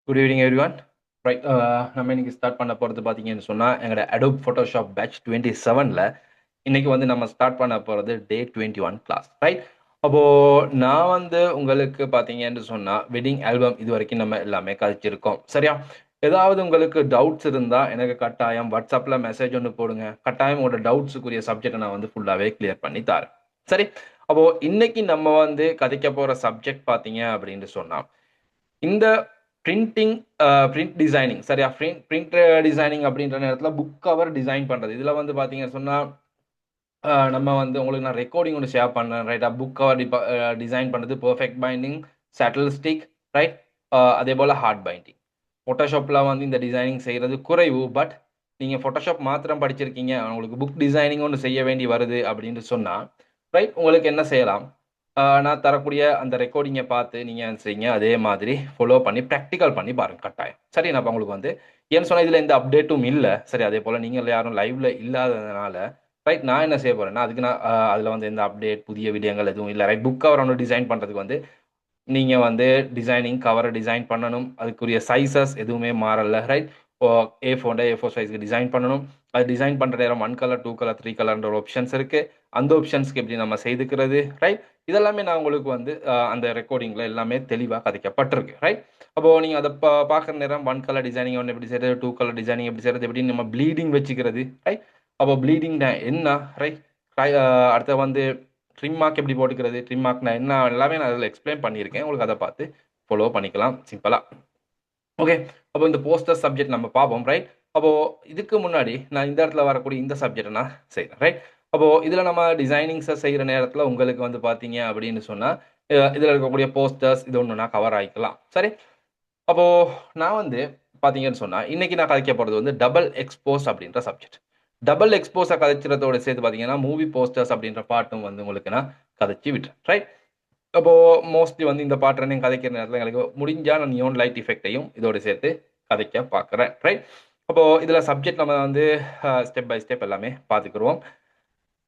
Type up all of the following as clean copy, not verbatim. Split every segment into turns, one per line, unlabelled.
Good evening everyone. Right, நம்ம இன்னைக்கு start பண்ண போகிறது பார்த்தீங்கன்னு சொன்னால் எங்களோட அடோப் ஃபோட்டோஷாப் பேட்ச் 27ல் இன்னைக்கு வந்து நம்ம ஸ்டார்ட் பண்ண போகிறது டே 21 கிளாஸ். ரைட், அப்போது நான் வந்து உங்களுக்கு பார்த்தீங்கன்னு சொன்னால் வெட்டிங் ஆல்பம் இது வரைக்கும் நம்ம எல்லாமே கழிச்சிருக்கோம். சரியா? ஏதாவது உங்களுக்கு டவுட்ஸ் இருந்தால் எனக்கு கட்டாயம் வாட்ஸ்அப்பில் மெசேஜ் ஒன்று போடுங்க. கட்டாயம் உங்களோட டவுட்ஸுக்குரிய சப்ஜெக்டை நான் வந்து ஃபுல்லாகவே கிளியர் பண்ணி தரேன். சரி, அப்போது இன்னைக்கு நம்ம வந்து கதைக்க போகிற சப்ஜெக்ட் பார்த்தீங்க அப்படின்னு சொன்னால் இந்த பிரிண்டிங், பிரிண்ட் டிசைனிங். சரியா? பிரிண்ட் டிசைனிங் அப்படின்ற நேரத்தில் புக் கவர் டிசைன் பண்ணுறது. இதில் வந்து பார்த்தீங்கன்னு சொன்னால் நம்ம வந்து உங்களுக்கு நான் ரெக்கார்டிங் ஒன்று ஷேர் பண்ணேன். ரைட்டா? புக் கவர் டிசைன் பண்ணுறது perfect binding, shuttle stick, right, அதே போல் ஹார்ட் பைண்டிங். ஃபோட்டோஷாப்பில் வந்து இந்த டிசைனிங் செய்கிறது குறைவு. பட் நீங்கள் ஃபோட்டோஷாப் மாத்திரம் படிச்சிருக்கீங்க, உங்களுக்கு புக் டிசைனிங் ஒன்று செய்ய வேண்டி வருது அப்படின்னு சொன்னால் ரைட், உங்களுக்கு என்ன செய்யலாம்? நான் தரக்கூடிய அந்த ரெக்கார்டிங்கை பார்த்து நீங்கள் செய்யுங்க. அதே மாதிரி ஃபாலோ பண்ணி ப்ராக்டிக்கல் பண்ணி பாருங்க கட்டாயம். சரி, நான் உங்களுக்கு வந்து ஏன்னு சொன்னால் இதில் எந்த அப்டேட்டும் இல்லை. சரி, அதே போல் நீங்கள் யாரும் லைவ்ல இல்லாததுனால ரைட், நான் என்ன செய்ய போறேன்னா அதுக்கு நான் அதில் வந்து எந்த அப்டேட் புதிய விடயங்கள் எதுவும் இல்லை. ரைட், புக் கவர் ஒன்று டிசைன் பண்ணுறதுக்கு வந்து நீங்கள் வந்து டிசைனிங் கவரை டிசைன் பண்ணணும். அதுக்குரிய சைஸஸ் எதுவுமே மாறல. ரைட், A4 சைஸ்க்கு டிசைன் பண்ணணும். அது டிசைன் பண்ணுற நேரம் 1 கலர் 2 கலர் 3 கலர்ன்ற ஒரு ஆப்ஷன்ஸ் இருக்குது. அந்த ஆப்ஷன்ஸ்க்கு எப்படி நம்ம செய்துக்கிறது. ரைட், இதெல்லாமே நான் உங்களுக்கு வந்து அந்த ரெக்கார்டிங்கில் எல்லாமே தெளிவாக கதைக்கப்பட்டிருக்கு. ரைட், அப்போது நீங்கள் அதை பார்க்குற நேரம் 1 கலர் டிசைனிங் ஒன்று எப்படி செய்கிறது, 2 கலர் டிசைனிங் எப்படி செய்கிறது, எப்படி நம்ம ப்ளீடிங் வச்சுக்கிறது. ரைட், அப்போ ப்ளீடிங்னா என்ன. ரைட், அடுத்த வந்து ட்ரிம் மார்க் எப்படி போட்டுக்கிறது, ட்ரிம் மார்க்னா என்ன, எல்லாமே நான் அதில் எக்ஸ்பிளைன் பண்ணியிருக்கேன். உங்களுக்கு அதை பார்த்து ஃபாலோ பண்ணிக்கலாம் சிம்பிளாக. ஓகே, அப்போ இந்த போஸ்டர் சப்ஜெக்ட் நம்ம பார்ப்போம். ரைட், அப்போது இதுக்கு முன்னாடி நான் இந்த இடத்துல வரக்கூடிய இந்த சப்ஜெக்டை நான் செய்கிறேன். ரைட், அப்போது இதில் நம்ம டிசைனிங்ஸை செய்கிற நேரத்தில் உங்களுக்கு வந்து பார்த்தீங்க அப்படின்னு சொன்னால் இதில் இருக்கக்கூடிய போஸ்டர்ஸ் இது ஒன்று நான் கவர் ஆகிக்கலாம். சரி, அப்போது நான் வந்து பார்த்தீங்கன்னு சொன்னால் இன்னைக்கு நான் கதைக்க போகிறது வந்து டபுள் எக்ஸ்போஸ் அப்படின்ற சப்ஜெக்ட். டபுள் எக்ஸ்போஸை கதைக்கிறதோட சேர்த்து பார்த்தீங்கன்னா மூவி போஸ்டர்ஸ் அப்படின்ற பாட்டும் வந்து உங்களுக்கு நான் கதைச்சி விட்டுறேன். ரைட், அப்போ மோஸ்ட்லி வந்து இந்த பாட்டு ரன்னிங் கதைக்கிற நேரத்தில் எனக்கு முடிஞ்சா நான் நியோன் லைட் எஃபெக்டையும் இதோட சேர்த்து கதைக்க பார்க்குறேன். ரைட், அப்போ இதில் சப்ஜெக்ட் நம்ம வந்து ஸ்டெப் பை ஸ்டெப் எல்லாமே பார்த்துக்குருவோம்.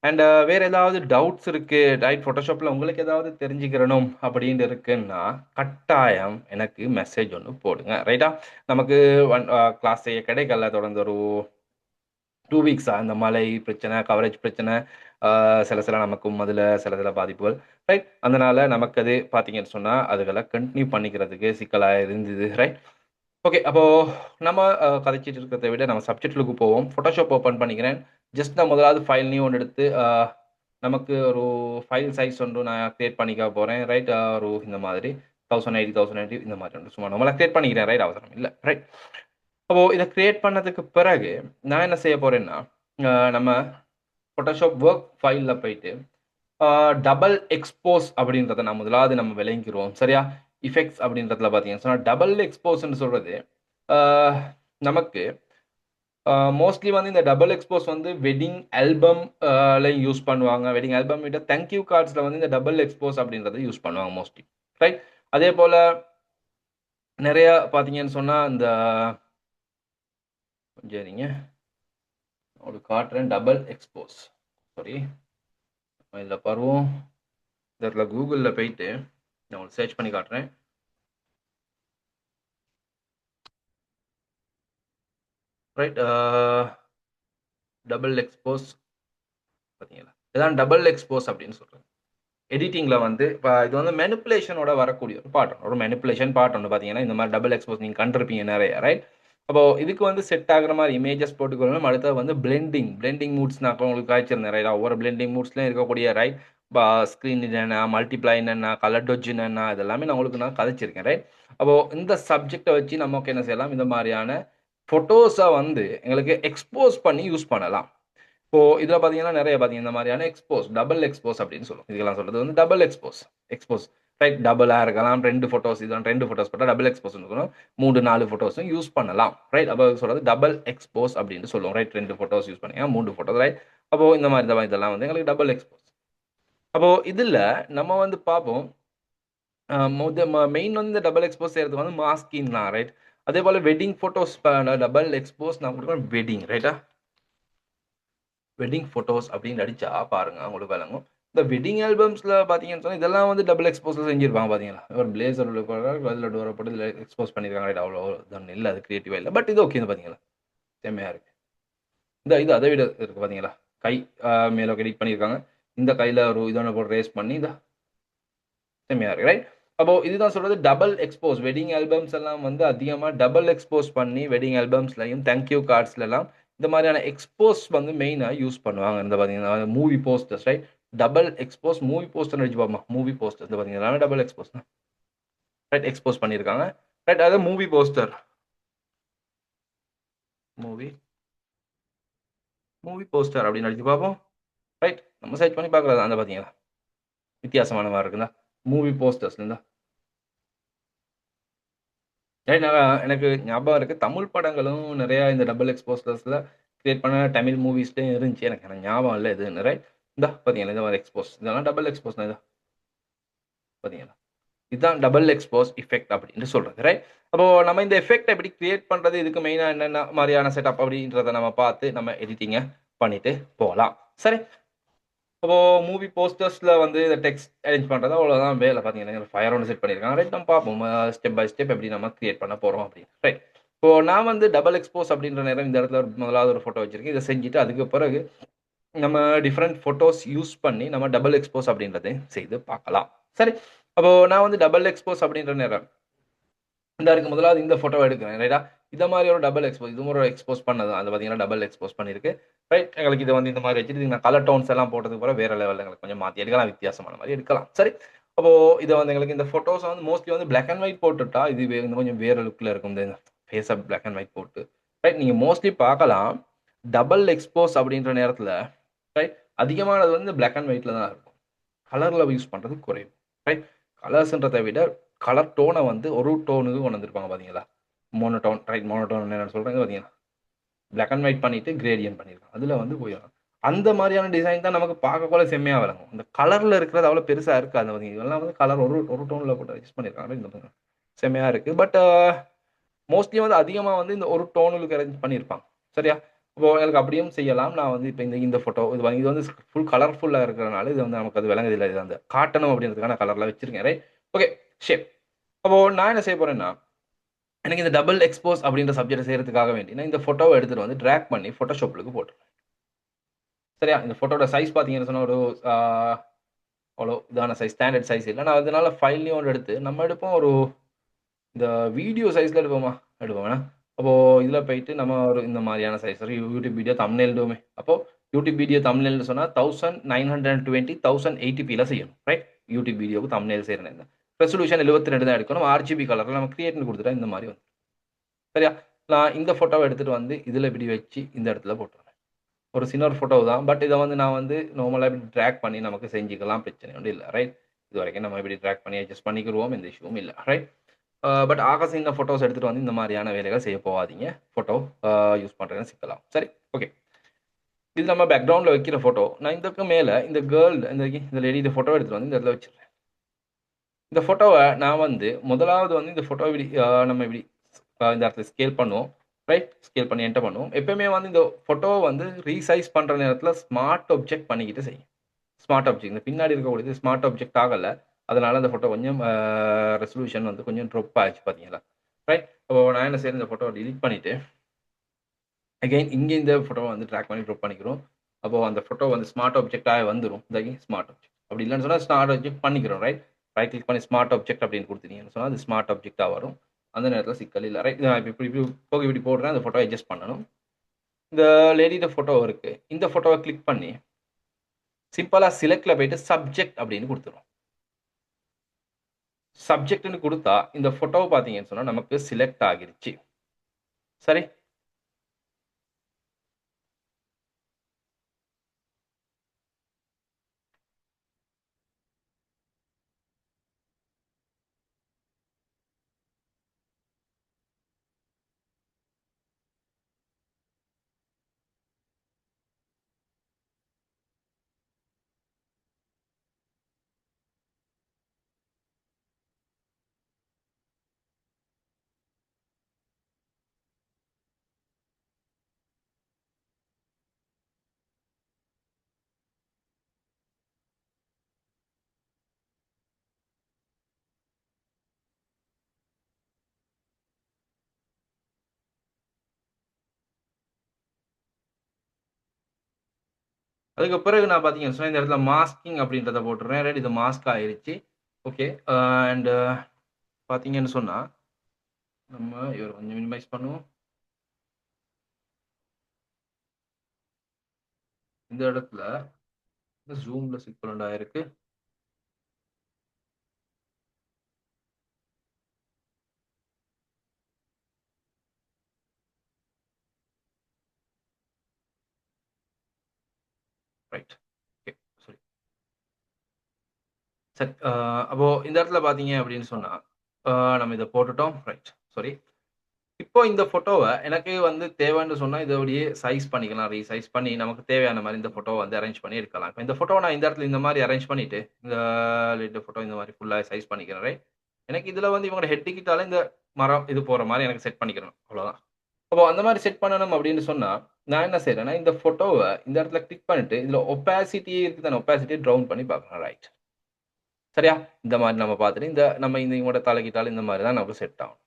அண்ட் வேற ஏதாவது டவுட்ஸ் இருக்கு, ரைட், ஃபோட்டோஷாப்பில் உங்களுக்கு ஏதாவது தெரிஞ்சுக்கிறணும் அப்படின்னு இருக்குன்னா கட்டாயம் எனக்கு மெசேஜ் ஒன்று போடுங்க. ரைட்டா? நமக்கு கிளாஸ் செய்ய கிடைக்கல தொடர்ந்து ஒரு 2 வீக்ஸா இந்த மழை பிரச்சனை, கவரேஜ் பிரச்சனை, சில சில நமக்கும் அதில் சில சில பாதிப்புகள். ரைட், அதனால நமக்கு அது பார்த்தீங்கன்னு சொன்னால் அதுகளை கண்டினியூ பண்ணிக்கிறதுக்கு சிக்கலாக இருந்தது. ரைட், ஓகே, அப்போது நம்ம கதைச்சிட்டு இருக்கிறத விட நம்ம சப்ஜெக்டுக்கு போவோம். ஃபோட்டோஷாப் ஓப்பன் பண்ணிக்கிறேன். ஜஸ்ட் நான் முதலாவது ஃபைல் நியூ ஒன்று எடுத்து நமக்கு ஒரு ஃபைல் சைஸ் ஒன்று நான் கிரியேட் பண்ணிக்க போகிறேன். ரைட், ஒரு இந்த மாதிரி 1080 இந்த மாதிரி ஒன்று சும்மா நம்மளை கிரியேட் பண்ணிக்கிறேன். ரைட், அவசரம் இல்லை. ரைட், அப்போது இதை கிரியேட் பண்ணதுக்கு பிறகு நான் என்ன செய்ய போகிறேன்னா நம்ம ஃபோட்டோஷாப் ஒர்க் ஃபைலில் போயிட்டு டபுள் எக்ஸ்போஸ் அப்படின்றத நம்ம முதலாவது நம்ம விளங்கிக்கிறோம். சரியா? இஃபெக்ட்ஸ் அப்படின்றதுல பார்த்தீங்கன்னு சொன்னால் டபுள் எக்ஸ்போஸ்ன்னு சொல்கிறது நமக்கு மோஸ்ட்லி வந்து இந்த டபுள் எக்ஸ்போஸ் வந்து வெட்டிங் ஆல்பம் யூஸ் பண்ணுவாங்க. வெட்டிங் ஆல்பம் விட தேங்க்யூ கார்ட்ஸில் வந்து இந்த டபுள் எக்ஸ்போஸ் அப்படின்றத யூஸ் பண்ணுவாங்க மோஸ்ட்லி. ரைட், அதே போல் நிறைய பார்த்தீங்கன்னு சொன்னால் இந்த சரிங்க ஒரு காட்டுறேன் டபுள் எக்ஸ்போஸ். சாரி, இதில் பருவம் இந்த இடத்துல கூகுளில் போயிட்டு நான் உங்களுக்கு சர்ச் பண்ணி காட்டுறேன். ரைட், டபுள் எக்ஸ்போஸ் பார்த்தீங்களா, இதான் டபுள் எக்ஸ்போஸ் அப்படின்னு சொல்கிறேன். எடிட்டிங்கில் வந்து இப்போ இது வந்து மெனிப்புலேஷனோட வரக்கூடிய ஒரு பாட்டன், ஒரு மெனிப்புலேஷன் பாட்டன் பார்த்தீங்கன்னா இந்த மாதிரி டபுள் எக்ஸ்போஸ் நீங்கள் கண்டிருப்பீங்க நிறைய. ரைட், அப்போது இதுக்கு வந்து செட் ஆகிற மாதிரி இமேஜஸ் போட்டுக்கணும். அடுத்தது வந்து பிளெண்டிங் மூட்ஸ் நான் உங்களுக்கு காய்ச்சிருந்தேன். ரைட், ஒவ்வொரு பிளெண்டிங் மூட்ஸ்லையும் இருக்கக்கூடிய ரைட் ஸ்க்ரீன் என்னென்ன, மல்டிப்ளை என்னென்ன, கலர் டொஜ் என்னென்ன, இதெல்லாமே நான் உங்களுக்கு நான் கதைச்சிருக்கேன். ரைட், அப்போது இந்த சப்ஜெக்டை வச்சு நமக்கு என்ன செய்யலாம், இந்த மாதிரியான ஃபோட்டோஸை வந்து எங்களுக்கு எக்ஸ்போஸ் பண்ணி யூஸ் பண்ணலாம். இப்போ இதில் பார்த்தீங்கன்னா நிறைய பார்த்தீங்க இந்த மாதிரியான எக்ஸ்போஸ், டபுள் எக்ஸ்போஸ் அப்படின்னு சொல்லுவோம். இதெல்லாம் சொல்கிறது வந்து டபுள் எக்ஸ்போஸ். ரைட், டபுளாக இருக்கலாம். 2 ஃபோட்டோஸ், இதெல்லாம் 2 ஃபோட்டோஸ் போட்டால் டபுள் எக்ஸ்போஸ் இருக்கணும். 3 4 ஃபோட்டோஸும் யூஸ் பண்ணலாம். ரைட், அப்போ சொல்கிறது டபுள் எக்ஸ்போஸ் அப்படின்னு சொல்லுவோம். ரைட், 2 ஃபோட்டோஸ் யூஸ் பண்ணிங்க, 3 ஃபோட்டோஸ். ரைட், அப்போது இந்த மாதிரி தான் இதெல்லாம் வந்து எங்களுக்கு டபுள் எக்ஸ்போஸ். அப்போது இதில் நம்ம வந்து பார்ப்போம் மெயின் வந்து டபுள் எக்ஸ்போஸ் செய்கிறதுக்கு வந்து மாஸ்கிங் தான். ரைட், அதே போல் வெட்டிங் ஃபோட்டோஸ் டபுள் எக்ஸ்போஸ் நான் கொடுக்குறேன். வெட்டிங் ரைட்டா, வெட்டிங் ஃபோட்டோஸ் அப்படின்னு அடிச்சா பாருங்க உங்களுக்கு விளங்கும். இந்த வெட்டிங் ஆல்பம்ஸ்ல பார்த்தீங்கன்னு சொன்னா, இதெல்லாம் வந்து டபுள் எக்ஸ்போஸ்ல செஞ்சிருப்பாங்க பார்த்தீங்களா? ஒரு பிளேசர் உள்ள அதில டோர போட்டு இதில எக்ஸ்போஸ் பண்ணியிருக்காங்க. ரைட் அவ்வளோ தான் இல்ல அது கிரியேட்டிவா இல்ல. பட் இது ஓகே பார்த்தீங்களா? செம்மையா இருக்கு. இது அத விட இருக்கு பார்த்தீங்களா? கை மேல எடிட் பண்ணியிருக்காங்க. இந்த கையில ஒரு இதொன்ன போட்டு ரேஸ் பண்ணி செம்மையா இருக்கு. ரைட்? அப்போ இதுதான் சொல்றது டபுள் எக்ஸ்போஸ். வெட்டிங் ஆல்பம்ஸ் எல்லாம் வந்து அதிகமா டபுள் எக்ஸ்போஸ் பண்ணி வெட்டிங் ஆல்பம்ஸ்லயும், தேங்க் யூ கார்ட்ஸ்லலாம் இந்த மாதிரியான எக்ஸ்போஸ் வந்து மெயினா யூஸ் பண்ணுவாங்க. இந்த பார்த்தீங்கன்னா, movie posters right? Double expose movie போஸ்டர்ன்னு அடிச்சு பார்ப்போமா? மூவி போஸ்டர் இந்த பார்த்தீங்கன்னா, எல்லாமே டபுள் எக்ஸ்போஸ் தான். ரைட் எக்ஸ்போஸ் பண்ணியிருக்காங்க. ரைட் அதான் movie poster. Movie movie poster அப்படின்னு அடிச்சு பார்ப்போம். ரைட் நம்ம சர்ச் பண்ணி பார்க்கலாம். அந்த பார்த்தீங்களா? வித்தியாசமான மாரி இருக்குதா? மூவி போஸ்டர்ஸ் இருந்தா ஏன்னா, எனக்கு ஞாபகம் இருக்கு. தமிழ் படங்களும் நெறையா இந்த டபுள் எக்ஸ்போசர்ஸ்ல கிரியேட் பண்ண தமிழ் மூவிஸ்லயும் இருந்துச்சு. எனக்கு ஆனா ஞாபகம் இல்ல எதுன்னு. ரைட். இந்தா பாத்தீங்களா, இந்த மாரி எக்ஸ்போஸ். இதெல்லாம் டபுள் எக்ஸ்போஸ் தான் இது. பாத்தீங்களா? இதுதான் டபுள் எக்ஸ்போஸ் எஃபெக்ட் அப்படின்னு சொல்றது. ரைட். அப்போ நம்ம இந்த எஃபெக்ட்ட எப்படி கிரியேட் பண்றது, இதுக்கு மெயினா என்னென்ன மாரியான செட்டப் அப்படின்றத நம்ம பார்த்து நம்ம எடிட்டிங்க பண்ணிட்டு போலாம். சரி. அப்போ மூவி போஸ்டர்ஸ்ல வந்து இந்த டெக்ஸ்ட் அரேஞ்ச் பண்றது அவ்வளோதான் வேலை பார்த்தீங்கன்னா, ஃபயர் ஒன்று செட் பண்ணியிருக்காங்க. ரைட் நம்ம பார்ப்போம். ஸ்டெப் பை ஸ்டெப் எப்படி நம்ம கிரியேட் பண்ண போறோம் அப்படின்னு. ரைட். இப்போ நான் வந்து டபுள் எக்ஸ்போஸ் அப்படின்ற நேரம் இந்த இடத்துல முதலாவது ஒரு ஃபோட்டோ வச்சிருக்கேன். இத செஞ்சுட்டு அதுக்கு பிறகு நம்ம டிஃபரெண்ட் ஃபோட்டோஸ் யூஸ் பண்ணி நம்ம டபுள் எக்ஸ்போஸ் அப்படின்றதை செய்து பார்க்கலாம். சரி. அப்போ நான் வந்து டபுள் எக்ஸ்போஸ் அப்படின்ற நேரம் இந்த இருக்கு முதலாவது இந்த ஃபோட்டோவ எடுக்கிறேன். ரைட்டா? இந்த மாரி ஒரு டபுள் எக்ஸ்போஸ் இதுவும் ஒரு எக்ஸ்போஸ் பண்ணது தான். அது பார்த்தீங்கன்னா, டபுள் எக்ஸ்போஸ் பண்ணியிருக்கு. ரைட். எங்களுக்கு இத வந்து இந்த மாரி வச்சுட்டு, இதுக்கு நான் கலர் டோன்ஸ் எல்லாம் போட்டதுக்கு அப்புறம் வேற லெவல்ல எங்களுக்கு கொஞ்சம் மாத்தி எடுக்கலாம். வித்தியாசமான மாரி எடுக்கலாம். சரி. அப்போ இத வந்து எங்களுக்கு இந்த ஃபோட்டோஸ வந்து மோஸ்ட்லி வந்து பிளாக் அண்ட் ஒயிட் போட்டுட்டா, இது இன்னும் கொஞ்சம் வேற லுக்ல இருக்கும். இந்த ஃபேஸ பிளாக் அண்ட் ஒயிட் போட்டு. ரைட். நீங்க மோஸ்ட்லி பார்க்கலாம். டபுள் எக்ஸ்போஸ் அப்படின்ற நேரத்தில, ரைட். அதிகமானது வந்து பிளாக் அண்ட் ஒயிட்ல தான் இருக்கும். கலர்ல யூஸ் பண்றது குறைவு. ரைட். கலர்ஸ்ன்றத விட கலர் டோன வந்து ஒரு டோனுக்கு கொண்டு வந்திருப்பாங்க பார்த்தீங்களா? மோனோடோன் ரைட் மோனோடோன் நான் சொல்றேன் பார்த்தீங்களா? பிளாக் அண்ட் ஒயிட் பண்ணிட்டு கிரேடியன்ட் பண்ணியிருக்காங்க. அதுல வந்து போயிடும். அந்த மாரியான டிசைன் தான் நமக்கு பார்க்கக்குள்ள செம்மையா விளங்கும். இந்த கலர்ல இருக்கிறது அவ்வளோ பெருசா இருக்காது பார்த்தீங்க. இதெல்லாம் வந்து கலர் ஒரு ஒரு டோன்ல போட்டு அட்ஜஸ்ட் பண்ணியிருக்காங்க. இந்த பாருங்க. செம்மையா இருக்கு. பட் மோஸ்ட்லி வந்து அதிகமா வந்து இந்த ஒரு டோனுக்கு அரேஞ்ச் பண்ணியிருப்பாங்க. சரியா? இப்போ எனக்கு அப்படியும் செய்யலாம். நான் வந்து இப்ப இந்த இந்த ஃபோட்டோ இது வந்து ஃபுல் கலர்ஃபுல்லா இருக்கிறனால, இது வந்து நமக்கு அது விளங்குதில்ல. இது அந்த காட்டணும் அப்படின்றதுக்கான கலர்ல வச்சிருக்கேன். ரைட். ஓகே. ஷேப். அப்போ நான் என்ன செய்ய போறேன்னா, எனக்கு இந்த டபுள் எக்ஸ்போஸ் அப்படின்ற சப்ஜெக்ட்ட செய்றதுக்காக வேண்டி, நான் இந்த ஃபோட்டோவ எடுத்துட்டு வந்து டிராக் பண்ணி Photoshopலுக்கு போட்டுருவேன். சரியா? இந்த ஃபோட்டோட சைஸ் பார்த்தீங்கன்னு சொன்னா, ஒரு ஆ அவ்வளோ இதான சைஸ், ஸ்டாண்டர்ட் சைஸ் இல்ல. நான் அதனால ஃபைல்னு ஒண்ணு எடுத்து, நம்ம எடுப்போம் ஒரு இந்த வீடியோ சைஸ்ல எடுப்போமா? எடுப்போம் வேணா. அப்போ இதுல போயிட்டு நம்ம ஒரு இந்த மாரியான சைஸ் ஒரு யூடியூப் வீடியோ தம்ப்நெயில்டுமே. அப்போ யூடியூப் வீடியோ தம்ப்நெயில்னு சொன்னா 1920 1080பில செய்யணும். ரைட்? யூடியூப் வீடியோவுக்கு தம்ப்நெயில் செய்றேன். ரெசல்யூஷன் 72 தான் எடுக்கணும். RGB கலர்ல நம்ம கிரியேட்ன்னு குடுத்துட்டா இந்த மாரி வந்துரும். சரியா? நான் இந்த ஃபோட்டோவ எடுத்துட்டு வந்து இதுல இப்படி வச்சு இந்த இடத்துல போட்டுருவேன். ஒரு சின்ன ஒரு ஃபோட்டோ தான். பட் இத வந்து நான் வந்து நார்மலா இப்படி டிராக் பண்ணி நமக்கு செஞ்சுக்கலாம். பிரச்சனை ஒண்ணும் இல்ல. ரைட்? இதுவரைக்கும் நம்ம இப்படி டிராக் பண்ணி அட்ஜஸ்ட் பண்ணிக்கிருவோம். எந்த இஷ்யூவும் இல்ல. ரைட்? பட் ஆகாசம் இந்த ஃபோட்டோஸ் எடுத்துட்டு வந்து இந்த மாரியான வேலைகள் செய்ய போவாதீங்க. ஃபோட்டோ அ யூஸ் பண்றதுன்னு சிக்கலாம். சரி. ஓகே. இது நம்ம பேக்கிரவுண்ட்ல வைக்கிற ஃபோட்டோ. நான் இதுக்கு மேல இந்த கேர்ள் இந்த லேடி இந்த ஃபோட்டோவ எடுத்துட்டு வந்து இந்த இடத்துல வச்சுடுறேன். இந்த ஃபோட்டோவ நான் வந்து முதலாவது வந்து இந்த ஃபோட்டோவ இப்படி நம்ம இப்படி இந்த இடத்துல ஸ்கேல் பண்ணுவோம். ரைட்? ஸ்கேல் பண்ணி என்டர் பண்ணுவோம். எப்பவுமே வந்து இந்த ஃபோட்டோவ வந்து ரீசைஸ் பண்ற நேரத்தில ஸ்மார்ட் ஆப்ஜெக்ட் பண்ணிக்கிட்டு செய்யும். ஸ்மார்ட் ஆப்ஜெக்ட் இந்த பின்னாடி இருக்கக்கூடியது ஸ்மார்ட் ஆப்ஜெக்ட் ஆகல. அதனால அந்த ஃபோட்டோ கொஞ்சம் ரெசல்யூஷன் வந்து கொஞ்சம் ட்ராப் ஆச்சு பார்த்தீங்களா? ரைட்? அப்போ நான் என்ன செய்றேன் இந்த ஃபோட்டோவ டெலீட் பண்ணிட்டு, அகைன் இங்க இந்த ஃபோட்டோவ வந்து டிராக் பண்ணி ட்ராப் பண்ணிக்கிறோம். அப்போ அந்த ஃபோட்டோ வந்து ஸ்மார்ட் ஆப்ஜெக்ட்டா வந்துரும். Smart object. அப்படி இல்லன்னு சொன்னா ஸ்மார்ட் ஆப்ஜெக்ட் பண்ணிக்கிறோம். ரைட்? ரைட் கிளிக் பண்ணி ஸ்மார்ட் ஆப்ஜெக்ட் அப்படின்னு குடுத்துட்டீங்கன்னு சொன்னா, அது ஸ்மார்ட் ஆப்ஜெக்ட்டா வரும். அந்த நேரத்தில சிக்கல் இல்ல. ரைட்? நான் இப்படி இப்படி போக இப்படி போடுறேன். அந்த ஃபோட்டோவ அட்ஜஸ்ட் பண்ணணும். இந்த லேடியோட ஃபோட்டோ இருக்கு. இந்த ஃபோட்டோவ கிளிக் பண்ணி, சிம்பிளா செலக்ட்ல போயிட்டு சப்ஜெக்ட் அப்படின்னு குடுத்துருவோம். சப்ஜெக்ட்ன்னு குடுத்தா, இந்த ஃபோட்டோவ பார்த்தீங்கன்னு சொன்னா, நமக்கு செலக்ட் ஆகிருச்சு. சரி? அதுக்கு பிறகு நான் பார்த்தீங்கன்னு சொன்னா, இந்த இடத்துல மாஸ்கிங் அப்படின்றத போட்டுறேன். ரைட் இது மாஸ்க் ஆயிருச்சு. ஓகே. அண்ட் பார்த்தீங்கன்னு சொன்னா, நம்ம இவர கொஞ்சம் மினிமைஸ் பண்ணுவோம். இந்த இடத்துல ஜூம்ல சிக்வலன்ட் ஆயிருக்கு. ரைட். ஓகே. சரி. சரி. அப்போ இந்த இடத்துல பார்த்தீங்க அப்படின்னு சொன்னா, அ நம்ம இத போட்டுட்டோம். ரைட். சாரி. இப்போ இந்த ஃபோட்டோவ எனக்கு வந்து தேவைன்னு சொன்னா, இத அப்படியே சைஸ் பண்ணிக்கலாம். ரீசைஸ் பண்ணி நமக்கு தேவையான மாரி இந்த ஃபோட்டோவ வந்து அரேஞ்ச் பண்ணி எடுக்கலாம். இப்ப இந்த ஃபோட்டோவ நான் இந்த இடத்துல இந்த மாரி அரேஞ்ச் பண்ணிட்டு, இந்த லிட் ஃபோட்டோ இந்த மாரி ஃபுல்லா சைஸ் பண்ணிக்கிறேன். ரைட். எனக்கு இதுல வந்து இவங்களோட ஹெட் கிட்டால இந்த மரம் இது போற மாரி எனக்கு செட் பண்ணிக்கிறணும். அவ்வளோதான். அப்போ அந்த மாரி செட் பண்ணணும் அப்படின்னு சொன்னா, நான் என்ன செய்றேன்னா, இந்த ஃபோட்டோவ இந்த இடத்துல கிளிக் பண்ணிட்டு, இதுல ஒப்பாசிட்டி இருக்கு தானே, ஒப்பாசிட்டிய டவுன் பண்ணி பார்க்குறேன். ரைட். சரியா? இந்த மாரி நம்ம பார்த்துட்டு, நம்ம இவங்களோட தலைகீழால இந்த மாரி தான் நமக்கு செட் ஆகும்.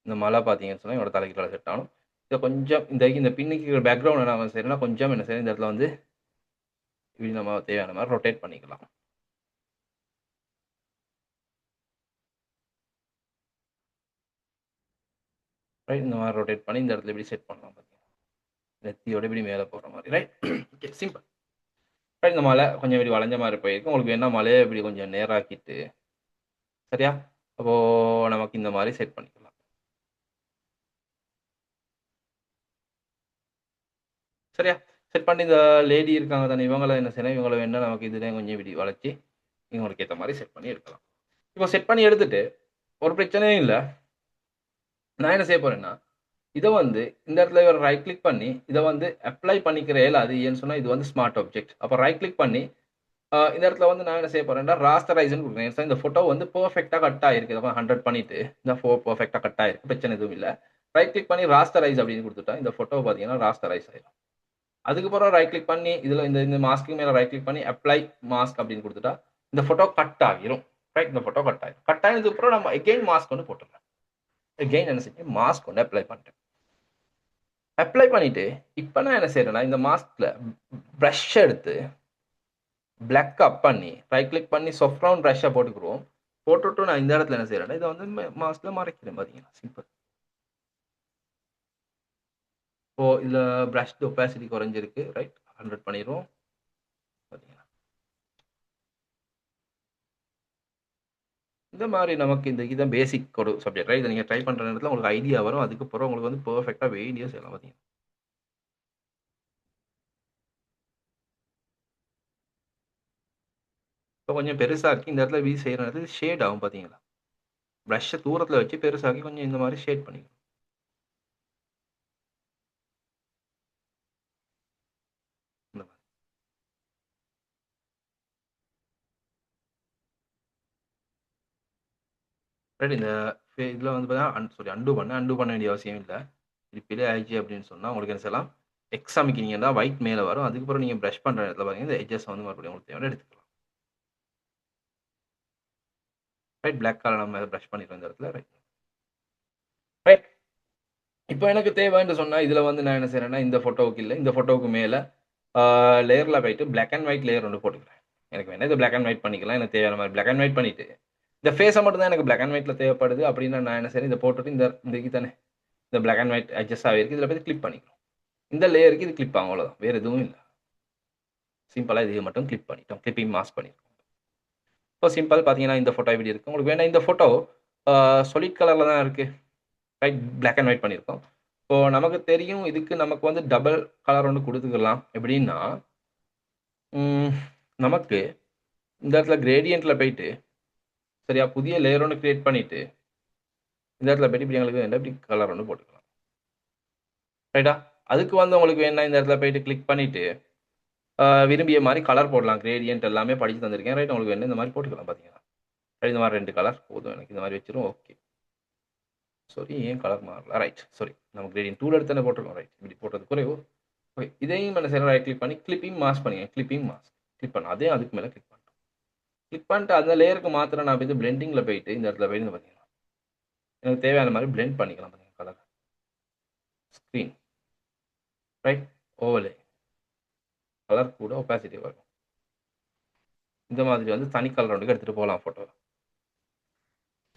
இந்த மலை பார்த்தீங்கன்னு சொன்னா, என்னோட தலைக்கு தல செட் ஆகணும். இத கொஞ்சம் இந்த பின்னுக்கு இருக்கிற பேக்கிரவுண்ட் என்ன செய்றேன்னா, கொஞ்சம் என்ன செய்றேன், இந்த இடத்துல வந்து இப்படி நம்ம தேவையான மாரி ரொட்டேட் பண்ணிக்கலாம். ரைட். இந்த மாரி ரொட்டேட் பண்ணி இந்த இடத்துல இப்படி செட் பண்ணலாம் பார்த்தீங்கன்னா. நெத்தியோட இப்படி மேல போற மாரி. ரைட். Okay simple. ரைட். இந்த மலை கொஞ்சம் இப்படி வளைஞ்ச மாரி போயிருக்கு. உங்களுக்கு வேணா மலைய இப்படி கொஞ்சம் நேராக்கிட்டு, சரியா? அப்போ நமக்கு இந்த மாரி செட் பண்ணிக்கலாம். சரியா? செட் பண்ணி இந்த லேடி இருக்காங்க தானே, இவங்கள என்ன செய்யணும், இவங்கள வேணா நமக்கு இதுலயும் கொஞ்சம் இப்படி வளைச்சு, இவங்களுக்கு ஏத்த மாரி செட் பண்ணி எடுக்கலாம். இப்போ செட் பண்ணி எடுத்துட்டு, ஒரு பிரச்சனையும் இல்ல. நான் என்ன செய்ய போறேன்னா, இத வந்து இந்த இடத்துல ஒரு ரைட் கிளிக் பண்ணி, இத வந்து அப்ளை பண்ணிக்கிற இயலாது. ஏன்னு சொன்னா, இது வந்து ஸ்மார்ட் ஆப்ஜெக்ட். அப்ப ரைட் கிளிக் பண்ணி, இந்த இடத்துல வந்து நான் என்ன செய்ய போறேன்னா, ராஸ்டரைஸ்ன்னு குடுக்குறேன். சோ இந்த ஃபோட்டோ வந்து பெர்ஃபெக்ட்டா கட் ஆயிருக்கு. அப்ப 100 பண்ணிட்டு, இந்த பெர்ஃபெக்ட்டா கட் ஆயிருக்கு. பிரச்சனை எதுவும் இல்ல. ரைட் கிளிக் பண்ணி ராஸ்டரைஸ் அப்படின்னு குடுத்துட்டா, இந்த ஃபோட்டோ பார்த்தீங்கன்னா ராஸ்டரைஸ் ஆயிரும். அதுக்கப்புறம் ரைட் கிளிக் பண்ணி, இதுல இந்த இந்த மாஸ்க்கு மேல ரைட் கிளிக் பண்ணி, அப்ளை மாஸ்க் அப்படின்னு குடுத்துட்டா, இந்த ஃபோட்டோ கட் ஆகிரும். ரைட் இந்த ஃபோட்டோ கட் ஆயிரும். கட் ஆனதுக்கு அப்புறம் நம்ம எகெயின் மாஸ்க் ஒண்ணு போட்டுறலாம். எகெயின் என்ன செஞ்சேன், மாஸ்க் ஒண்ணு அப்ளை பண்ணிட்டேன். அப்ளை பண்ணிட்டு, இப்ப நான் என்ன செய்றேன்னா, இந்த மாஸ்க்ல பிரஷ் எடுத்து பிளக் அப் பண்ணி, ரைட் கிளிக் பண்ணி சொஃப்ரான் பிரஷ்ஷ போட்டுக்குருவோம். போட்டுட்டு நான் இந்த இடத்துல என்ன செய்றேன்னா, இத வந்து மாஸ்க்ல மறைக்கிறேன் பார்த்தீங்கன்னா, சிம்பிள். இப்போ இதுல பிரஷ் ஒப்பாசிட்டி குறைஞ்சிருக்கு. ரைட் 100 பண்ணிருவோம். பார்த்தீங்கன்னா, இந்த மாரி நமக்கு இதான் பேசிக் ஒரு சப்ஜெக்ட். ரைட். இத நீங்க ட்ரை பண்ற நேரத்துல உங்களுக்கு ஐடியா வரும். அதுக்கப்புறம் உங்களுக்கு வந்து பெர்ஃபெக்ட்டா வேண்டிய செய்யலாம் பார்த்தீங்கன்னா. இப்ப கொஞ்சம் பெருசா இருக்கு. இந்த இடத்துல செய்ற நேரத்துல ஷேட் ஆகும் பார்த்தீங்களா? பிரஷ்ஷ தூரத்துல வச்சு பெருசாக்கி கொஞ்சம் இந்த மாரி ஷேட் பண்ணிக்கணும். இந்த மாரி. ரைட். இந்த இதுல வந்து பார்த்தீங்கன்னா, அன்டூ பண்ணேன். அன்டூ பண்ண வேண்டிய அவசியம் இல்ல. டிலே ஆயிடுச்சு அப்படின்னு சொன்னா, உங்களுக்கு என்ன செய்யலாம், எக்ஸ் அமுக்கினீங்கன்னா ஒயிட் மேல வரும். அதுக்கப்புறம் நீங்க பிரஷ் பண்ற இடத்துல பார்த்தீங்கன்னா, இந்த எட்ஜஸ் வந்து மறுபடியும் உங்களுக்கு தேவையான எடுத்துக்கலாம். ரைட். பிளாக் கலர் நம்ம பிரஷ் பண்ணிட்டோம் இந்த இடத்துல. ரைட். ரைட். இப்போ எனக்கு தேவைன்னு சொன்னா, இதுல வந்து நான் என்ன செய்றேன்னா, இந்த ஃபோட்டோவுக்கு இல்ல. இந்த ஃபோட்டோவுக்கு மேல ஆ லேயர்ல போயிட்டு பிளாக் அண்ட் ஒயிட் லேயர் ஒண்ணு போட்டுக்கிறேன். எனக்கு வேணா இத பிளாக் அண்ட் ஒயிட் பண்ணிக்கலாம். எனக்கு தேவையான மாரி பிளாக் அண்ட் ஒயிட் பண்ணிட்டு, இந்த ஃபேஸ மட்டும் தான் எனக்கு பிளாக் அண்ட் ஒயிட்ல தேவைப்படுது அப்படின்னா, நான் என்ன செய்றேன், இத போட்டுட்டு இந்த இது தானே, இந்த பிளாக் அண்ட் ஒயிட் அட்ஜஸ்ட் ஆகிருக்கு. இதுல போய் கிளிக் பண்ணிக்கிறோம். இந்த லேயருக்கு இது கிளிப் ஆகும் அவ்வளோதான். வேற எதுவும் இல்ல. சிம்பிளா இத மட்டும் கிளிக் பண்ணிட்டோம். கிளிப்பிங் மாஸ்க் பண்ணியிருக்கோம். இப்போ சிம்பிள் பார்த்தீங்கன்னா, இந்த ஃபோட்டோ இப்படி இருக்கு. உங்களுக்கு வேணா இந்த ஃபோட்டோ ஆ சாலிட் கலர்ல தான் இருக்கு. ரைட் பிளாக் அண்ட் ஒயிட் பண்ணியிருக்கோம். இப்போ நமக்கு தெரியும் இதுக்கு நமக்கு வந்து டபுள் கலர் ஒண்ணு குடுத்துக்கலாம். எப்படின்னா, ம் நமக்கு இந்த இடத்துல கிரேடியன்ட்ல போயிட்டு, சரியா புதிய லேயர் ஒண்ணு கிரியேட் பண்ணிட்டு, இந்த இடத்துல போயிட்டு இப்படி எங்களுக்கு வேணும்னா இப்படி கலர் ஒண்ணு போட்டுக்கலாம். ரைட்டா? அதுக்கு வந்து உங்களுக்கு வேணும்னா இந்த இடத்துல போயிட்டு கிளிக் பண்ணிட்டு, விரும்பிய மாரி கலர் போடலாம். கிரேடியன்ட் எல்லாமே படிச்சு தந்திருக்கேன். ரைட் உங்களுக்கு வேணும்னா இந்த மாரி போட்டுக்கலாம் பார்த்தீங்கன்னா. ரைட் இந்த மாரி 2 கலர் போதும் எனக்கு. இந்த மாரி வச்சுருவோம். ஓகே. சாரி ஏன் கலர் மாறல? Right sorry. நம்ம கிரேடியன்ட் டூல் எடுத்து தானே போட்டுருக்கோம். ரைட். இப்படி போட்டது குறைவு. ஓகே. இதையும் என்ன செய்றேன் ரைட் கிளிக் பண்ணி கிளிப்பிங் மாஸ்க் பண்ணிக்கிறேன். Clipping mask. கிளிக் பண்ணேன். அதே அதுக்கு மேல கிளிக் பண்ணிட்டோம். கிளிக் பண்ணிட்டு அந்த லேயருக்கு மாத்திரம் நான் போய் பிளெண்டிங்ல போயிட்டு இந்த இடத்துல போய் பார்த்தீங்கன்னா, எனக்கு தேவையான மாரி பிளெண்ட் பண்ணிக்கலாம் பார்த்தீங்கன்னா colour. Screen. Right. Overlay. Colour கூட ஒப்பாசிட்டி வரும். இந்த மாதிரி வந்து தனி கலர் ரவுண்டுக்கு எடுத்துட்டு போகலாம் ஃபோட்டோ.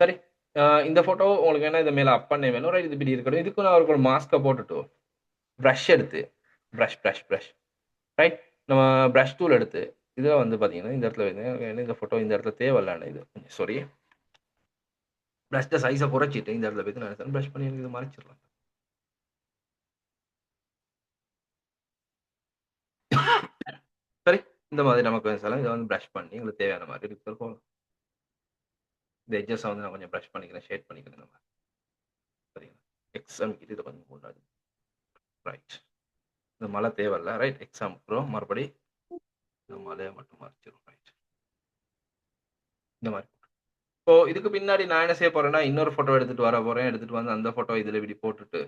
சரி. இந்த ஃபோட்டோ உங்களுக்கு வேணா இது மேல அப் பண்ண வேணும். ரைட் இது இப்படி இருக்கட்டும். இதுக்கும் நான் ஒரு மாஸ்க்க போட்டுட்டு, பிரஷ் எடுத்து பிரஷ் ரைட். நம்ம பிரஷ் டூல் எடுத்து, இதில வந்து பார்த்தீங்கன்னா, இந்த இடத்துல வந்து இந்த ஃபோட்டோ இந்த இடத்துல தேவையில்லான இது. சாரி. பிரஷ்ட சைஸ குறைச்சிட்டு, இந்த இடத்துல போய்ட்டு நான் என்ன செய்றேன், பிரஷ் பண்ணி இத மறைச்சிடலாம். சரி. இந்த மாதிரி நமக்கு இத வந்து பிரஷ் பண்ணி உங்களுக்கு தேவையான மாதிரி எடுத்துட்டு போகலாம். இந்த எட்ஜஸ வந்து நான் கொஞ்சம் பிரஷ் பண்ணிக்கிறேன், ஷேட் பண்ணிக்கிறேன் இந்த மாரி. சரிங்களா? எக்ஸ் அமுக்கிட்டு இத கொஞ்சம் முன்னாடி. ரைட். இந்த மழை தேவையில்ல. ரைட். எக்ஸ் அமுக்குறோம். மறுபடி இந்த மலைய மட்டும் மறைச்சிரும். ரைட். இந்த மாரி. இப்போ இதுக்கு பின்னாடி நான் என்ன செய்ய போறேன்னா, இன்னொரு ஃபோட்டோ எடுத்துட்டு வர போறேன். எடுத்துட்டு வந்து அந்த ஃபோட்டோ இதில இப்படி போட்டுட்டு,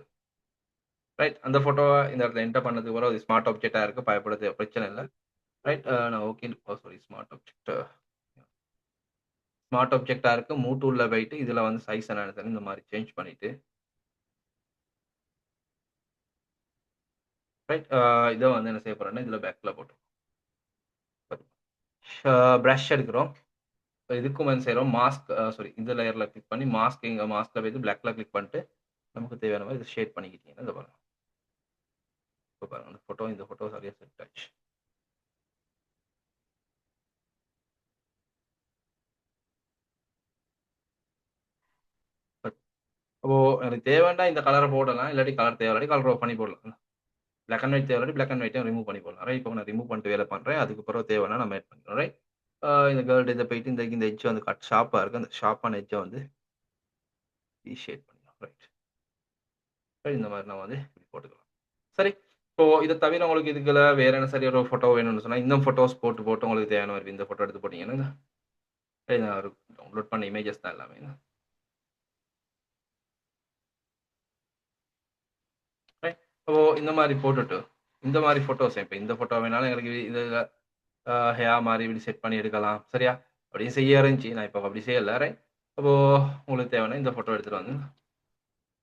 ரைட். அந்த ஃபோட்டோவ இந்த இடத்துல என்டர் பண்ணதுக்கு அப்புறம் அது ஸ்மார்ட் ஆப்ஜெக்ட்டா இருக்கு. பயப்பட பிரச்சனை இல்ல. ரைட். நான் okay. Sorry smart object. Smart ஆப்ஜெக்ட்டா இருக்கு. மூவ் டூல்ல போயிட்டு இதில வந்து சைஸ நான் என்ன செய்றேன், இந்த மாரி சேஞ்ச் பண்ணிட்டு, ரைட். இத வந்து என்ன செய்ய போறேன்னா, இதில பேக்ல போட்டு பிரஷ் எடுக்கிறோம். இதுக்கும் என்ன செய்றோம், மாஸ்க் சாரி இந்த லேயர்ல கிளிக் பண்ணி மாஸ்க் இங்க மாஸ்க்ல போயிட்டு பிளாக்ல கிளிக் பண்ணிட்டு, நமக்கு தேவையான மாரி இத ஷேட் பண்ணிக்கிட்டீங்கன்னா, இத பாருங்க. இப்ப பாருங்க இந்த ஃபோட்டோ சரியா செட் ஆயிடுச்சு. அப்போ எனக்கு தேவைன்னா இந்த கலர போடலாம். இல்லாட்டி கலர் தேவையில்லாட்டி கலர் ஆஃப் பண்ணி போடலாம். பிளாக் அண்ட் ஒயிட் தேவையில்லாட்டி பிளாக் அண்ட் ஒயிட்டையும் ரிமூவ் பண்ணி போடலாம். ரைட். இப்போ நான் ரிமூவ் பண்ணிட்டு வேலை பண்றேன். அதுக்கப்புறம் தேவைன்னா நம்ம ஆட் பண்ணிக்கிறோம். ரைட். இந்த கேர்ள் இத போயிட்டு இந்த எட்ஜ் வந்து ஷார்ப்பா இருக்கு. அந்த ஷார்ப்பான எட்ஜ வந்து ஷேட் பண்ணிக்கலாம். ரைட். இந்த மாரி நம்ம வந்து இப்படி போட்டுக்கலாம். சரி. இப்போ இத தவிர உங்களுக்கு இதுக்குள்ள வேற என்ன சரி ஒரு ஃபோட்டோ வேணும்னு சொன்னா, இந்த ஃபோட்டோஸ் போட்டு உங்களுக்கு தேவையான மாரி இந்த ஃபோட்டோ எடுத்து போட்டீங்கன்னா, நான் ஒரு டவுன்லோட் பண்ண இமேஜஸ் தான் எல்லாமே. ரைட். இப்போ இந்த மாரி போட்டுட்டு, இந்த மாரி ஃபோட்டோஸ் இப்ப இந்த ஃபோட்டோ வேணாலும் எனக்கு இதுல ஹேர் மாரி இப்படி செட் பண்ணி எடுக்கலாம். சரியா? அப்படியும் செய்ய இருந்துச்சு. நான் இப்ப அப்படி செய்யல. ரைட். அப்போ உங்களுக்கு தேவைன்னா இந்த ஃபோட்டோ எடுத்துட்டு வந்து,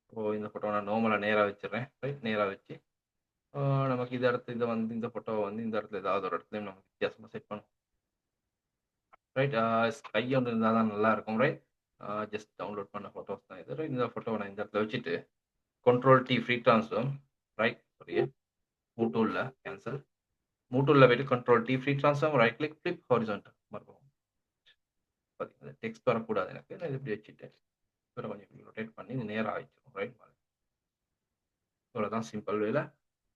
இப்போ இந்த ஃபோட்டோ நான் நார்மலா நேரா வச்சுடுறேன். ரைட். நேரா வச்சு, ஆ நமக்கு இத வந்து இந்த ஃபோட்டோவ வந்து இந்த இடத்துல ஏதாவது ஒரு இடத்துல நம்ம வித்தியாசமா செட் பண்ணணும். ரைட். ஸ்கை ஒண்ணு இருந்தா தான் நல்லாருக்கும். ரைட். ஜஸ்ட் டவுன்லோட் பண்ண ஃபோட்டோஸ் தான் இது. ரைட். இந்த ஃபோட்டோவ நான் இந்த இடத்துல வச்சுட்டு, control T free transform. Right. Sorry. Move டூல்ல கேன்சல். மூவ் டூல்ல போயிட்டு control T free transform, right click, flip horizontal. மறக்காம. பாத்தீங்கன்னா டெக்ஸ்ட் வரக்கூடாது எனக்கு. நான் இத இப்படி வச்சுட்டேன். இவர கொஞ்சம் இப்படி ரொட்டேட் பண்ணி இது நேரா வச்சுருவோம். ரைட். இவ்வளோதான் சிம்பிள் வேல.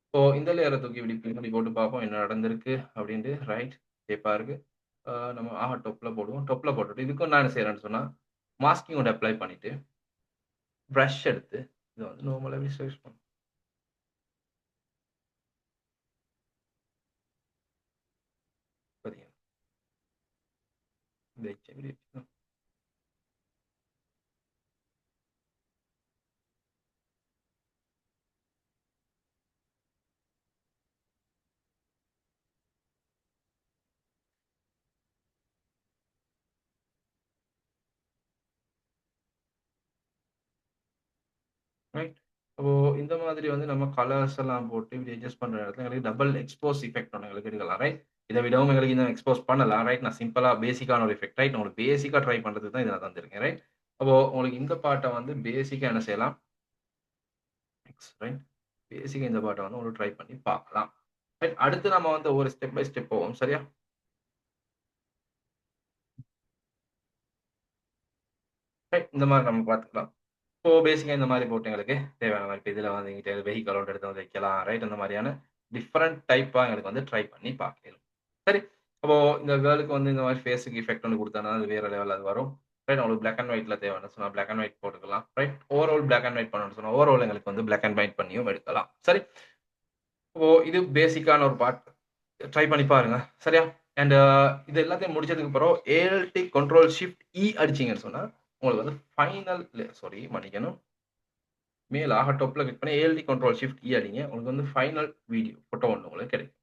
இப்போ இந்த லேயர தூக்கி இப்படி பின்னாடி போட்டு பார்ப்போம் என்ன நடந்திருக்கு அப்படின்ட்டு. ரைட். சேஃபா இருக்கு. நம்ம டொப்ல போடுவோம். டொப்ல போட்டுட்டு இதுக்கும் நான் என்ன செய்றேன்னு சொன்னா, மாஸ்கிங் ஒண்ணு அப்ளை பண்ணிட்டு, பிரஷ் எடுத்து இத வந்து நார்மலா விசுவலைஸ் பண்ணணும். பாத்தீங்களா? இந்த எட்ஜ இப்படி வச்சுக்கணும். ரைட். அப்போ இந்த மாதிரி வந்து நம்ம கலர்ஸ் எல்லாம் போட்டு இப்படி அட்ஜஸ்ட் பண்ற இடத்துல எங்களுக்கு டபுள் எக்ஸ்போஸ் எஃபெக்ட் ஒண்ணு எங்களுக்கு எடுக்கலாம். ரைட். இத விடவும் எங்களுக்கு இன்னும் எக்ஸ்போஸ் பண்ணலாம். ரைட். நான் சிம்பிளா பேசிக்கான ஒரு எஃபெக்ட். ரைட். உங்களுக்கு பேசிக்கா ட்ரை பண்றதுக்கு தான் இத நான் தந்திருக்கேன். ரைட். அப்போ உங்களுக்கு இந்த பார்ட்ட வந்து பேசிக்கா என்ன செய்யலாம்? ரைட். பேசிக்கா இந்த பார்ட்ட வந்து உங்களுக்கு ட்ரை பண்ணி பார்க்கலாம். ரைட். அடுத்து நம்ம வந்து ஒரு ஸ்டெப் பை ஸ்டெப் போவோம். சரியா? ரைட். இந்த மாரி நம்ம பார்த்துக்கலாம். இப்போ பேசிக்கா இந்த மாரி போட்டு எங்களுக்கு தேவையான மாரி இப்ப இதுல வந்து எங்கிட்ட வெஹிக்கிள் ஒண்ணு எடுத்து வந்து வைக்கலாம். ரைட். அந்த மாரியான டிஃபரண்ட் டைப்பா எங்களுக்கு வந்து ட்ரை பண்ணி பார்க்கலாம். சரி. அப்போ இந்த கேர்ளுக்கு வந்து இந்த மாரி ஃபேஸ்க்கு எஃபெக்ட் ஒண்ணு குடுத்தோம்னா, அது வேற லெவல்ல அது வரும். ரைட். உங்களுக்கு பிளாக் அண்ட் ஒயிட்ல தேவைன்னு சொன்னா, பிளாக் அண்ட் ஒயிட் போட்டுக்கலாம். Right. Overall black and white பண்ணணும்னு சொன்னா, ஓவரால் எங்களுக்கு வந்து பிளாக் அண்ட் ஒயிட் பண்ணியும் எடுக்கலாம். சரி. இப்போ இது பேசிக்கான ஒரு பார்ட். ட்ரை பண்ணி பாருங்க. சரியா? அண்ட் இது எல்லாத்தையும் முடிச்சதுக்கு அப்புறம் ALT கண்ட்ரோல் ஷிஃப்ட் அடிச்சீங்கன்னு சொன்னா, உங்களுக்கு வந்து ஃபைனல் சாரி மன்னிக்கணும். மேல் டொப்ல கிளிக் பண்ணி ALT கண்ட்ரோல் ஷிஃப்ட் அடிங்க. உங்களுக்கு வந்து ஃபைனல் வீடியோ ஃபோட்டோ ஒண்ணு உங்களுக்கு கிடைக்கும்.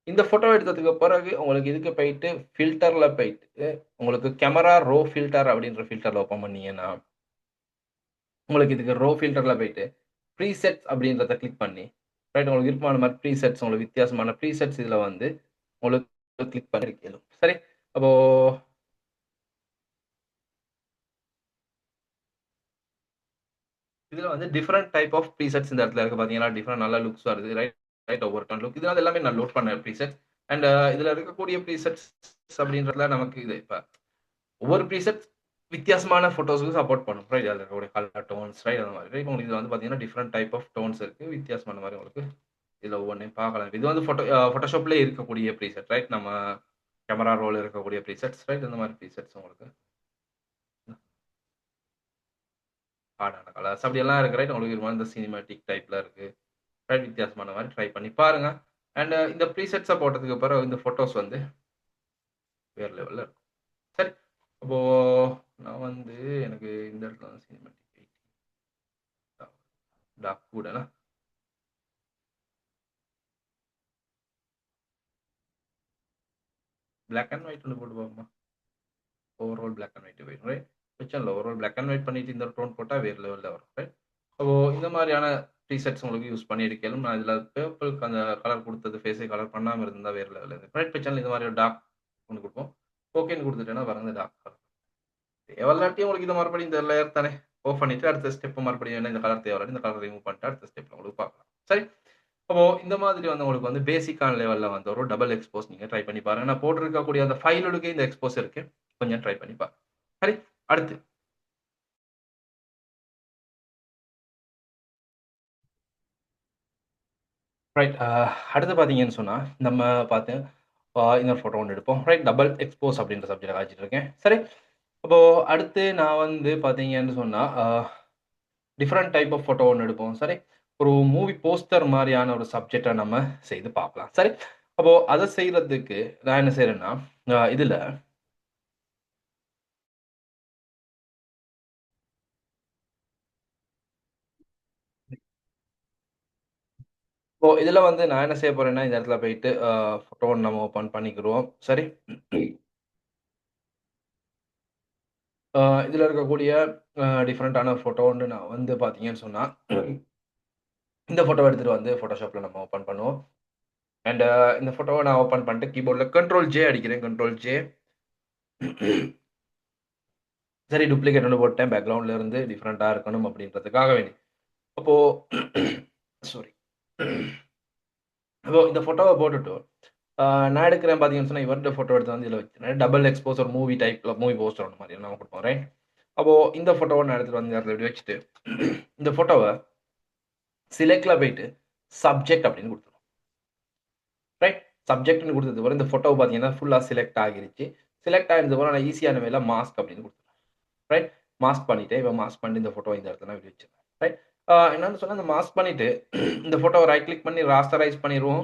இந்த ஃபோட்டோ எடுத்ததுக்கு பிறகு உங்களுக்கு இதுக்கு போயிட்டு ஃபில்டர்ல போயிட்டு உங்களுக்கு கேமரா ரோ ஃபில்டர் அப்படின்ற ஃபில்டர்ல ஓப்பன் பண்ணீங்கன்னா, உங்களுக்கு இதுக்கு ரோ ஃபில்டர்ல போயிட்டு ப்ரீசெட்ஸ் அப்படின்றத கிளிக் பண்ணி, ரைட் உங்களுக்கு விருப்பமான மாரி ப்ரீசெட்ஸ் உங்களுக்கு வித்தியாசமான ப்ரீசெட்ஸ் இதுல வந்து உங்களுக்கு கிளிக் பண்ணி கேளும். சரி, அப்போ இதுல வந்து டிஃபரெண்ட் டைப் ஆஃப் ப்ரீசெட்ஸ் இந்த இடத்துல இருக்கு பாத்தீங்கன்னா, டிஃபரெண்ட் நல்ல லுக்ஸ் வருது. ரைட் ரைட் ஒவ்வொரு லுக். இதனால எல்லாமே நான் லோட் பண்ண ப்ரீசெட். அண்ட் இதுல இருக்கக்கூடிய ப்ரீசெட்ஸ் அப்படின்றதுல நமக்கு இது இப்ப ஒவ்வொரு ப்ரீசெட் வித்தியாசமான ஃபோட்டோஸ்க்கு சப்போர்ட் பண்ணும். ரைட் அதுல இருக்கக்கூடிய கலர் டோன்ஸ் ரைட் அந்த மாதிரி. ரைட் உங்களுக்கு இதுல வந்து பாத்தீங்கன்னா, டிஃபரெண்ட் டைப் ஆஃப் டோன்ஸ் இருக்கு. வித்தியாசமான மாதிரி உங்களுக்கு இதுல ஒவ்வொன்னையும் பார்க்கலாம். இது வந்து ஃபோட்டோஷாப்லயே இருக்கக்கூடிய ப்ரீசெட். ரைட் நம்ம கேமரா ரோல் இருக்கக்கூடிய ப்ரீசெட்ஸ். ரைட் இந்த மாதிரி ப்ரீசெட்ஸ் உங்களுக்கு ஆடான கலர்ஸ் அப்படியெல்லாம் இருக்கு. ரைட் உங்களுக்கு இது மாதிரி இந்த சினிமேட்டிக் டைப்ல இருக்கு. ரைட் வித்தியாசமான மாதிரி ட்ரை பண்ணி பாருங்க. அண்ட் இந்த ப்ரீசெட்ஸை போட்டதுக்கு பிறகு இந்த ஃபோட்டோஸ் வந்து வேற லெவல்ல இருக்கும். சரி, அப்போ நான் வந்து எனக்கு இந்த இடத்துல வந்து சினிமேட்டிக் டாக் கூடனா பிளாக் அண்ட் ஒயிட் ஒன்று போட்டு பார்ப்போமா. ஓவரால் பிளாக் அண்ட் ஒயிட் போயிடும். ரைட் பிரச்சனை இல்லை. ஓவரால் பிளாக் அண்ட் ஒயிட் பண்ணிட்டு இந்த டோன் போட்டால் வேறு லெவலில் வரும். ரைட் அப்போ இந்த மாதிரியான ப்ரீசெட்ஸ் உங்களுக்கு யூஸ் பண்ணி எடுக்கலும். நான் இதில் பேப்பருக்கு அந்த கலர் கொடுத்தது ஃபேஸை கலர் பண்ணாமல் இருந்தால் வேறு லெவலில் இருக்கு. ரைட் பிரச்சனை இந்த மாதிரி ஒரு டார்க் ஒன்று கொடுப்போம். ஓகேன்னு கொடுத்துட்டேன்னா வரங்க டார்க் கலர் தேவையில்லாட்டி உங்களுக்கு இது மறுபடியும் இந்த லேயர் தானே ஆஃப் பண்ணிட்டு அடுத்த ஸ்டெப் மறுபடியும் என்ன இந்த கலர் தேவையில்லாட்டி இந்த கலர் ரிமூவ் பண்ணிட்டு அடுத்த ஸ்டெப்ல உங்களுக்கு பார்க்கலாம். சரி, அப்போ இந்த மாதிரி வந்து உங்களுக்கு வந்து பேசிக்கான லெவல்ல வந்து ஒரு டபுள் எக்ஸ்போஸ் நீங்க ட்ரை பண்ணி பாருங்க. நான் போட்டிருக்கக்கூடிய அந்த ஃபைலுக்கு இந்த எக்ஸ்போஸ் இருக்கு. கொஞ்சம் ட்ரை பண்ணி பாருங்க. சரி, அடுத்து ரைட் அடுத்து பார்த்தீங்கன்னு சொன்னா நம்ம பார்த்து இன்னொரு ஃபோட்டோ ஒன்று எடுப்போம். ரைட் டபுள் எக்ஸ்போஸ் அப்படின்ற சப்ஜெக்ட் காய்ச்சிட்டு இருக்கேன். சரி, அப்போ அடுத்து நான் வந்து பார்த்தீங்கன்னு சொன்னா டிஃப்ரெண்ட் டைப் ஆஃப் ஃபோட்டோ ஒன்று எடுப்போம். சரி, ஒரு மூவி போஸ்டர் மாரியான ஒரு சப்ஜெக்ட்ட நம்ம செய்து பார்க்கலாம். சரி, அப்போ அத செய்றதுக்கு நான் என்ன செய்றேன்னா, இதுல இப்போ இதுல வந்து நான் என்ன செய்ய போறேன்னா, இந்த இடத்துல போயிட்டு ஃபோட்டோ ஒண்ணு நம்ம ஓப்பன் பண்ணிக்கிருவோம். சரி, அ இதுல இருக்கக்கூடிய டிஃபரண்டான ஃபோட்டோ ஒண்ணு நான் வந்து பார்த்தீங்கன்னு சொன்னா, இந்த ஃபோட்டோவ எடுத்துட்டு வந்து Photoshopல நம்ம ஓப்பன் பண்ணுவோம். அண்ட் இந்த ஃபோட்டோவ நான் ஓப்பன் பண்ணிட்டு கீபோர்ட்ல கண்ட்ரோல் ஜே அடிக்கிறேன். Control J. சரி, டூப்ளிகேட் ஒண்ணு போட்டேன். பேக்கிரவுண்ட்ல இருந்து டிஃபரெண்ட்டா இருக்கணும் அப்படின்றதுக்காக வேண்டி. அப்போ சாரி. அப்போ இந்த ஃபோட்டோவ போட்டுட்டு, அ நான் எடுக்கிறேன் பார்த்தீங்கன்னு சொன்னா, இவருடைய ஃபோட்டோ எடுத்து வந்து இதில வச்சுக்கிறேன். டபுள் எக்ஸ்போசர் மூவி டைப்ல மூவி போஸ்டர் ஒண்ணு மாரி நம்ம குடுப்போம் ரைட். அப்போ இந்த ஃபோட்டோவ நான் எடுத்துட்டு வந்து இந்த இடத்துல இப்படி வச்சுட்டு, இந்த ஃபோட்டோவ செலக்ட்ல போயிட்டு சப்ஜெக்ட் அப்படின்னு குடுத்துருவோம். ரைட். சப்ஜெக்ட்ன்னு குடுத்ததுக்கு அப்புறம் இந்த ஃபோட்டோவ பார்த்தீங்கன்னா, ஃபுல்லா செலக்ட் ஆகிருச்சு. செலக்ட் ஆனதுக்கு அப்புறம் நான் ஈஸியான வேல மாஸ்க் அப்படின்னு குடுத்துருவேன். ரைட். மாஸ்க் பண்ணிட்டேன். இப்ப மாஸ்க் பண்ணிட்டு இந்த ஃபோட்டோவ இந்த இடத்துல நான் இப்படி வச்சுருவேன். ரைட். என்னன்னு சொன்னா இந்த மாஸ்க் பண்ணிட்டு இந்த ஃபோட்டோவ ரைட் கிளிக் பண்ணி ராஸ்டரைஸ் பண்ணிருவோம்.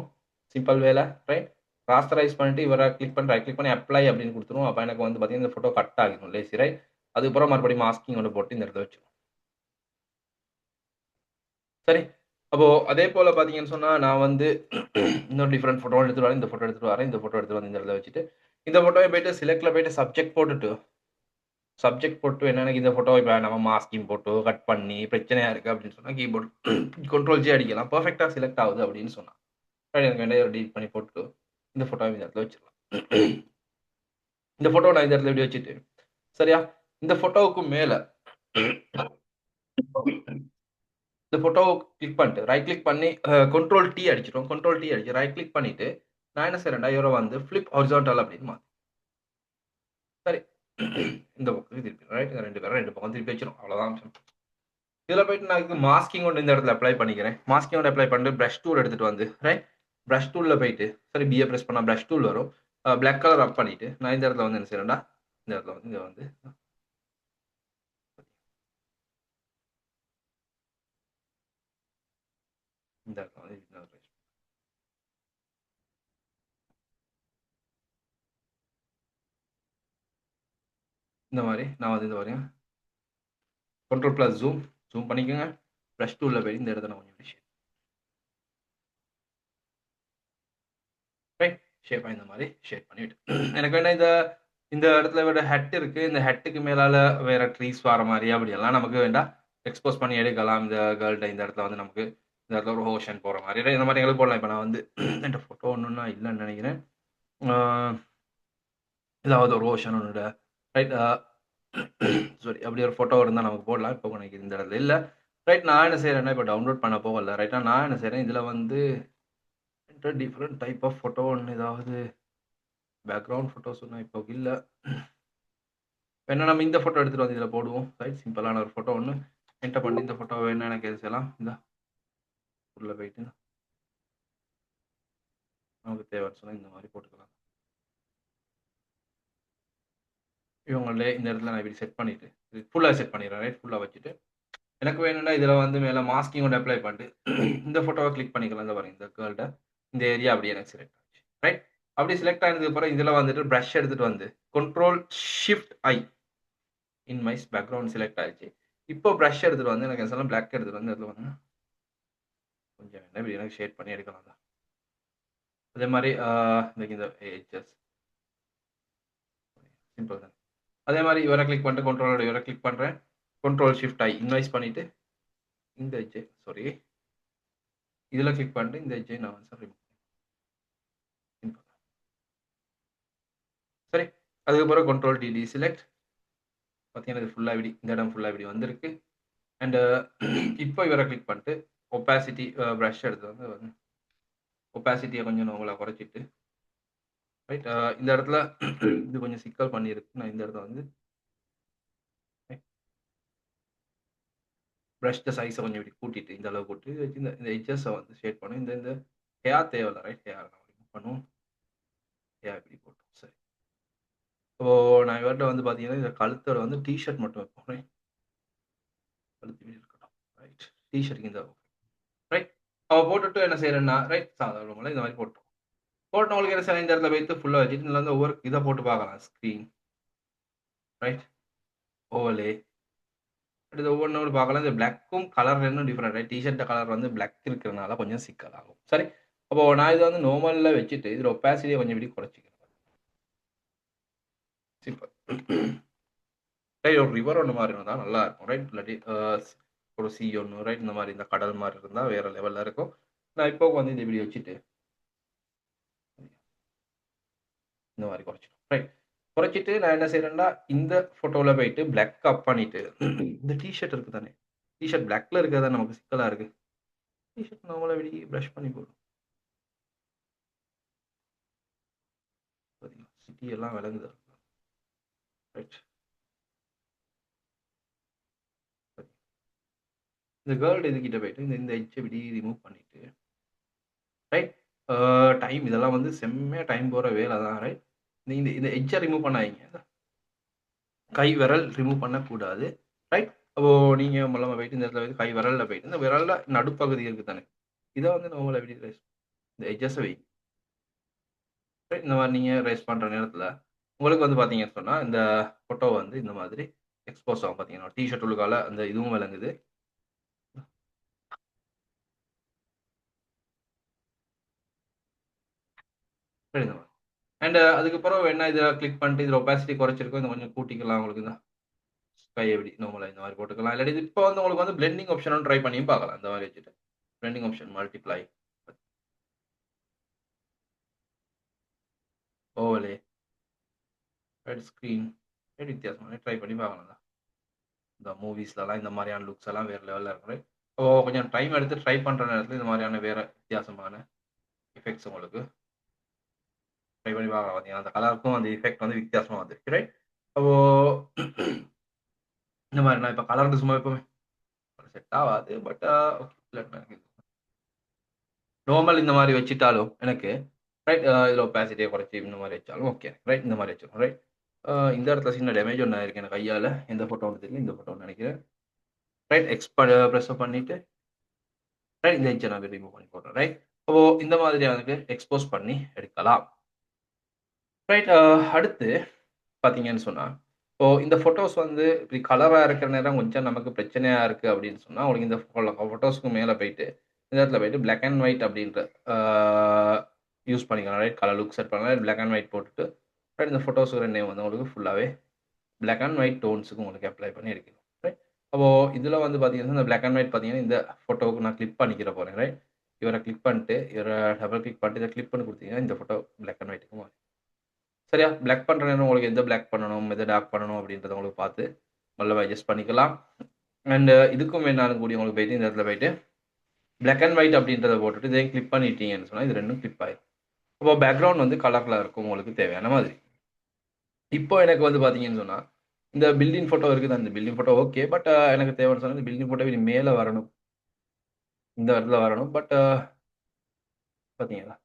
சிம்பிள் வேல. ரைட். ராஸ்டரைஸ் பண்ணிட்டு இவர கிளிக் பண்ணி ரைட் கிளிக் பண்ணி அப்ளை அப்படின்னு குடுத்துருவோம். அப்ப எனக்கு வந்து பார்த்தீங்கன்னா, இந்த ஃபோட்டோ கட் ஆகிரும் லேசி ரைட். அதுக்கப்புறம் மறுபடியும் மாஸ்கிங் ஒண்ணு போட்டு இந்த இடத்துல வச்சுருவோம். சரி. அப்போ அதே போல பார்த்தீங்கன்னு சொன்னா, நான் வந்து இன்னொரு டிஃபரெண்ட் ஃபோட்டோ எடுத்துட்டு வரேன். இந்த ஃபோட்டோ எடுத்துட்டு வரேன். இந்த ஃபோட்டோ எடுத்துட்டு வந்து இந்த இடத்துல வச்சுட்டு, இந்த ஃபோட்டோவ போயிட்டு செலக்ட்ல போயிட்டு சப்ஜெக்ட் போட்டுட்டு சப்ஜெக்ட் போட்டு என்னன்னா இந்த ஃபோட்டோ இப்ப நம்ம மாஸ்கிங் போட்டு கட் பண்ணி பிரச்சனையா இருக்கு அப்படின்னு சொன்னா கீபோர்ட் கண்ட்ரோல் ஜே அடிக்கலாம். பெர்ஃபெக்ட்டா செலக்ட் ஆகுது அப்படின்னு சொன்னா. எனக்கு வேண்டியத டெலீட் பண்ணி போட்டுட்டு, இந்த ஃபோட்டோவ இந்த இடத்துல வச்சுரலாம். இந்த ஃபோட்டோவ நான் இந்த இடத்துல இப்படி வச்சுட்டு, சரியா? இந்த ஃபோட்டோவுக்கு மேல இந்த ஃபோட்டோவ கிளிக் பண்ணிட்டு, ரைட் கிளிக் பண்ணி கண்ட்ரோல் டி அடிச்சுருவோம். கண்ட்ரோல் டி அடிச்சு ரைட் கிளிக் பண்ணிட்டு, நான் என்ன செய்றேன்டா, இவர வந்து ஃபிளிப் ஹாரிசான்டல் அப்படின்னு சரி. இந்த பக்கம் திருப்பி ரைட் 2 பேரும் 2 பக்கம் திருப்பி வச்சுரும். அவ்வளோதான். இதில போயிட்டு நான் இதுக்கு மாஸ்கிங் ஒண்ணு இந்த இடத்துல அப்ளை பண்ணிக்கிறேன். மாஸ்கிங் ஒண்ணு அப்ளை பண்ணிட்டு பிரஷ் டூல் எடுத்துட்டு வந்து, ரைட். பிரஷ் டூல்ல போயிட்டு, சரி பிஏ பிரஸ் பண்ணா பிரஷ் டூல் வரும். பிளாக் கலர் ரப் பண்ணிட்டு, நான் இந்த இடத்துல வந்து என்ன செய்றேன்டா, இந்த இடத்துல வந்து இங்க வந்து இந்த இடத்துல வந்து இந்த மாரி நான் வந்து இது வரையும் கண்ட்ரோல் பிளஸ் ஜூம், ஜூம் பண்ணிக்கோங்க. பிரஷ் டூல்ல போய் இந்த இடத்துல நான் கொஞ்சம் ரைட். ஷேப்பா இந்த மாரி ஷேப் பண்ணிவிட்டு எனக்கு வேணா இந்த இந்த இடத்துல வேற ஹட் இருக்கு. இந்த ஹட்டுக்கு மேலால வேற ட்ரீஸ் வர மாரி அப்படியெல்லாம் நமக்கு வேண்டாம். எக்ஸ்போஸ் பண்ணி எடுக்கலாம். இந்த கேர்ள்ட்ட இந்த இடத்துல வந்து நமக்கு இந்த இடத்துல ஒரு ஓஷன் போற மாரி இந்த மாரி எங்களுக்கு போடலாம். இப்ப நான் வந்து என்ட்ட ஃபோட்டோ ஒண்ணும்னா இல்லன்னு நெனைக்கிறேன். ஏதாவது ஒரு ஓஷனோட ரைட் சாரி அப்படி ஒரு ஃபோட்டோ இருந்தால் நமக்கு போடலாம். இப்போ எனக்கு இந்த இடத்துல இல்லை. ரைட் நான் என்ன செய்கிறேன்னா இப்போ டவுன்லோட் பண்ண போகல. ரைட்டா நான் என்ன செய்கிறேன் இதில் வந்து டிஃப்ரெண்ட் டைப் ஆஃப் ஃபோட்டோ ஒன்று ஏதாவது பேக்ரவுண்ட் ஃபோட்டோஸ் ஒன்று இப்போ இல்லை. வேணா நம்ம இந்த ஃபோட்டோ எடுத்துகிட்டு வந்து இதில் போடுவோம். ரைட் சிம்பிளான ஒரு ஃபோட்டோ ஒன்று என்டர் பண்ணி இந்த ஃபோட்டோ வேணும் எனக்கு எது செய்யலாம். இந்த உள்ளே போயிட்டு நமக்கு தேவைன்னு சொன்னால் இந்த மாதிரி போட்டுக்கலாம். இவங்களே இந்த இடத்துல நான் இப்படி செட் பண்ணிவிட்டு ஃபுல்லாக செட் பண்ணிடுறேன். ரைட் ஃபுல்லாக வச்சுட்டு எனக்கு வேணும்னா இதில் வந்து மேலே மாஸ்கிங் ஒன்று அப்ளை பண்ணிட்டு இந்த ஃபோட்டோவை கிளிக் பண்ணிக்கலாம். இந்த பாருங்க இந்த கேர்ள்கிட்ட இந்த ஏரியா அப்படியே எனக்கு செலக்ட் ஆச்சு. ரைட் அப்படி செலக்ட் ஆனதுக்கு அப்புறம் இதில் வந்துட்டு ப்ரஷ் எடுத்துகிட்டு வந்து கண்ட்ரோல் ஷிஃப்ட் ஐ இன் மைஸ் பேக்ரவுண்ட் செலக்ட் ஆயிடுச்சு. இப்போ ப்ரஷ் எடுத்துகிட்டு வந்து எனக்கு எல்லாம் பிளாக் எடுத்துகிட்டு வந்து இதில் வந்து கொஞ்சம் என்ன இப்படி எனக்கு ஷேட் பண்ணி எடுக்கலாம் தான். அதே மாதிரி இந்த எட்ஜஸ் சிம்பிள் தான். அதே மாதிரி இவரை கிளிக் பண்ணிட்டு கண்ட்ரோலோட இவரை கிளிக் பண்ணுறேன். கண்ட்ரோல் ஷிஃப்ட் ஐ இன்வைஸ் பண்ணிவிட்டு இந்த எட்ஜு சாரி இதில் கிளிக் பண்ணிட்டு இந்த எட்ஜை நான் வந்து சரி அதுக்கப்புறம் கண்ட்ரோல் டி செலக்ட் பார்த்தீங்கன்னா இது ஃபுல்லாக இப்படி இந்த இடம் ஃபுல்லாக இப்படி வந்திருக்கு. அண்டு இப்போ இவரை கிளிக் பண்ணிட்டு ஒப்பாசிட்டி ப்ரஷ் எடுத்து வந்து ஒப்பாசிட்டியை கொஞ்சம் நம்மளை குறைச்சிட்டு ரைட் இந்த இடத்துல இது கொஞ்சம் சிக்கல் பண்ணியிருக்கு. நான் இந்த இடத்துல வந்து ப்ரஷ் சைஸை கொஞ்சம் இப்படி கூட்டிட்டு இந்த அளவு கூட்டி வச்சு இந்த எட்ஜஸை வந்து ஷேட் பண்ணும். இந்த ஹேர் தேவையில்ல. ரைட் ஹேர் நம்ம பண்ணுவோம். ஹேர் இப்படி போட்டோம். சரி இப்போ நான் இவர்கிட்ட வந்து பார்த்தீங்கன்னா இந்த கழுத்தோட வந்து டிஷர்ட் மட்டும் வைப்போம். ரைட் கழுத்து இப்படி இருக்கட்டும். ரைட் டிஷர்ட்டுக்கு இந்த ரைட் அவள் போட்டுட்டு என்ன செய்யறேன்னா ரைட் சாதாரண இந்த மாதிரி போட்டோம். போட்டவங்களுக்கு என்ன செய்யலாம் இந்த இடத்துல வைத்து ஃபுல்லாக வச்சுட்டு இதில் வந்து ஒவ்வொரு இதை போட்டு பார்க்கலாம். ஸ்க்ரீன் ரைட் ஓவலே அடுத்து ஒவ்வொன்றோடு பார்க்கலாம். இந்த பிளாக்கும் கலர் இன்னும் டிஃப்ரெண்ட். ரைட் டிஷர்ட் கலர் வந்து பிளாக் இருக்கிறதுனால கொஞ்சம் சிக்கலாகும். சரி அப்போ நான் இதை வந்து நார்மலில் வச்சுட்டு இதில் ஒப்பாசிட்டியை கொஞ்சம் இப்படி குறைச்சிக்கிறேன். சிம்பிள் ரைட் ஒரு ரிவர் ஒன்று மாதிரி இருந்தால் நல்லா இருக்கும். ரைட் இல்லாட்டி ஒரு சி ஒன்று ரைட் இந்த மாதிரி இந்த கடல் மாதிரி இருந்தால் வேற லெவலில் இருக்கும். நான் இப்போ வந்து இந்த வீடியோ வச்சுட்டு இந்த மாதிரி குறைச்சிடும். ரைட் குறைச்சிட்டு நான் என்ன செய்யறேன்னா இந்த ஃபோட்டோவில் போயிட்டு பிளாக் அப் பண்ணிட்டு இந்த டிஷர்ட் இருக்கு தானே டிஷர்ட் பிளாக்ல இருக்கிறதா நமக்கு சிக்கலாக இருக்கு. டிஷர்ட் நார்மலாக வெளியே ப்ரஷ் பண்ணி போடும். பார்த்தீங்களா சிட்டி எல்லாம் விளங்குது. ரைட் இந்த கேர்ள் இதுக்கிட்ட போயிட்டு இந்த எட்ஜை இப்படி ரிமூவ் பண்ணிட்டு ரைட் டைம் இதெல்லாம் வந்து செம்மையாக டைம் போகிற வேலை தான். ரைட் இந்த இந்த எட்ஜை ரிமூவ் பண்ணாதீங்க. கை விரல் ரிமூவ் பண்ணக்கூடாது. ரைட் அப்போ நீங்கள் மூலமாக போயிட்டு இந்த இடத்துல கை விரலில் போயிட்டு இந்த விரலில் நடுப்பகுதி இருக்குது தானே இதை வந்து நம்மளை எப்படி ரைஸ் இந்த எட்ஜஸை வை ரைட் இந்த மாதிரி நீங்கள் ரைஸ் பண்ணுற நேரத்தில் உங்களுக்கு வந்து பார்த்தீங்கன்னு சொன்னால் இந்த ஃபோட்டோ வந்து இந்த மாதிரி எக்ஸ்போஸ் ஆகும். பார்த்தீங்கன்னா டிஷர்ட் உள்ளுக்கால அந்த இதுவும் விளங்குது. அண்ட் அதுக்கப்புறம் என்ன இதில் கிளிக் பண்ணிட்டு இதில் ஒப்பாசிட்டி குறைச்சிருக்கோம். இந்த கொஞ்சம் கூட்டிக்கலாம். உங்களுக்கு தான் கை எப்படி நார்மலாக இந்த மாதிரி போட்டுக்கலாம். இல்லாட்டி இப்போ வந்து உங்களுக்கு வந்து பிளெண்டிங் ஆப்ஷனும் ட்ரை பண்ணியும் பார்க்கலாம். இந்த மாதிரி வச்சுட்டு blending option multiply overlay red screen red வித்தியாசமாக ட்ரை பண்ணி பார்க்கலாம் தான். இந்த மூவிஸ்லலாம் இந்த மாதிரியான லுக்ஸ் எல்லாம் வேறு லெவலில் இருக்கும். ஸோ கொஞ்சம் டைம் எடுத்து ட்ரை பண்ணுற நேரத்தில் இந்த மாதிரியான வேறு வித்தியாசமான எஃபெக்ட்ஸ் உங்களுக்கு ட்ரை பண்ணி பார்க்கலாம். பார்த்தீங்கன்னா அந்த கலருக்கும் அந்த எஃபெக்ட் வந்து வித்தியாசமாக வந்துருக்கு. ரைட் அப்போ இந்த மாதிரி நான் இப்போ கலருக்கு சும்மா எப்பவுமே செட் ஆகாது. பட் நார்மல் இந்த மாதிரி வச்சுட்டாலும் எனக்கு ரைட் இதில் ஒப்பாசிட்டியை குறைச்சி இந்த மாதிரி வச்சாலும் ஓகே. ரைட் இந்த மாதிரி வச்சிடும். ரைட் இந்த இடத்துல சின்ன டேமேஜ் ஒன்று ஆயிருக்கு எனக்கு கையால். எந்த ஃபோட்டோ ஒன்று தெரியல இந்த ஃபோட்டோன்னு நினைக்கிறேன். ரைட் ப்ரெஸ் பண்ணிவிட்டு ரைட் இந்த எட்ஜை நான் ரிமூவ் பண்ணி போடுறேன். ரைட் அப்போ இந்த மாதிரி எனக்கு எக்ஸ்போஸ் பண்ணி எடுக்கலாம். ரைட் அடுத்து பார்த்தீங்கன்னு சொன்னால் இப்போ இந்த ஃபோட்டோஸ் வந்து இப்படி கலராக இருக்கிற நேரம் கொஞ்சம் நமக்கு பிரச்சனையாக இருக்குது அப்படின்னு சொன்னால் உங்களுக்கு இந்த ஃபோட்டோஸ்க்கு மேலே போயிட்டு இந்த இடத்துல போயிட்டு பிளாக் அண்ட் ஒயிட் அப்படின்ற யூஸ் பண்ணிக்கலாம். ரைட் கலர் லுக் செட் பண்ணலாம். பிளாக் அண்ட் ஒயிட் போட்டுட்டு ரைட் இந்த ஃபோட்டோஸுக்கு நேம் வந்து உங்களுக்கு ஃபுல்லாகவே பிளாக் அண்ட் ஒயிட் டோன்ஸுக்கு உங்களுக்கு அப்ளை பண்ணி எடுக்கணும். ரைட் அப்போது இதில் வந்து பார்த்தீங்கன்னா இந்த பிளாக் அண்ட் ஒயிட் பார்த்தீங்கன்னா இந்த ஃபோட்டோவுக்கு நான் கிளிக் பண்ணிக்கிற போகிறேன். ரைட் இவரை கிளிக் பண்ணிட்டு இவரை டபுள் கிளிக் பண்ணிட்டு இதை கிளிக் பண்ணி கொடுத்தீங்கன்னா இந்த ஃபோட்டோ பிளாக் அண்ட் ஒயிட்டுக்கு மாறும். சரியா? பிளாக் பண்ற நேரம் உங்களுக்கு எந்த பிளாக் பண்ணணும், எத டார்க் பண்ணணும் அப்படின்றத உங்களுக்கு பார்த்து நல்லா அட்ஜஸ்ட் பண்ணிக்கலாம். அண்ட் இதுக்கும் வேணாலும் கூடி உங்களுக்கு போயிட்டு இந்த இடத்துல போயிட்டு பிளாக் அண்ட் ஒயிட் அப்படின்றத போட்டுட்டு இதையும் கிளிக் பண்ணிட்டீங்கன்னு சொன்னா இது 2ம் கிளிக் ஆயிரும். அப்போ பேக்ரவுண்ட் வந்து கலர்ல இருக்கும் உங்களுக்கு தேவையான மாதிரி. இப்போ எனக்கு வந்து பார்த்தீங்கன்னு சொன்னா, இந்த பில்டிங் ஃபோட்டோ இருக்குது. அந்த பில்டிங் ஃபோட்டோ ஓகே. பட் எனக்கு தேவைன்னு சொன்னா இந்த பில்டிங் ஃபோட்டோ இது மேல வரணும். இந்த இடத்துல வரணும். பட் பார்த்தீங்களா?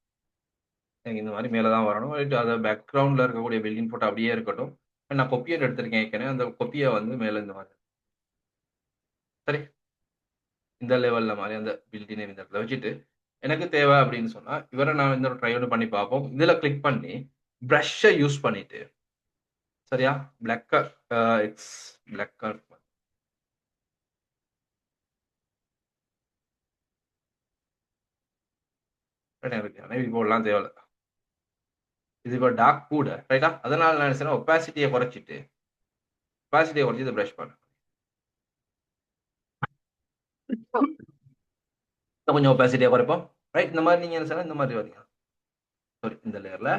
எனக்கு இந்த மாரி மேல தான் வரணும். ரைட் அத பேக்கிரவுண்ட்ல இருக்கக்கூடிய பில்டிங் ஃபோட்டோ அப்படியே இருக்கட்டும். நான் கொப்பியர் எடுத்திருக்கேன் ஏற்கனவே. அந்த கொப்பிய வந்து மேல இந்த மாரி சரி. இந்த லெவல்ல மாரி அந்த பில்டிங் நேம் இந்த இடத்துல வச்சுட்டு, எனக்கு தேவை அப்படின்னு சொன்னா, இவர நான் இந்த ட்ரை ஒண்ணு பண்ணி பார்ப்போம். இதுல கிளிக் பண்ணி பிரஷ்ஷ யூஸ் பண்ணிட்டு, சரியா? பிளக்க இட்ஸ் பிளக்கர் எனக்கு நெவி போடலாம் தேவையில்ல. இது இப்ப டார்க் கூட ரைட்டா? அதனால நான் என்ன செய்றேன் ஒப்பாசிட்டிய குறைச்சிட்டு, ஒப்பாசிட்டிய குறைச்சு இத பிரஷ் பண்ணேன். இன்னும் கொஞ்சம் ஒப்பாசிட்டிய குறைப்போம். ரைட் இந்த மாரி நீங்க என்ன செய்யலாம், இந்த மாரி வரீங்க. சாரி இந்த லேயர்ல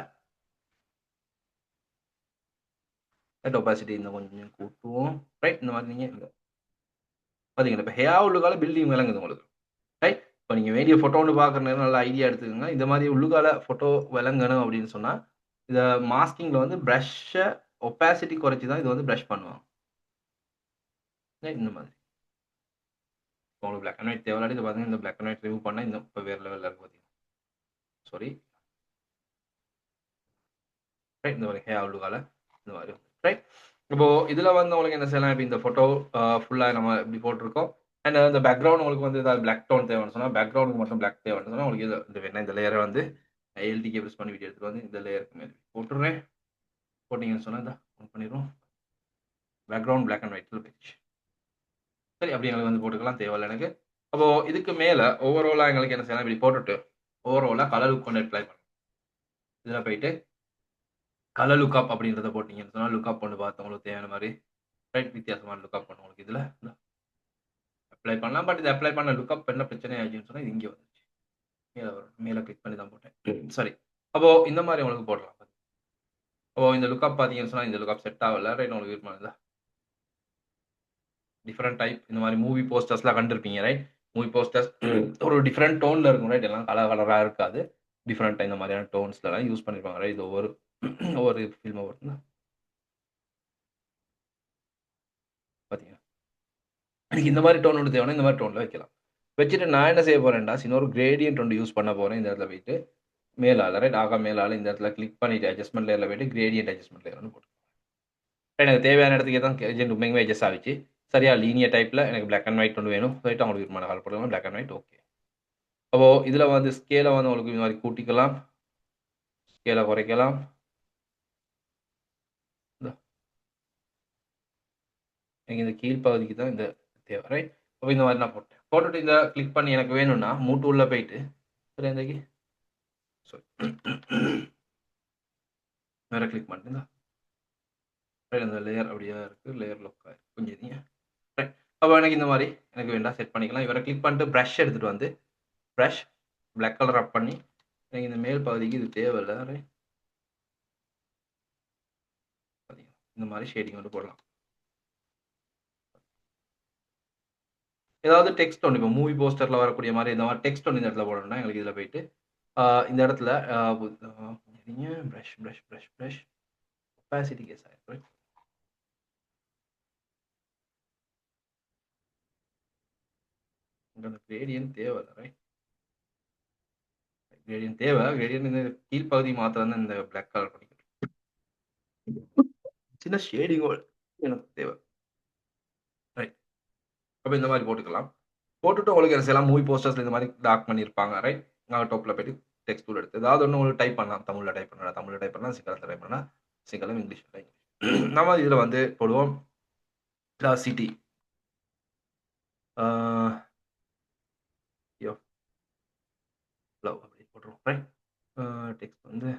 ரைட் ஒப்பாசிட்டி இன்னும் கொஞ்சம் கூட்டுவோம். ரைட் இந்த மாரி நீங்க பாத்தீங்களா? இப்ப ஹேயா உள்ளுக்கால பில்டிங் விளங்குது உங்களுக்கு. ரைட்? இப்ப நீங்க வேண்டிய ஃபோட்டோ ஒண்ணு பார்க்குற நேரம் நல்ல ஐடியா எடுத்துக்கங்க. இந்த மாரி உள்ளுக்கால ஃபோட்டோ விளங்கணும் அப்படின்னு சொன்னா, இத மாஸ்கிங்ல வந்து பிரஷ்ஷ ஒப்பாசிட்டி குறைச்சு தான் இது வந்து பிரஷ் பண்ணுவாங்க. ரைட் இந்த மாதிரி. உங்களுக்கு பிளாக் அண்ட் ஒயிட் தேவையில்லாட்டி இத பாருங்க. இந்த பிளாக் அண்ட் ஒயிட் ரிமூவ் பண்ணா இந்த இப்ப வேற லெவல்ல இருக்கு பாத்தீங்களா? சாரி. ரைட் இந்த மாரி ஹேயா உள்ளுக்கால இந்த மாரி. ரைட்? இப்போ இதுல வந்து உங்களுக்கு என்ன செய்யலாம், இப்ப இந்த ஃபோட்டோ ஃபுல்லா நம்ம இப்படி போட்டுருக்கோம். அண்ட் அந்த பேக்கிரவுண்ட் உங்களுக்கு வந்து ஏதாவது பிளாக் டோன் தேவைன்னு சொன்னா, பேக்கிரவுண்டுக்கு மட்டும் பிளாக் தேவைன்னு சொன்னா, உங்களுக்கு இது வேணா இந்த லேயர வந்து எல்டிகே பிரஸ் பண்ணி வீடியோ எடுத்துட்டு வந்து இந்த லேயருக்கு மேல போட்டுறேன். போட்டீங்கன்னு சொன்னா இந்தா ஆன் பண்ணிருவோம். பேக்கிரவுண்ட் பிளாக் அண்ட் ஒயிட்ல போயிடுச்சு. சரி அப்படி எங்களுக்கு வந்து போட்டுக்கலாம் தேவையில்ல எனக்கு. அப்போ இதுக்கு மேல ஓவராலா எங்களுக்கு என்ன செய்யலாம், இப்படி போட்டுட்டு ஓவராலா கலர் கொண்டு அப்ளை பண்ணணும். இதுல போயிட்டு கலர் லுக்அப் அப்படின்றத போட்டீங்கன்னு சொன்னா, லுக்அப் ஒண்ணு பார்த்து உங்களுக்கு தேவையான மாரி ரைட் வித்தியாசமான லுக்அப் பண்ணும் உங்களுக்கு இதுல. அப்ளை பண்ணலாம். பட் இது அப்ளை பண்ண லுக்அப் என்ன பிரச்சனை ஆச்சுன்னு சொன்னா, இது இங்க வந்துருச்சு. மேல வரும். மேல கிளிக் பண்ணி தான் போட்டேன். சரி. அப்போ இந்த மாரி உங்களுக்கு போடலாம். அப்போ இந்த லுக்அப் பார்த்தீங்கன்னு சொன்னா, இந்த லுக்அப் செட் ஆகல. ரைட் உங்களுக்கு விருப்பமானதா டிஃபரெண்ட் டைப் இந்த மாரி மூவி போஸ்டர்ஸ்லாம் கண்டிருப்பீங்க ரைட்? மூவி போஸ்டர்ஸ் ஒரு டிஃபரெண்ட் டோன்ல இருக்கும் ரைட்? எல்லாம் கலர் கலரா இருக்காது. டிஃபரெண்ட்டா இந்த மாரியான டோன்ஸ்லலாம் யூஸ் பண்ணியிருப்பாங்க ரைட்? இது ஒவ்வொரு ஒவ்வொரு ஃபில்ம பொறுத்து பார்த்தீங்கன்னா, எனக்கு இந்த மாரி டோன் ஒண்ணு தேவைன்னா, இந்த மாரி டோன்ல வைக்கலாம். வச்சுட்டு நான் என்ன செய்ய போறேன்டா, சின்ன ஒரு கிரேடியன்ட் ஒண்ணு யூஸ் பண்ண போறேன் இந்த இடத்துல போயிட்டு. மேலால ரைட்? மேலால இந்த இடத்துல கிளிக் பண்ணிட்டு அட்ஜஸ்ட்மென்ட் லேயர்ல போயிட்டு கிரேடியன்ட் அட்ஜஸ்ட்மென்ட் லேயர் ஒண்ணு போட்டு எனக்கு தேவையான இடத்துக்கு தான் ஏஜென்ட் உண்மையுமே அட்ஜஸ்ட் ஆகிச்சு. சரியா லீனியர் டைப்ல எனக்கு பிளாக் அண்ட் ஒயிட் ஒண்ணு வேணும். ரைட் அவங்களுக்கு விருப்பமான கலர் போட்டுக்கலாம். Black and white okay. அப்போ இதுல வந்து ஸ்கேல வந்து உங்களுக்கு இந்த மாரி கூட்டிக்கலாம். ஸ்கேல குறைக்கலாம். இந்த எனக்கு இந்த கீழ் பகுதிக்கு தான் இந்த தேவை. ரைட்? அப்ப இந்த மாரி நான் போட்டேன். போட்டுட்டு இந்த கிளிக் பண்ணி எனக்கு வேணும்னா, மூவ் டூல்ல போயிட்டு சரியா இந்த சாரி வேற கிளிக் பண்ணிட்டு இந்தா அந்த லேயர் அப்படியே இருக்கு. லேயர் லாக் ஆயிருக்கு. கொஞ்சம் இருங்க. ரைட். அப்ப எனக்கு இந்த மாரி எனக்கு வேண்டா செட் பண்ணிக்கலாம். இவர கிளிக் பண்ணிட்டு பிரஷ் எடுத்துட்டு வந்து பிரஷ் பிளாக் கலர் அப் பண்ணி எனக்கு இந்த மேல் பகுதிக்கு இது தேவையில்ல. ரைட்? இந்த மாரி ஷேடிங் வந்து போடலாம். ஏதாவது டெக்ஸ்ட் ஒண்ணு இப்போ மூவி போஸ்டர்ல வரக்கூடிய மாரி இந்த மாரி டெக்ஸ்ட் ஒண்ணு இந்த இடத்துல போடணும்னா, எங்களுக்கு இதுல போயிட்டு, இந்த இடத்துல brush brush brush brush opacity கேஸ் ஆயிரும். அந்த கிரேடியன்ட் தேவையில்ல ரைட்? கிரேடியன்ட் தேவை. கிரேடியன்ட் இந்த கீழ் பகுதி மாத்திரம் தான் இந்த பிளாக் கலர் பண்ணிக்கிறேன். சின்ன ஷேடிங் எனக்கு தேவை. ரைட். அப்ப இந்த மாரி போட்டுக்கலாம். போட்டுட்டு உங்களுக்கு என்ன செய்யலாம், மூவி போஸ்டர்ஸ்ல இந்த மாரி டார்க் பண்ணியிருப்பாங்க. ரைட்? டாப்ல போயிட்டு டெக்ஸ்ட் டூல் எடுத்து ஏதாவது ஒண்ணு உங்களுக்கு டைப் பண்ணலாம். தமிழ்ல டைப் பண்ணலாம். தமிழ்ல டைப் பண்ணலாம். சிங்களத்துல டைப் பண்ணலாம். சிங்களம், இங்கிலீஷ்ல டைப் நம்ம இதுல வந்து போடுவோம். சிட்டி யோ லவ் அப்படின்னு போட்டுருவோம். ரைட்? டெக்ஸ்ட் வந்து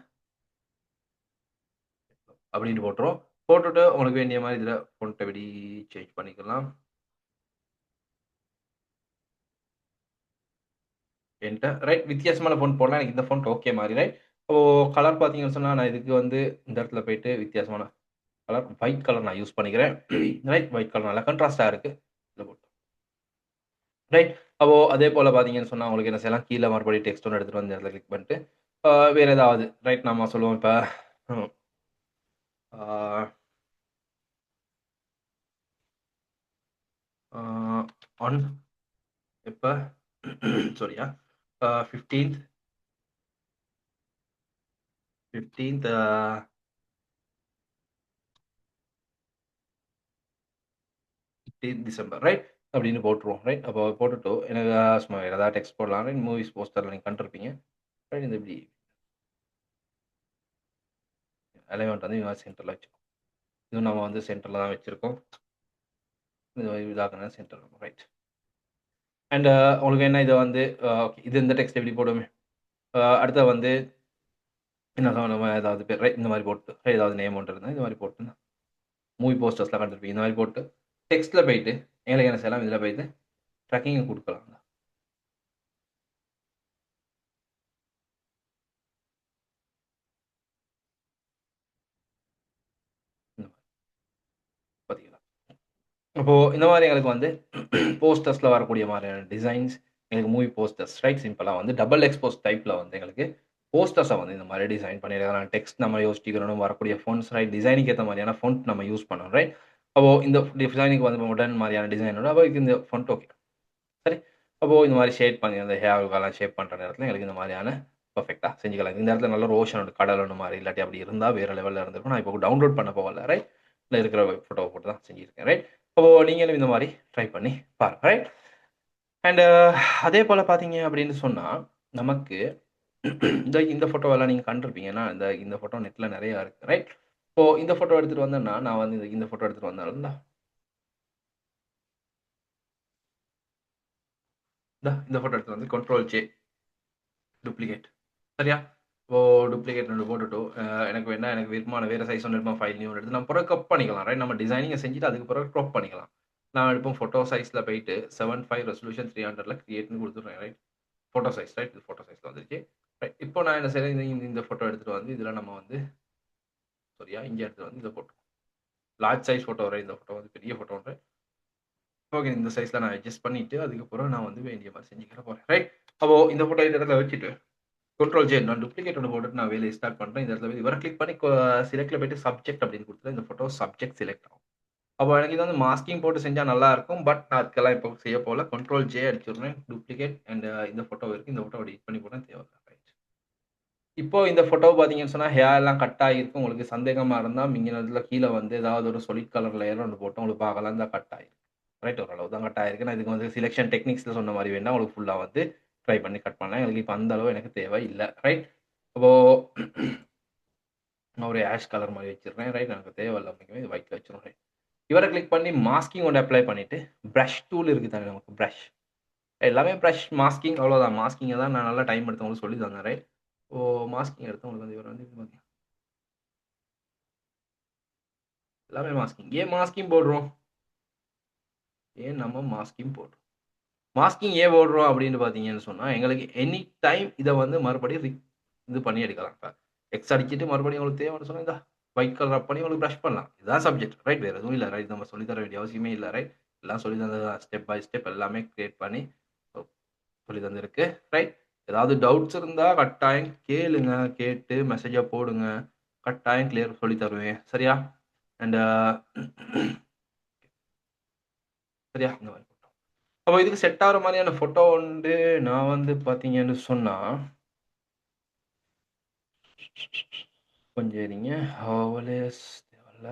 அப்படின்னு போட்டுரும். போட்டுட்டு உங்களுக்கு வேண்டிய மாரி இதுல ஃபொண்ட் எப்படி சேஞ்ச் பண்ணிக்கலாம். என்டர் ரைட் வித்தியாசமான ஃபொண்ட் போடலாம். எனக்கு இந்த ஃபொண்ட் ஓகே மாரி ரைட். அப்போ கலர் பார்த்தீங்கன்னு சொன்னா, நான் இதுக்கு வந்து இந்த இடத்துல போயிட்டு வித்தியாசமான கலர் ஒயிட் கலர் நான் யூஸ் பண்ணிக்கிறேன். ரைட் ஒயிட் கலர் நல்லா கான்ட்ராஸ்ட்டா இருக்கு. இதில போட்டு ரைட். அப்போ அதே போல பார்த்தீங்கன்னு சொன்னா, உங்களுக்கு என்ன செய்யலாம், கீழ மறுபடியும் டெக்ஸ்ட் ஒண்ணு எடுத்துட்டு வந்து இந்த இடத்துல கிளிக் பண்ணிட்டு, வேற ஏதாவது ரைட் நம்ம சொல்லுவோம் இப்ப ம் ஆ ஆ ஆன் எப்ப சாரியா 15த் 15த் 15த் டிசம்பர் ரைட் அப்படின்னு போட்டுருவோம். ரைட். அப்போ போட்டுட்டு எனக்கு சும்மா வேற ஏதாவது டெக்ஸ்ட் போடலாம். ரைட். மூவிஸ் போஸ்டர்ல நீங்க கண்டிருப்பீங்க. ரைட். இந்த இப்படி அலைன்மென்ட் வந்து இந்த மாரி சென்டர்ல வச்சுக்கோம். இதுவும் நம்ம வந்து சென்டர்ல தான் வச்சிருக்கோம். இது இதாக்குனா சென்டர் ரைட். அண்ட் உங்களுக்கு என்ன இத வந்து ஓகே இது இந்த டெக்ஸ்ட் எப்படி போடுவோமே. அடுத்து வந்து என்ன நம்ம ஏதாவது பேர் ரைட் இந்த மாரி போட்டு ஏதாவது நேம் ஒன்று இருந்தா இந்த மாரி போட்டு மூவி போஸ்டர்ஸ்லாம் கண்டிருப்பீங்க. இந்த மாரி போட்டு டெக்ஸ்ட்ல போயிட்டு எங்களுக்கு என்ன செய்யலாம், இதில போயிட்டு ட்ராக்கிங் குடுக்கலாம். இந்த மாரி பார்த்தீங்களா? அப்போ இந்த மாரி எங்களுக்கு வந்து போஸ்டர்ஸ்ல வரக்கூடிய மாரியான டிசைன்ஸ், எங்களுக்கு மூவி போஸ்டர்ஸ் ரைட் சிம்பிளா வந்து டபுள் எக்ஸ்போஸ் டைப்ல வந்து எங்களுக்கு போஸ்டர்ஸ வந்து இந்த மாரி டிசைன் பண்ணியிருக்கலாம். டெக்ஸ்ட் நம்ம யோசிச்சுக்கிறணும், வரக்கூடிய ஃபொண்ட்ஸ் ரைட் டிசைனுக்கு ஏத்த மாரியான ஃபொண்ட் நம்ம யூஸ் பண்ணணும் ரைட். அப்போ இந்த டிசைனுக்கு வந்து மாடர்ன் மாரியான டிசைனோட அப்போ இந்த ஃபொண்ட் ஓகே. சரி. அப்போ இந்த மாரி ஷேட் பண்ணி அந்த ஹேர்லாம் ஷேப் பண்ற நேரத்தில எங்களுக்கு இந்த மாரியான பெர்ஃபெக்ட்டா செஞ்சுக்கலாம். இந்த இடத்துல நல்ல ஒரு ஓஷன் ஒண்ணு, கடல் ஒண்ணு மாரி இல்லாட்டி அப்படி இருந்தா வேற லெவல்ல இருந்திருக்கும். நான் இப்போ டவுன்லோட் பண்ண போகல ரைட். இதுல இருக்கிற ஃபோட்டோவ போட்டு தான் செஞ்சிருக்கேன் ரைட். அப்போ நீங்களும் இந்த மாரி ட்ரை பண்ணி பாருங்க ரைட். அண்ட் அதே போல பார்த்தீங்க அப்படின்னு சொன்னா, நமக்கு இந்த இந்த ஃபோட்டோவெல்லாம் நீங்க கண்டிருப்பீங்க. ஏன்னா இந்த இந்த ஃபோட்டோ நெட்ல நெறைய இருக்கு ரைட். இப்போ இந்த ஃபோட்டோ எடுத்துட்டு வந்தேன்னா, நான் வந்து இந்த ஃபோட்டோ எடுத்துட்டு வந்தேன்ல, இந்த ஃபோட்டோ எடுத்துட்டு வந்து கண்ட்ரோல் ஜே டூப்ளிகேட். சரியா? இப்போ டூப்ளிகேட் 2 போட்டுட்டு, எனக்கு வேணா எனக்கு விருப்பமான வேற சைஸ் ஒண்ணு எடுப்போம். ஃபைல் நியூ எடுத்து நம்ம பிறகு கிராப் பண்ணிக்கலாம். ரைட். நம்ம டிசைனிங்க செஞ்சுட்டு அதுக்கு பிறகு கிராப் பண்ணிக்கலாம். நான் எடுப்போம் ஃபோட்டோ சைஸ்ல போயிட்டு 7.5 ரெசல்யூஷன் 300ல கிரியேட்ன்னு குடுத்துடுறேன். ரைட். Photo size right. இது ஃபோட்டோ சைஸ்ல வந்துருச்சு. ரைட். இப்போ நான் என்ன செய்றேன், இந்த ஃபோட்டோ எடுத்துட்டு வந்து இதுல நம்ம வந்து சரியா இங்க எடுத்துட்டு வந்து இத போட்டுருவோம். Large size photo right. இந்த ஃபோட்டோ வந்து பெரிய ஃபோட்டோன்ற ஓகே. இந்த சைஸ்ல நான் அட்ஜஸ்ட் பண்ணிட்டு, அதுக்கப்புறம் நான் வந்து வேண்டிய மாரி செஞ்சுக்கிற போறேன். ரைட். அப்போ இந்த ஃபோட்டோ இந்த இடத்துல வச்சுட்டு கண்ட்ரோல் ஜே நான் டூப்ளிகேட் ஒண்ணு போட்டுட்டு நான் வேலைய ஸ்டார்ட் பண்றேன். இந்த இடத்துல போய் இவர கிளிக் பண்ணி செலக்ட்ல போயிட்டு சப்ஜெக்ட் அப்படின்னு குடுத்துட்டா இந்த ஃபோட்டோ சப்ஜெக்ட் செலக்ட் ஆகும். அப்போ எனக்கு இது வந்து மாஸ்கிங் போட்டு செஞ்சா நல்லா இருக்கும். பட் நான் அதுக்கெல்லாம் இப்போ செய்ய போல. கண்ட்ரோல் ஜே அடிச்சுடுறேன். டூப்ளிகேட் அண்ட் இந்த ஃபோட்டோ இருக்கு. இந்த ஃபோட்டோவ எடிட் பண்ணி போடுறேன் தேவையில்ல. ரைட். இப்போ இந்த ஃபோட்டோ பார்த்தீங்கன்னு சொன்னா, ஹேர்லாம் கட் ஆகிருக்கு. உங்களுக்கு சந்தேகமா இருந்தா மிங்கினதுல கீழ வந்து ஏதாவது ஒரு சாலிட் கலர் லேயர் ஒண்ணு போட்டு உங்களுக்கு பார்க்கலாம். இந்த கட் ஆயிருக்கு. ரைட் ஓரளவு தான் கட் ஆயிருக்கு. நான் இதுக்கு வந்து செலக்ஷன் டெக்னிக்ஸ்ல சொன்ன மாரி வேணுனா உங்களுக்கு ஃபுல்லா வந்து ட்ரை பண்ணி கட் பண்ணலாம். எனக்கு இப்ப அந்த அளவு எனக்கு தேவை இல்ல. ரைட். அப்போ நான் ஒரு ஆஷ் கலர் மாரி வச்சுடுறேன். ரைட். எனக்கு தேவையில்ல அப்படிங்கவே இது ஒயிட்ல வச்சுருவோம். ரைட். இவர கிளிக் பண்ணி மாஸ்கிங் ஒண்ணு அப்ளை பண்ணிட்டு, பிரஷ் டூல் இருக்கு தானே நமக்கு பிரஷ். எல்லாமே பிரஷ், மாஸ்கிங் அவ்வளோதான். மாஸ்கிங்க தான் நான் நல்லா டைம் எடுத்து உங்களுக்கு சொல்லி தந்தேன். ரைட். ஓ மாஸ்கிங் எடுத்து உங்களுக்கு வந்து இவர வந்து இது பண்ணி எல்லாமே மாஸ்கிங். ஏன் மாஸ்கிங் போடுறோம்? ஏன் நம்ம மாஸ்கிங் போடுறோம்? மாஸ்கிங் ஏன் போடுறோம் அப்படின்னு பார்த்தீங்கன்னு சொன்னா, எங்களுக்கு எனி டைம் இத வந்து மறுபடியும் இது பண்ணி எடுக்கலாம். இப்ப எக்ஸ் அடிச்சுட்டு மறுபடியும் உங்களுக்கு தேவைன்னு சொன்னா, இந்தா ஒயிட் கலர் ரப் பண்ணி உங்களுக்கு பிரஷ் பண்ணலாம். இதுதான் சப்ஜெக்ட். ரைட். வேற எதுவும் இல்ல. ரைட். நம்ம சொல்லி தர வேண்டிய அவசியமே இல்ல. ரைட். எல்லாம் சொல்லி தந்தது தான். ஸ்டெப் பை ஸ்டெப் எல்லாமே கிரியேட் பண்ணி சொல்லி தந்திருக்கு. ரைட். ஏதாவது டவுட்ஸ் இருந்தா கட்டாயம் கேளுங்க. கேட்டு மெசேஜா போடுங்க. கட்டாயம் கிளியர் சொல்லி தருவேன். சரியா? அண்ட் சரியா? இந்த மாரி. அப்ப இதுக்கு செட் ஆகுற மாரியான ஃபோட்டோ வந்து நான் வந்து பார்த்தீங்கன்னு சொன்னா, கொஞ்சம் இருங்க. ஹவலஸ் தேவையில்ல.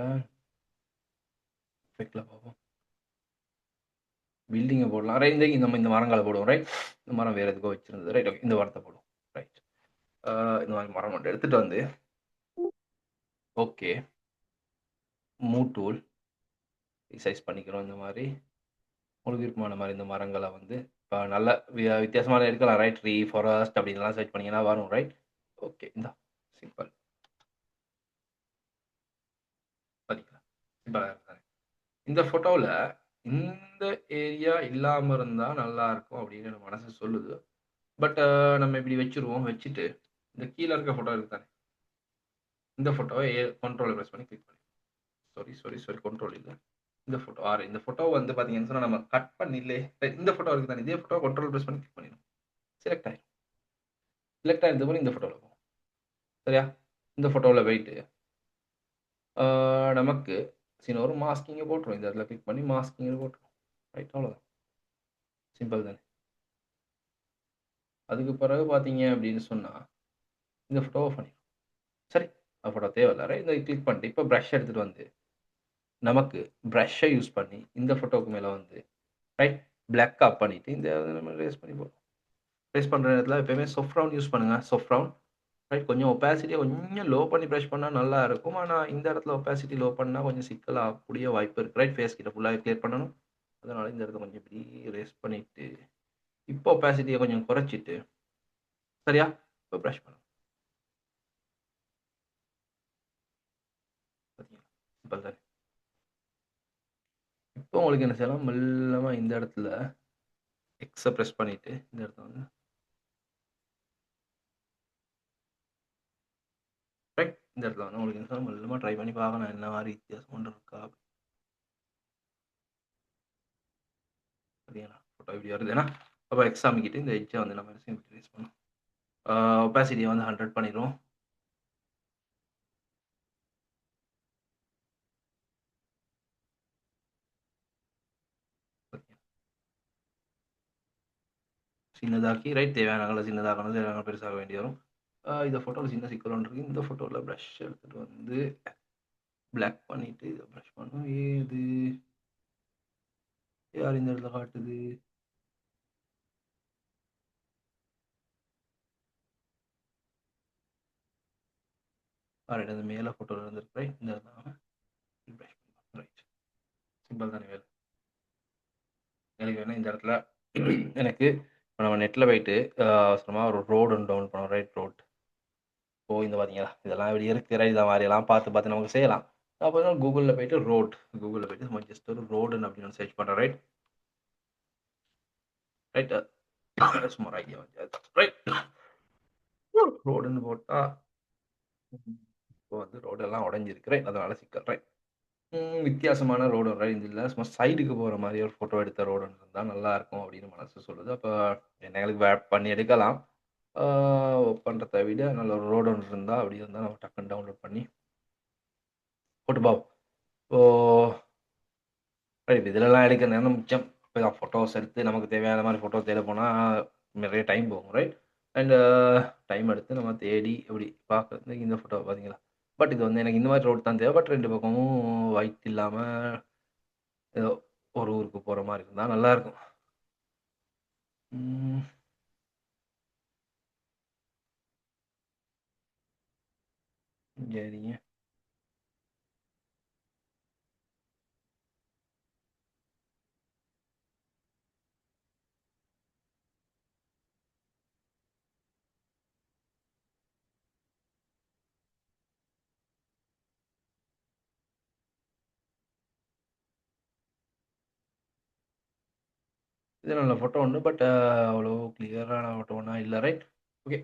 எஃபெக்ட்ல பார்ப்போம். பில்டிங்க போடலாம். ரைட். நம்ம இந்த மரங்கள போடுவோம். ரைட். இந்த மரம் வேற எதுக்கோ வச்சிருந்தது. ரைட். ஓகே. இந்த மரத்த போடுவோம். ரைட். இந்த மாரி மரம் ஒண்ணு எடுத்துட்டு வந்து, ஓகே. மூவ் டூல் ரீசைஸ் பண்ணிக்கிறோம் இந்த மாரி. உங்களுக்கு விருப்பமான மாரி இந்த மரங்கள வந்து இப்ப நல்ல வித்தியாசமான எடுக்கலாம். ரைட். ட்ரீ, ஃபாரஸ்ட் அப்படின்லாம் சர்ச் பண்ணீங்கன்னா வரும். ரைட். ஓகே. இந்தா சிம்பிள். பாத்தீங்களா? சிம்பிளா இருக்கு தானே. இந்த ஃபோட்டோல இந்த ஏரியா இல்லாம இருந்தா நல்லாருக்கும் அப்படின்னு எனக்கு மனசு சொல்லுது. பட் நம்ம இப்படி வச்சுருவோம். வச்சுட்டு இந்த கீழே இருக்க ஃபோட்டோ இருக்கு தானே, இந்த ஃபோட்டோவை கண்ட்ரோலை ப்ரெஸ் பண்ணி கிளிக் பண்ணி, சாரி கண்ட்ரோல் இல்லை, இந்த ஃபோட்டோ இந்த ஃபோட்டோ வந்து பார்த்தீங்கன்னு சொன்னால் நம்ம கட் பண்ணிலே, இந்த ஃபோட்டோ இருக்கு தானே, இதே ஃபோட்டோ கண்ட்ரோல் ப்ரெஸ் பண்ணி கிளிக் பண்ணிடணும். செலக்ட் ஆகிடும். செலக்ட் ஆகிடுறது போல இந்த ஃபோட்டோவில் போகும். சரியா? இந்த ஃபோட்டோவில் போயிட்டு நமக்கு சின்ன ஒரு மாஸ்கிங்கை போட்டுரும். இந்த இடத்துல கிளிக் பண்ணி மாஸ்கிங் போட்டுரும். ரைட், அவ்வளோதான். சிம்பிள் தானே. அதுக்கு பிறகு பார்த்தீங்க அப்படின்னு சொன்னால் இந்த ஃபோட்டோ ஆஃப் பண்ணிடும். சரி, அந்த ஃபோட்டோ தேவையில்ல. ரைட், இதை கிளிக் பண்ணிட்டு இப்போ ப்ரஷ் எடுத்துகிட்டு வந்து நமக்கு ப்ரஷ்ஷை யூஸ் பண்ணி இந்த ஃபோட்டோவுக்கு மேலே வந்து ரைட் பிளாக் ஆப் பண்ணிவிட்டு இந்த நம்ம ரேஸ் பண்ணி போடுறோம். ரேஸ் பண்ணுற இடத்துல எப்பயுமே சொஃப்ரவுன் யூஸ் பண்ணுங்கள். சொஃப்ரவுன் ரைட், கொஞ்சம் ஒப்பாசிட்டியை கொஞ்சம் லோ பண்ணி ப்ரஷ் பண்ணால் நல்லா இருக்கும். ஆனால் இந்த இடத்துல ஒப்பாசிட்டி லோ பண்ணால் கொஞ்சம் சிக்கலாக கூடிய வாய்ப்பு இருக்குது. ரைட், ஃபேஸ் கிட்ட ஃபுல்லாக கிளியர் பண்ணணும். அதனால் இந்த இடத்துல கொஞ்சம் இப்படி ரேஸ் பண்ணிவிட்டு இப்போ ஒப்பாசிட்டியை கொஞ்சம் குறைச்சிட்டு சரியா இப்போ ப்ரஷ் பண்ணணும். பார்த்தீங்களா, சிம்பிள் தானே. இப்போ உங்களுக்கு என்ன செய்யலாம், மெல்லமாக இந்த இடத்துல எக்ஸை ப்ரெஸ் பண்ணிவிட்டு இந்த இடத்துல வந்து ரைட், இந்த இடத்துல வந்து உங்களுக்கு என்ன செய்யலாம், மெல்லமாக ட்ரை பண்ணி பார்க்கணும் என்ன மாதிரி வித்தியாசம் ஒன்று இருக்கா. சரிங்களா, ஃபோட்டோ இப்படி வருது. ஏன்னா அப்போ எக்ஸ் அமைக்கிட்டு இந்த எட்ஜை வந்து நம்ம ரேஸ் பண்ணணும். ஒப்பாசிட்டியை வந்து 100 பண்ணிடுவோம். சின்னதாக்கி ரைட், தேவையான அளவு சின்னதாகணும், தேவையான பெருசாக வேண்டி வரும். இந்த ஃபோட்டோவில் சின்ன சிக்கல் ஒன்று இருக்குது. இந்த ஃபோட்டோவில் ப்ரஷ் எடுத்துகிட்டு வந்து பிளாக் பண்ணிவிட்டு இதை ப்ரஷ் பண்ணணும். ஏது யார் இந்த இடத்துல காட்டுது, ரைட், அந்த மேலே ஃபோட்டோவில் இருந்துருக்கு. ரைட், இந்த ப்ரஷ் பண்ணணும். ரைட், சிம்பிள் தானே வேலை. எனக்கு வேணால் இந்த இடத்துல எனக்கு இப்போ நம்ம நெட்டில் போயிட்டு அவசரமாக ஒரு ரோடு ஒன்று டவுன் பண்ணோம். Right, road. ஓ, இந்த பார்த்தீங்களா, இதெல்லாம் இப்படி இருக்குது. ரைட், இதை மாதிரியெல்லாம் பார்த்து பார்த்து நமக்கு செய்யலாம். அப்புறம் கூகுளில் போயிட்டு கூகுளில் போயிட்டு நம்ம ஜஸ்ட் ஒரு ரோடுன்னு அப்படின்னு சர்ச் பண்ணுறோம். ரைட், ரைட், சும்மா ஐடியா வந்து ரைட், ரோடுன்னு போட்டால் இப்போ வந்து ரோடெல்லாம் உடஞ்சிருக்கு. ரைட், அதனால சிக்கல். ரைட், வித்தியாசமான ரோடு ரைட் இல்லை, சும்மா சைடுக்கு போகிற மாதிரி ஒரு ஃபோட்டோ எடுத்த ரோடு இருந்தால் நல்லாயிருக்கும் அப்படின்னு மனசு சொல்லுது. அப்போ எங்களுக்கு பண்ணி எடுக்கலாம். பண்ணுறத விட நல்ல ஒரு ரோடு ஒன்று இருந்தால் அப்படி இருந்தால் நம்ம டக்குன்னு டவுன்லோட் பண்ணி போட்டு பார்ப்போம். ஓ ரைட், இதிலலாம் எடுக்க நேரம் மிச்சம். இப்போ தான் ஃபோட்டோஸ் எடுத்து நமக்கு தேவையான மாதிரி ஃபோட்டோ தேட போனால் நிறைய டைம் போகும். ரைட், அண்டு டைம் எடுத்து நம்ம தேடி எப்படி பார்க்குறது. இந்த ஃபோட்டோ பார்த்தீங்களா, பட் இது வந்து எனக்கு இந்த மாதிரி ரோடு தான் தேவை. பட் ரெண்டு பக்கமும் ஒயிட் இல்லாமல் ஏதோ ஒரு ஊருக்கு போகிற மாதிரி இருந்தால் நல்லாயிருக்கும். சரிங்க, இது நல்ல ஃபோட்டோ ஒன்று. பட் அவ்வளோ கிளியரான ஃபோட்டோ ஒன்றா இல்லை. Right, okay.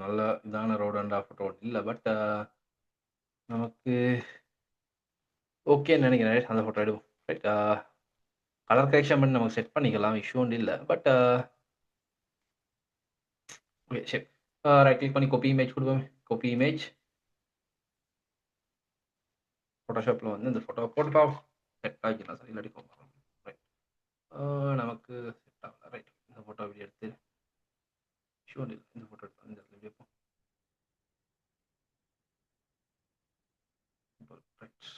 நல்ல இதான ரோடு அண்ட் ஃபோட்டோ இல்லை. பட் நமக்கு ஓகேன்னு நினைக்கிறேன். ரைட், அந்த ஃபோட்டோ எடுப்போம். ரைட், கலர் கரெக்ஷன் பண்ணி நமக்கு செட் பண்ணிக்கலாம், இஷ்யூ ஒன்றும் இல்லை. பட் ஓகே, சரி. ரைட் கிளிக் பண்ணி காப்பி இமேஜ் கொடுப்போம். காப்பி இமேஜ் ஃபோட்டோஷாப்பில் வந்து இந்த ஃபோட்டோ போட்டு பார்ப்போம். செட் ஆகிக்கலாம் சார், இல்லாட்டி ரைட், நமக்கு செட் ஆகல. ரைட், இந்த ஃபோட்டோ வீடியோ எடுத்து இஷ்யூ ஒன்றும் இல்லை. இந்த ஃபோட்டோ எடுத்து இந்த இடத்துல வைப்போம். ரைட்,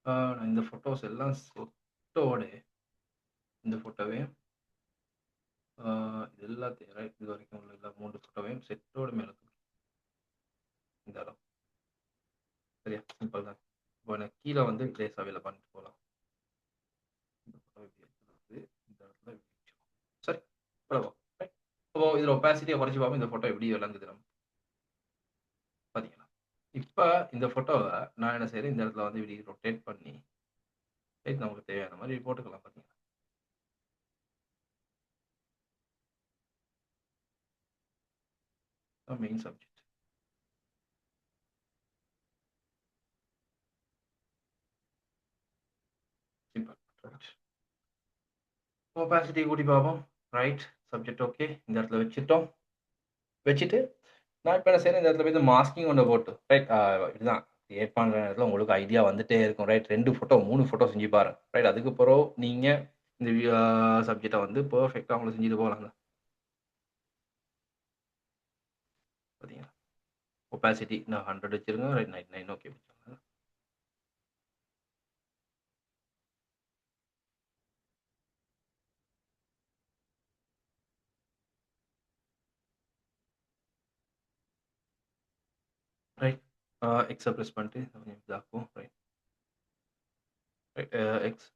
நான் இந்த ஃபோட்டோஸ் எல்லாம் சொத்தோட இந்த ஃபோட்டோவையும் இது எல்லாத்தையும் ரைட், இது வரைக்கும் உள்ள எல்லா 3 ஃபோட்டோவையும் செட்டோட மேலே இந்த இடம். சரியா, சிம்பிள் தான். இப்போ எனக்கு கீழே வந்து பிளேஸ் அவையில் பண்ணிட்டு போகலாம். இந்த ஃபோட்டோ இப்படி எடுத்துட்டு வந்து இந்த இடத்துல இப்படி வச்சுக்கோ. சரி, அவ்வளோவா. ரைட், அப்போ இதில ஒபாசிட்டிய குறைச்சு பார்ப்போம். இந்த ஃபோட்டோ எப்படி விளங்குது நமக்கு பார்த்தீங்களா? இப்ப இந்த ஃபோட்டோவ நான் என்ன செய்றேன், இந்த இடத்துல வந்து இப்படி ரொட்டேட் பண்ணி, ரைட் நமக்கு தேவையான மாரி போட்டுக்கலாம் பார்த்தீங்களா? Main subject. Simple. Right. Opacity கூட்டி பார்ப்போம். ரைட். Subject okay. இந்த இடத்துல வச்சுட்டோம். வச்சுட்டு நான் இப்ப என்ன செய்றேன், இந்த இடத்துல போய் இந்த மாஸ்கிங் ஒண்ண போட்டு, ரைட் இதுதான் கிரியேட் பண்ற நேரத்துல உங்களுக்கு ஐடியா வந்துட்டே இருக்கும். ரைட் 2 ஃபோட்டோ, 3 ஃபோட்டோ செஞ்சு பாருங்க. ரைட் அதுக்கு பிறகு நீங்க இந்த சப்ஜெக்ட்ட வந்து பெர்ஃபெக்ட்டா உங்களுக்கு செஞ்சுட்டு போலாங்க. பார்த்தீங்களா? ஒபாசிட்டி நான் 100 வச்சிருங்க. ரைட் 99 ஓகே வச்சுருங்க. ரைட். எக்ஸ பிரஸ் பண்ணிட்டு கொஞ்சம் இதாக்கும். ரைட். ரைட் எக்ஸ்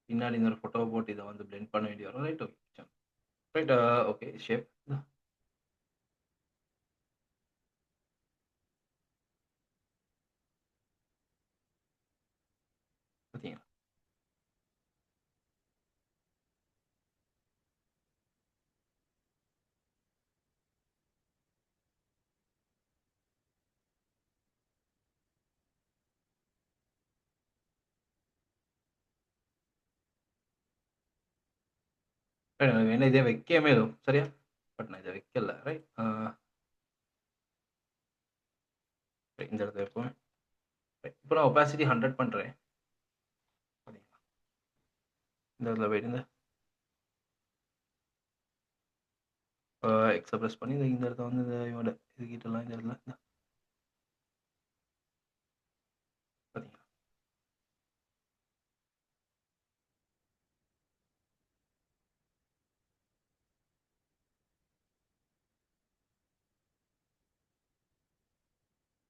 பின்னாடி இந்த ஒரு ஃபோட்டோவ போட்டு இத வந்து பிளெண்ட் பண்ண வேண்டி வரும். Right okay. Right okay shape பார்த்தீங்களா? எனக்கு என்ன இதே வைக்கவே இல்ல. சரியா? பட் நான் இத வைக்கல. ரைட். இந்த இடத்துல வைப்போம். இப்போ நான் ஒபாசிட்டி 100 பண்றேன். பார்த்தீங்களா? இந்த இடத்துல போயிட்டு எக்ஸ பிரஸ் பண்ணி இந்த இடத்துல வந்து இந்த இவனோட இது கிட்டலாம் இந்த இடத்துல பார்த்தீங்களா?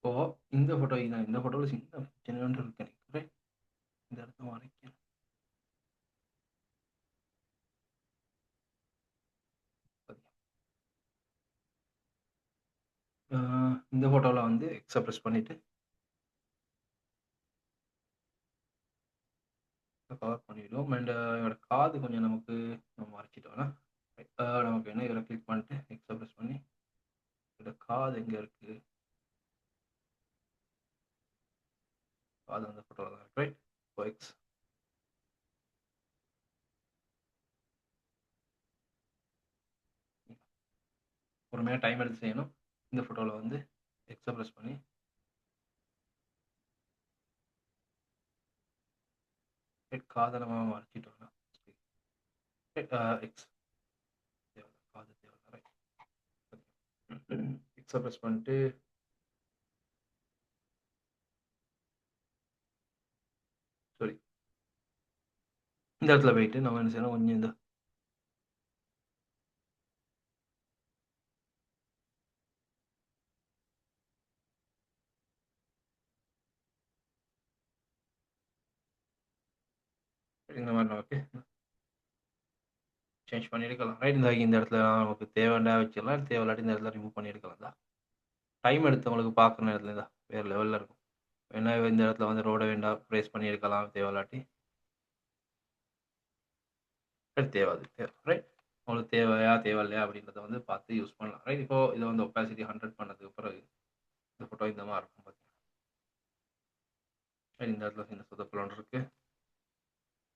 இப்போ இந்த ஃபோட்டோ நான் இந்த ஃபோட்டோல சின்ன சின்னோண்டு இருக்கு எனக்கு. ரைட். இந்த இடத்த மறைக்கிறேன். பார்த்தீங்களா? இந்த ஃபோட்டோல வந்து எக்ஸ பிரஸ் பண்ணிட்டு கவர் பண்ணிடுவோம். அண்ட் இவனோட காது கொஞ்சம் நமக்கு நம்ம மறைச்சிட்டோம்னா, நமக்கு என்ன இதில கிளிக் பண்ணிட்டு எக்ஸ பிரஸ் பண்ணி இதோட காது எங்க இருக்கு? காது அந்த ஃபோட்டோல தான் இருக்கு. ரைட். இப்போ எக்ஸ் பொறுமையா டைம் எடுத்து செய்யணும். இந்த ஃபோட்டோல வந்து எக்ஸ பிரஸ் பண்ணி ரைட் காத நம்ம மறைச்சிட்டோம்னா, ரைட் எக்ஸ் தேவ காது தேவ ரைட். எக்ஸ பிரஸ் பண்ணிட்டு சாரி இந்த இடத்துல போயிட்டு நம்ம என்ன செய்யணும் கொஞ்சம் இந்த இந்த மாரி நமக்கு சேஞ்ச் பண்ணி எடுக்கலாம். ரைட் இந்த இடத்துல நமக்கு தேவைன்னா வச்சுக்கலாம். தேவையில்லாட்டி இந்த இடத்துல ரிமூவ் பண்ணி எடுக்கலாம் தான். டைம் எடுத்து உங்களுக்கு பார்க்குற நேரத்துல தான் வேற லெவல்ல இருக்கும். ஏன்னா இந்த இடத்துல வந்து ரோட வேண்டாம் பிரேஸ் பண்ணி எடுக்கலாம் தேவையில்லாட்டி. தேவை அது தேவை. ரைட். உங்களுக்கு தேவையா தேவையில்லையா அப்படின்றத வந்து பார்த்து யூஸ் பண்ணலாம். ரைட் இப்போ இத வந்து ஒபாசிட்டி 100 பண்ணதுக்கு பிறகு இந்த ஃபோட்டோ இந்த மாரி இருக்கும் பார்த்தீங்கன்னா. ரைட் இந்த இடத்துல சின்ன சொதப்பல் ஒண்ணு இருக்கு.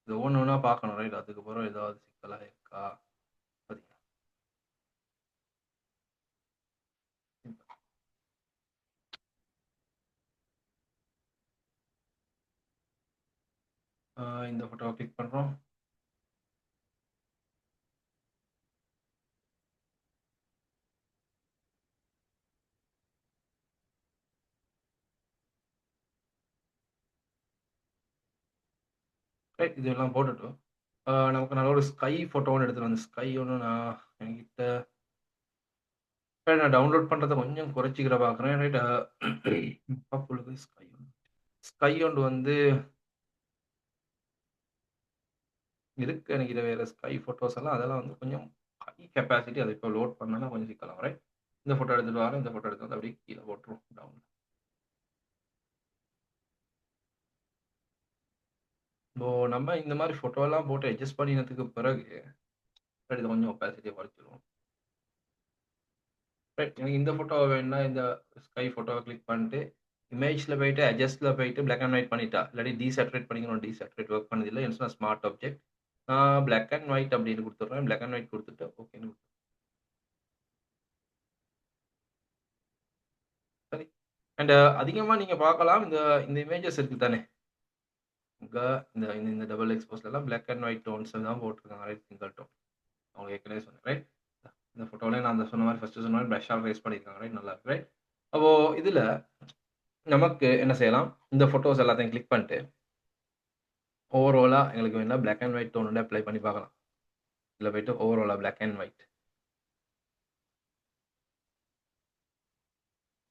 இது ஒண்ணு ஒண்ணா பார்க்கணும். ரைட் அதுக்கப்புறம் ஏதாவது சிக்கலா இருக்கா? பார்த்தீங்களா? இந்த ஃபோட்டோவ கிளிக் பண்றோம். ரைட் இதெல்லாம் போட்டுட்டு நமக்கு நல்ல ஒரு ஸ்கை ஃபோட்டோ ஒண்ணு எடுத்துட்டு வந்து ஸ்கை ஒண்ணு நான் என்கிட்ட நான் டவுன்லோட் பண்றத கொஞ்சம் குறைச்சுக்கிற பார்க்குறேன். ரைட் பப்புளுக்கு ஸ்கை ஒண்ணு வந்து இருக்கு எனக்கு இது வேறு ஸ்கை ஃபோட்டோஸ் எல்லாம் அதெல்லாம் வந்து கொஞ்சம் ஹை கெப்பாசிட்டி. அதை இப்போ லோட் பண்ணனா கொஞ்சம் சிக்கலாம். ரைட், இந்த ஃபோட்டோ எடுத்துகிட்டு வரேன். இந்த ஃபோட்டோ எடுத்து வந்து அப்படியே கீழே போட்டுரும் டவுன். இப்போ நம்ம இந்த மாதிரி ஃபோட்டோலாம் போட்டு அட்ஜஸ்ட் பண்ணினதுக்கு பிறகு இது கொஞ்சம் ஒப்பாசிட்டியை குறைச்சிருவோம். ரைட், எனக்கு இந்த ஃபோட்டோ வேணும்னா இந்த ஸ்கை ஃபோட்டோவை கிளிக் பண்ணிட்டு இமேஜில் போயிட்டு அட்ஜஸ்ட்டில் போயிட்டு பிளாக் அண்ட் ஒயிட் பண்ணிட்டா, இல்லாட்டி டீசேட்ரேட் பண்ணிக்கணும். டீசேட்ரேட் ஒர்க் பண்ணதில்லை என்ன சொன்னால் ஸ்மார்ட் ஆப்ஜெக்ட். நான் பிளாக் அண்ட் ஒயிட் அப்படின்னு கொடுத்துட்றேன். பிளாக் அண்ட் ஒயிட் கொடுத்துட்டு ஓகேன்னு. சரி, அண்ட் அதிகமாக நீங்கள் பார்க்கலாம் இந்த இந்த இமேஜஸ் இருக்குது தானே இங்கே இந்த இந்த டபுள் எக்ஸ்போஸ்லாம் பிளாக் அண்ட் ஒயிட் டோன்ஸ் தான் போட்டிருக்காங்க. ரைட், சிங்கிள் டோன் அவங்க ஏற்கனவே சொன்னேன். ரைட், இந்த ஃபோட்டோவில் நான் அந்த சொன்ன மாதிரி ஃபஸ்ட்டு சொன்ன மாதிரி ப்ரஷ்ஷால் ரேஸ் பண்ணியிருக்காங்க. ரைட், நல்லா இருக்கு. ரைட், அப்போது இதில் நமக்கு என்ன செய்யலாம், இந்த ஃபோட்டோஸ் எல்லாத்தையும் கிளிக் பண்ணிட்டு ஓவராலாக எங்களுக்கு வேணால் பிளாக் அண்ட் ஒயிட் டோன் வந்து அப்ளை பண்ணி பார்க்கலாம். இதில் போயிட்டு ஓவராலாக பிளாக் அண்ட் ஒயிட்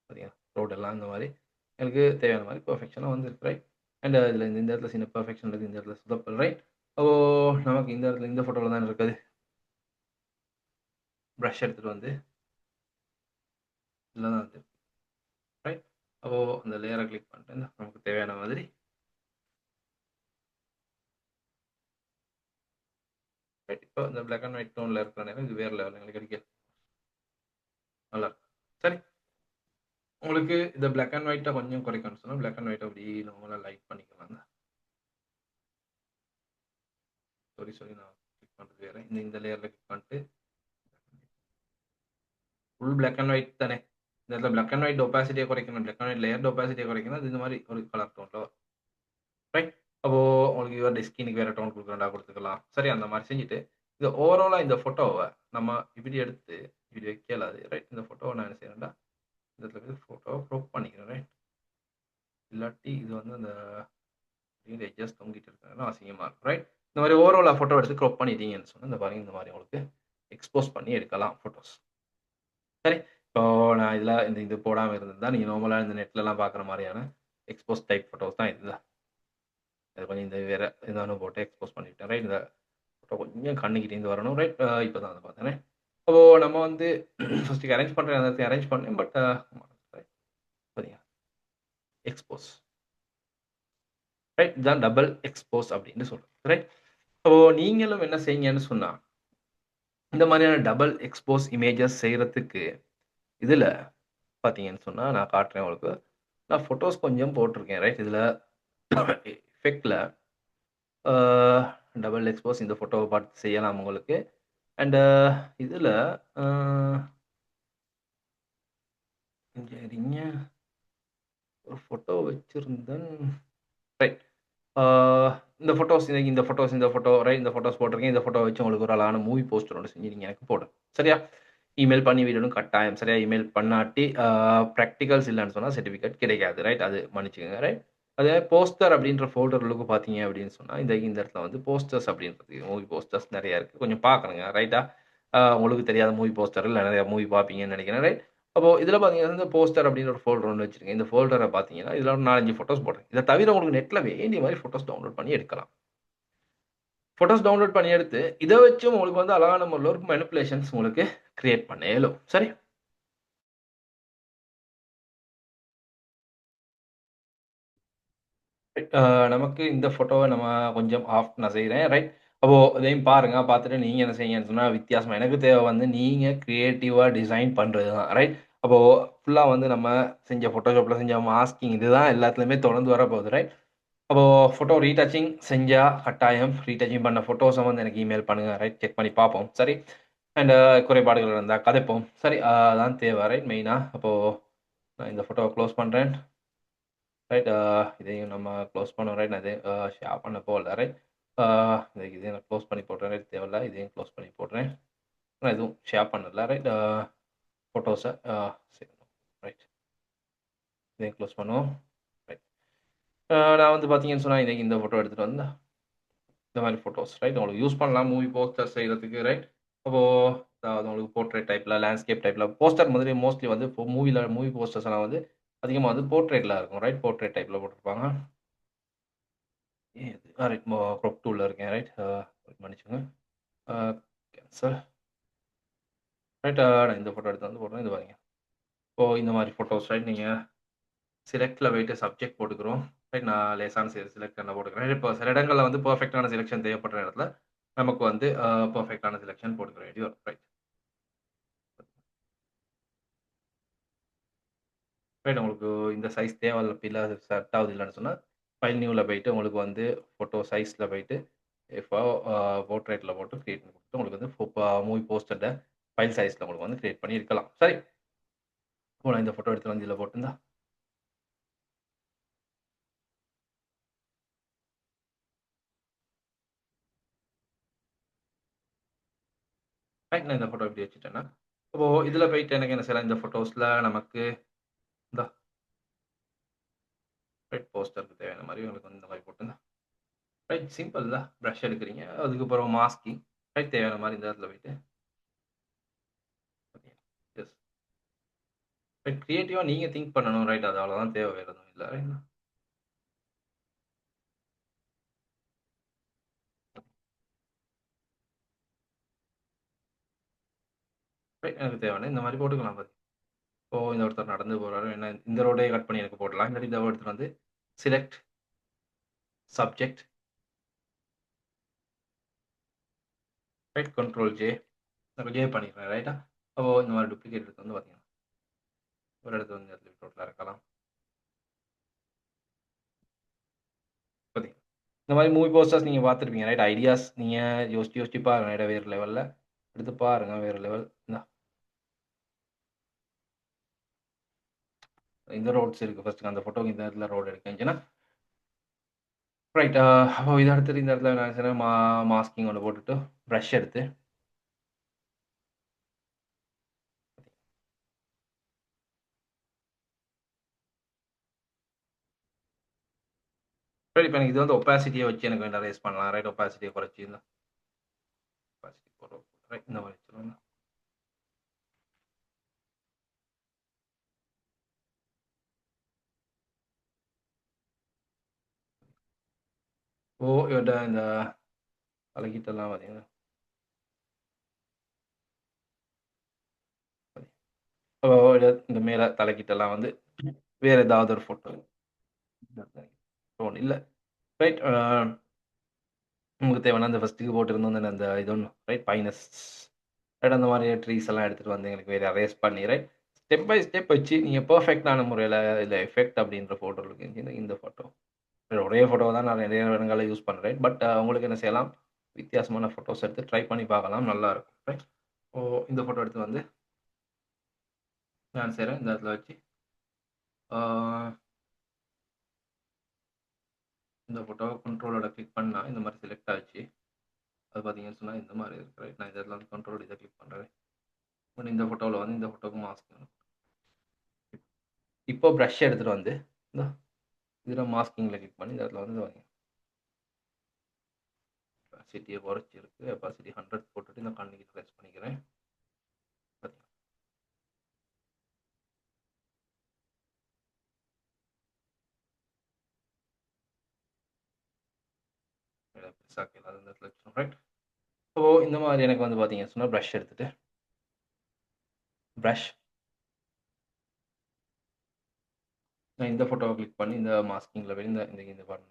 பார்த்தீங்கன்னா ரோட் எல்லாம் இந்த மாதிரி எனக்கு தேவையான மாதிரி பர்ஃபெக்ஷனாக வந்துருக்கு. ரைட், அண்ட் இதில் இந்த இடத்துல சின்ன பர்ஃபெக்ஷன் இருக்குது, இந்த இடத்துல சுத்தப்பல். ரைட், அப்போது நமக்கு இந்த இடத்துல இந்த ஃபோட்டோவில் தான் இருக்குது. ப்ரஷ் எடுத்துகிட்டு வந்து இதில் தான் இருக்குது. ரைட், அப்போது அந்த லேயரை கிளிக் பண்ணிட்டு நமக்கு தேவையான மாதிரி ரைட். இப்போ இந்த பிளாக் அண்ட் ஒயிட் டோனில் இருக்கிற நேரம் இது வேறு லெவலில் எங்களுக்கு கிடைக்கும். நல்லா இருக்கும். சரி, உங்களுக்கு இந்த பிளாக் அண்ட் ஒயிட்டை கொஞ்சம் குறைக்கணும்னு சொன்னால் பிளாக் அண்ட் ஒயிட் அப்படி நம்மளால லைட் பண்ணிக்கலாம். சொல்லி நான் கிளிக் பண்ணுறது வேறு. இந்த லேயரில் கிளிக் பண்ணிட்டு ஃபுல் பிளாக் அண்ட் ஒயிட் தானே, இந்த இடத்துல பிளாக் அண்ட் ஒயிட் ஒப்பாசிட்டியை குறைக்கணும். பிளாக் அண்ட் ஒயிட் லேயர் ஒப்பாசிட்டியை குறைக்கணும். அது இந்த மாதிரி ஒரு கலர் டோனில். ரைட், அப்போது உங்களுக்கு இவருடைய ஸ்கினுக்கு வேறு டோன் கொடுக்குறா கொடுத்துக்கலாம். சரி, அந்த மாதிரி செஞ்சுட்டு இந்த ஓவராலாக இந்த ஃபோட்டோவை நம்ம இப்படி எடுத்து இப்படி வைக்கலாது. ரைட், இந்த ஃபோட்டோவை நான் என்ன செய்யறேன்டா இந்த இடத்துல ஃபோட்டோவை க்ரோப் பண்ணிக்கிறேன். ரைட், இல்லாட்டி இது வந்து அந்த எட்ஜஸ் தொங்கிட்டு இருக்கிறதுனால அசிங்கமாக இருக்கும். ரைட், இந்த மாதிரி ஓவராலாக ஃபோட்டோ எடுத்து க்ரோப் பண்ணிட்டீங்கன்னு சொன்னால் இந்த பாருங்க இந்த மாதிரி உங்களுக்கு எக்ஸ்போஸ் பண்ணி எடுக்கலாம் ஃபோட்டோஸ். சரி, இப்போ நான் இதில் இந்த இது போடாமல் இருந்திருந்தா நீங்கள் நார்மலாக இந்த நெட்லலாம் பார்க்குற மாதிரியான எக்ஸ்போஸ் டைப் ஃபோட்டோஸ் தான் இதுதான். அது கொஞ்சம் இந்த வேறு ஏதாவது போட்டு எக்ஸ்போஸ் பண்ணிவிட்டேன். ரைட், இந்த ஃபோட்டோ கொஞ்சம் கண்ணுக்கிட்டேருந்து வரணும். ரைட், இப்போ தான் அதை பார்த்தேன். அப்போது நம்ம வந்து ஃபஸ்ட்டுக்கு அரேஞ்ச் பண்ணுறேன், அந்த அரேஞ்ச் பண்ணேன். பட் பார்த்தீங்க எக்ஸ்போஸ். ரைட், இதுதான் டபுள் எக்ஸ்போஸ் அப்படின்னு சொல்கிறேன். ரைட், அப்போது நீங்களும் என்ன செய்யுங்கன்னு சொன்னால் இந்த மாதிரியான டபுள் எக்ஸ்போஸ் இமேஜஸ் செய்கிறதுக்கு இதில் பார்த்தீங்கன்னு சொன்னால் நான் காட்டுறேன் உங்களுக்கு. நான் ஃபோட்டோஸ் கொஞ்சம் போட்டிருக்கேன். ரைட், இதில் எஃபெக்டில் டபுள் எக்ஸ்போஸ் இந்த ஃபோட்டோவை பார்த்து செய்யலாம் உங்களுக்கு. அண்ட் இதில் சரிங்க, ஒரு ஃபோட்டோ வச்சுருந்தேன். ரைட், இந்த ஃபோட்டோஸ் இந்த ஃபோட்டோஸ் ரைட், இந்த ஃபோட்டோஸ் போட்டிருக்கேன். இந்த ஃபோட்டோ வச்சு உங்களுக்கு ஒரு அழகான மூவி போஸ்டர் ஒன்று செஞ்சு நீங்கள் எனக்கு போடும். சரியா, இமெயில் பண்ணி விடணும் கட்டாயம். சரியா, இமெயில் பண்ணாட்டி ப்ராக்டிகல்ஸ் இல்லைன்னு சொன்னால் சர்டிஃபிகேட் கிடைக்காது. ரைட், அது மன்னிச்சுக்கோங்க. ரைட், அதே போஸ்டர் அப்படின்ற ஃபோல்டருக்கு பார்த்தீங்க அப்படின்னு சொன்னால் இந்த இடத்துல வந்து போஸ்டர்ஸ் அப்படின்றது மூவி போஸ்டர்ஸ் நிறையா இருக்குது. கொஞ்சம் பார்க்கணுங்க. ரைட்டா, உங்களுக்கு தெரியாத மூவி போஸ்டர் இல்லை நிறையா மூவி பார்ப்பீங்கன்னு நினைக்கிறேன். ரைட், அப்போது இதில் பார்த்தீங்கன்னா இந்த போஸ்டர் அப்படின்னு ஒரு ஃபோல்டர் ஒன்று வச்சுருக்கேன். இந்த ஃபோல்டரை பார்த்தீங்கன்னா இதில் ஒரு 4-5 ஃபோட்டோஸ் போடுறேன். இதை தவிர உங்களுக்கு நெட்டில் வேண்டிய மாதிரி ஃபோட்டோஸ் டவுன்லோட் பண்ணி எடுக்கலாம். ஃபோட்டோஸ் டவுன்லோட் பண்ணி எடுத்து இதை வச்சு உங்களுக்கு வந்து அழகான முறையில் ஒரு மேனிப்புலேஷன்ஸ் உங்களுக்கு கிரியேட் பண்ண இயலும். சரி, நமக்கு இந்த ஃபோட்டோவை நம்ம கொஞ்சம் ஆஃப் நான் செய்கிறேன். ரைட், அப்போது இதையும் பாருங்கள். பார்த்துட்டு நீங்கள் என்ன செய்யுங்கன்னு சொன்னால் வித்தியாசமாக எனக்கு தேவை வந்து நீங்கள் க்ரியேட்டிவாக டிசைன் பண்ணுறது தான். ரைட், அப்போது ஃபுல்லாக வந்து நம்ம செஞ்ச ஃபோட்டோஷாப்பில் செஞ்ச மாஸ்கிங் இதுதான் எல்லாத்துலேயுமே தொடர்ந்து வரப்போகுது. ரைட், அப்போது ஃபோட்டோ ரீடச்சிங் செஞ்சால் கட்டாயம் ரீடச்சிங் பண்ண ஃபோட்டோஸை வந்து எனக்கு இமெயில் பண்ணுங்கள். ரைட், செக் பண்ணி பார்ப்போம். சரி, அண்ட் குறைபாடுகள் இருந்தால் கதைப்போம். சரி, அதான் தேவை. ரைட், மெயினாக அப்போது நான் இந்த ஃபோட்டோவை க்ளோஸ் பண்ணுறேன். ரைட், இதையும் நம்ம க்ளோஸ் பண்ணோம். ரைட், நான் இதையும் ஷேர் பண்ண போகல. ரைட், இதையும் நான் க்ளோஸ் பண்ணி போடுறேன். ரைட், தேவையில்ல, இதையும் க்ளோஸ் பண்ணி போடுறேன். நான் எதுவும் ஷேர் பண்ணல. ரைட், ஃபோட்டோஸை ரைட், இதையும் க்ளோஸ் பண்ணுவோம். ரைட், நான் வந்து பார்த்தீங்கன்னு சொன்னால் இன்றைக்கி இந்த ஃபோட்டோ எடுத்துகிட்டு வந்து இந்த மாதிரி ஃபோட்டோஸ். ரைட், உங்களுக்கு யூஸ் பண்ணலாம் மூவி போஸ்டர் செய்கிறதுக்கு. ரைட், அப்போது அதாவது உங்களுக்கு போர்ட்ரேட் டைப்பில் லேண்ட்ஸ்கேப் டைப்பில் போஸ்டர் மாதிரி மோஸ்ட்லி வந்து இப்போ மூவி போஸ்டர்ஸ் எல்லாம் வந்து அதிகமாக வந்து போர்ட்ரேட்டில் இருக்கும். ரைட், போர்ட்ரேட் டைப்பில் போட்டிருப்பாங்க. ரைட், க்ரோப் டூலில் இருக்கேன். ரைட், மன்னிச்சுங்க. கேன்சல். ரைட். நான் இந்த ஃபோட்டோ எடுத்து வந்து போடுறேன். இது பாருங்க. இப்போ இந்த மாரி ஃபோட்டோஸ் ரைட் நீங்க செலக்ட்ல போயிட்டு சப்ஜெக்ட் போட்டுக்கிறோம். ரைட் நான் லேசான செலக்ஷன்ல போட்டுக்கிறேன். இப்போ சில இடங்கள்ல வந்து பெர்ஃபெக்ட்டான செலக்ஷன் தேவைப்படுற இடத்துல நமக்கு வந்து பெர்ஃபெக்ட்டான செலக்ஷன் போட்டுக்க வேண்டி வரும். ரைட். ரைட் உங்களுக்கு இந்த சைஸ் தேவையில்ல இல்ல செட் ஆகுது இல்லன்னு சொன்னா, ஃபைல் நியூல போயிட்டு உங்களுக்கு வந்து ஃபோட்டோ சைஸ்ல போயிட்டு இப்போ போர்ட்ரைட்ல போட்டு கிரியேட் பண்ணி குடுத்து உங்களுக்கு வந்து மூவி போஸ்டர்ல ஃபைல் சைஸ்ல உங்களுக்கு வந்து கிரியேட் பண்ணி இருக்கலாம். சரி. இப்போ நான் இந்த ஃபோட்டோ எடுத்து வந்து இதுல போட்டுருந்தா ரைட் நான் இந்த ஃபோட்டோ இப்படி வச்சுட்டேன்னா, இப்போ இதுல போயிட்டு எனக்கு என்ன செய்யலாம், இந்த ஃபோட்டோஸ்ல நமக்கு இந்தா ரைட் போஸ்டருக்கு தேவையான மாரி உங்களுக்கு வந்து இந்த மாரி போட்டுருந்தா ரைட் சிம்பிள் தான். பிரஷ் எடுக்குறீங்க. அதுக்கப்புறம் மாஸ்கிங் ரைட் தேவையான மாரி இந்த இடத்துல போயிட்டு எஸ் ரைட் கிரியேட்டிவா நீங்க திங்க் பண்ணணும் ரைட். அது அவ்வளோதான் தேவை. வேற எதுவும் இல்ல. ரைட். ரைட் எனக்கு தேவையான இந்த மாரி போட்டுக்கலாம் பாரு. இப்போ இந்த ஒருத்தர் நடந்து போறாரு. என்ன இந்த ரோடே கட் பண்ணி எனக்கு போடலாம். இல்லாட்டி இந்த இடத்துல வந்து select subject right control J நான் ஜே பண்ணிக்கிறேன் ரைட்டா. அப்போ இந்த மாரி டூப்ளிகேட் எடுத்து வந்து பார்த்தீங்கன்னா, ஒரு இடத்துல வந்து இந்த இடத்துல டோட்டலா இருக்கலாம். பார்த்தீங்க. இந்த மாரி மூவி போஸ்டர்ஸ் நீங்க பார்த்துருப்பீங்க ரைட். ஐடியாஸ் நீங்க யோசிச்சு யோசிச்சு பாருங்க ரைட்டா வேற லெவல்ல. எடுத்து பாருங்க வேற லெவல். இந்தா இந்த ரோட்ஸ் இருக்கு. ஃபர்ஸ்ட் அந்த ஃபோட்டோக்கு இந்த இடத்துல ரோடு எடுக்கச்சுன்னா ரைட். அப்போ இத அடுத்தது இந்த இடத்துல நான் என்ன செய்றேன், மாஸ்கிங் ஒண்ணு போட்டுட்டு பிரஷ் எடுத்து ரைட் இப்ப எனக்கு இது வந்து ஒப்பாசிட்டிய வச்சு எனக்கு வேணா ரேஸ் பண்ணலாம். ரைட் ஒப்பாசிட்டிய குறைச்சு இந்த ஒப்பாசிட்டி போடுறோம். ரைட் இந்த மாரி வச்சுருவேன். ஓ இவர்ட்ட இந்த தலைகீட்டெல்லாம் பார்த்தீங்கன்னா, அப்போ இந்த மேல தலைகீட்டெல்லாம் வந்து வேற ஏதாவது ஒரு ஃபோட்டோ ஒண்ணு இல்ல. ரைட். உங்களுக்கு தேவைன்னா அந்த ஃபர்ஸ்ட்டுக்கு போட்டிருந்தோம் அந்த இது ஒண்ணு ரைட் பைனஸ் ரைட் அந்த மாரி ட்ரீஸ் எல்லாம் எடுத்துட்டு வந்து எங்களுக்கு வேற அரேஞ்ச் பண்ணி ரைட் ஸ்டெப் பை ஸ்டெப் வச்சு நீங்க பெர்ஃபெக்ட்டான முறையில இல்ல எஃபெக்ட் அப்படின்ற ஃபோட்டோ இருக்கு. இந்த ஃபோட்டோ. ஒரே ஃபோட்டோவ தான் நான் நிறைய இடங்கள்ல யூஸ் பண்றேன். பட் உங்களுக்கு என்ன செய்யலாம், வித்தியாசமான ஃபோட்டோஸ் எடுத்து ட்ரை பண்ணி பார்க்கலாம். நல்லாருக்கும். ரைட். ஓ இந்த ஃபோட்டோ எடுத்து வந்து நான் செய்றேன். இந்த இடத்துல வச்சு ஆ இந்த ஃபோட்டோவ கண்ட்ரோலோட கிளிக் பண்ணா இந்த மாரி செலக்ட் ஆச்சு. அது பார்த்தீங்கன்னு சொன்னா இந்த மாரி இருக்கு. ரைட். நான் இந்த இடத்துல வந்து கண்ட்ரோல் இத கிளிக் பண்றேன். இந்த ஃபோட்டோல வந்து இந்த ஃபோட்டோக்கு மாஸ்க் இப்போ பிரஷ் எடுத்துட்டு வந்து இந்தா இதுல மாஸ்கிங்ல கிளிக் பண்ணி இந்த இடத்துல வந்து ஒப்பாசிட்டிய குறைச்சிருக்கு. ஒப்பாசிட்டி 100 போட்டுட்டு இந்த கண்ணுக்கு ப்ரெஸ் பண்ணிக்கிறேன். பெருசாக்க இல்லாத இந்த இடத்துல வச்சுருவோம். ரைட். ஸோ இந்த மாரி எனக்கு வந்து பார்த்தீங்கன்னு சொன்னா பிரஷ் எடுத்துட்டு பிரஷ் நான் இந்த ஃபோட்டோவ கிளிக் பண்ணி இந்த மாஸ்கிங்ல போய் இந்த இந்த இந்த பட்டன்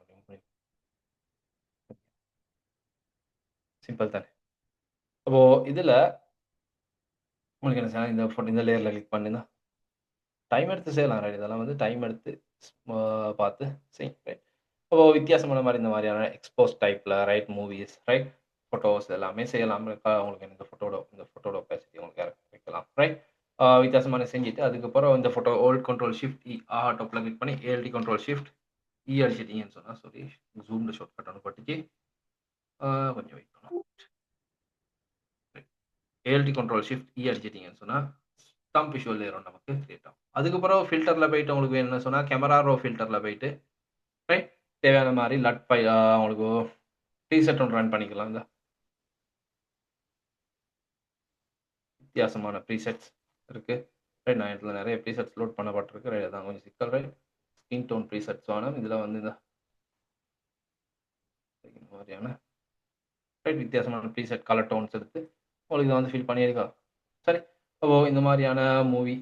சிம்பிள் தானே. அப்போ இதுல உங்களுக்கு என்ன செய்யலாம், இந்த ஃபோட்டோ இந்த லேயர்ல கிளிக் பண்ணி தான் டைம் எடுத்து செய்யலாம். ரைட். இதெல்லாம் வந்து டைம் எடுத்து அ பார்த்து செய்யுங்க. ரைட். அப்போ வித்தியாசமான மாரி இந்த மாரியான எக்ஸ்போஸ் டைப்ல ரைட் மூவிஸ் ரைட் ஃபோட்டோஸ் எல்லாமே செய்யலாம். உங்களுக்கு இந்த ஃபோட்டோட ஒப்பாசிட்டி உங்களுக்கு வைக்கலாம். ரைட். வித்தியாசமான செஞ்சுட்டு அதுக்கப்புறம் இந்த ஃபோட்டோ ஹோல்ட் கண்ட்ரோல் ஷிஃப்ட் இ டாப்ல கிளிக் பண்ணி ஏஎல்டி கண்ட்ரோல் ஷிஃப்ட் இ அடிச்சிட்டீங்கன்னு சொன்னா சாரி ஜூம்ல ஷார்ட்கட் ஒண்ணு பட்டுச்சு. கொஞ்சம் வெயிட் பண்ணணும். ஏஎல்டி கண்ட்ரோல் ஷிஃப்ட் இ அடிச்சிட்டீங்கன்னு சொன்னா ஸ்டம்ப் விஷுவல் லேயர் ஒண்ணு நமக்கு கிரியேட் ஆகும். அதுக்கப்புறம் ஃபில்டர்ல போயிட்டு உங்களுக்கு வேணும்னு சொன்னா கேமரா ரோ ஃபில்டர்ல போயிட்டு ரைட் தேவையான மாரி லட் ஃபைல் உங்களுக்கு ப்ரீசெட் ஒண்ணு ரன் பண்ணிக்கலாம். இந்த வித்தியாசமான ப்ரீசெட்ஸ் இருக்கு. ரைட் நான் இதுல நெறைய ப்ரீசெட்ஸ் லோட் பண்ணப்பட்டிருக்கு. ரைட் அதான் கொஞ்சம் சிக்கல். ரைட். ஸ்கின் டோன் ப்ரீசெட்ஸ் வேணும். இதுல வந்து இந்த மாரியான ரைட். வித்தியாசமான ப்ரீசெட் கலர் டோன்ஸ் எடுத்து உங்களுக்கு இதை வந்து ஃபில் பண்ணியிருக்கோம். சரி. அப்போ இந்த மாதிரியான மூவி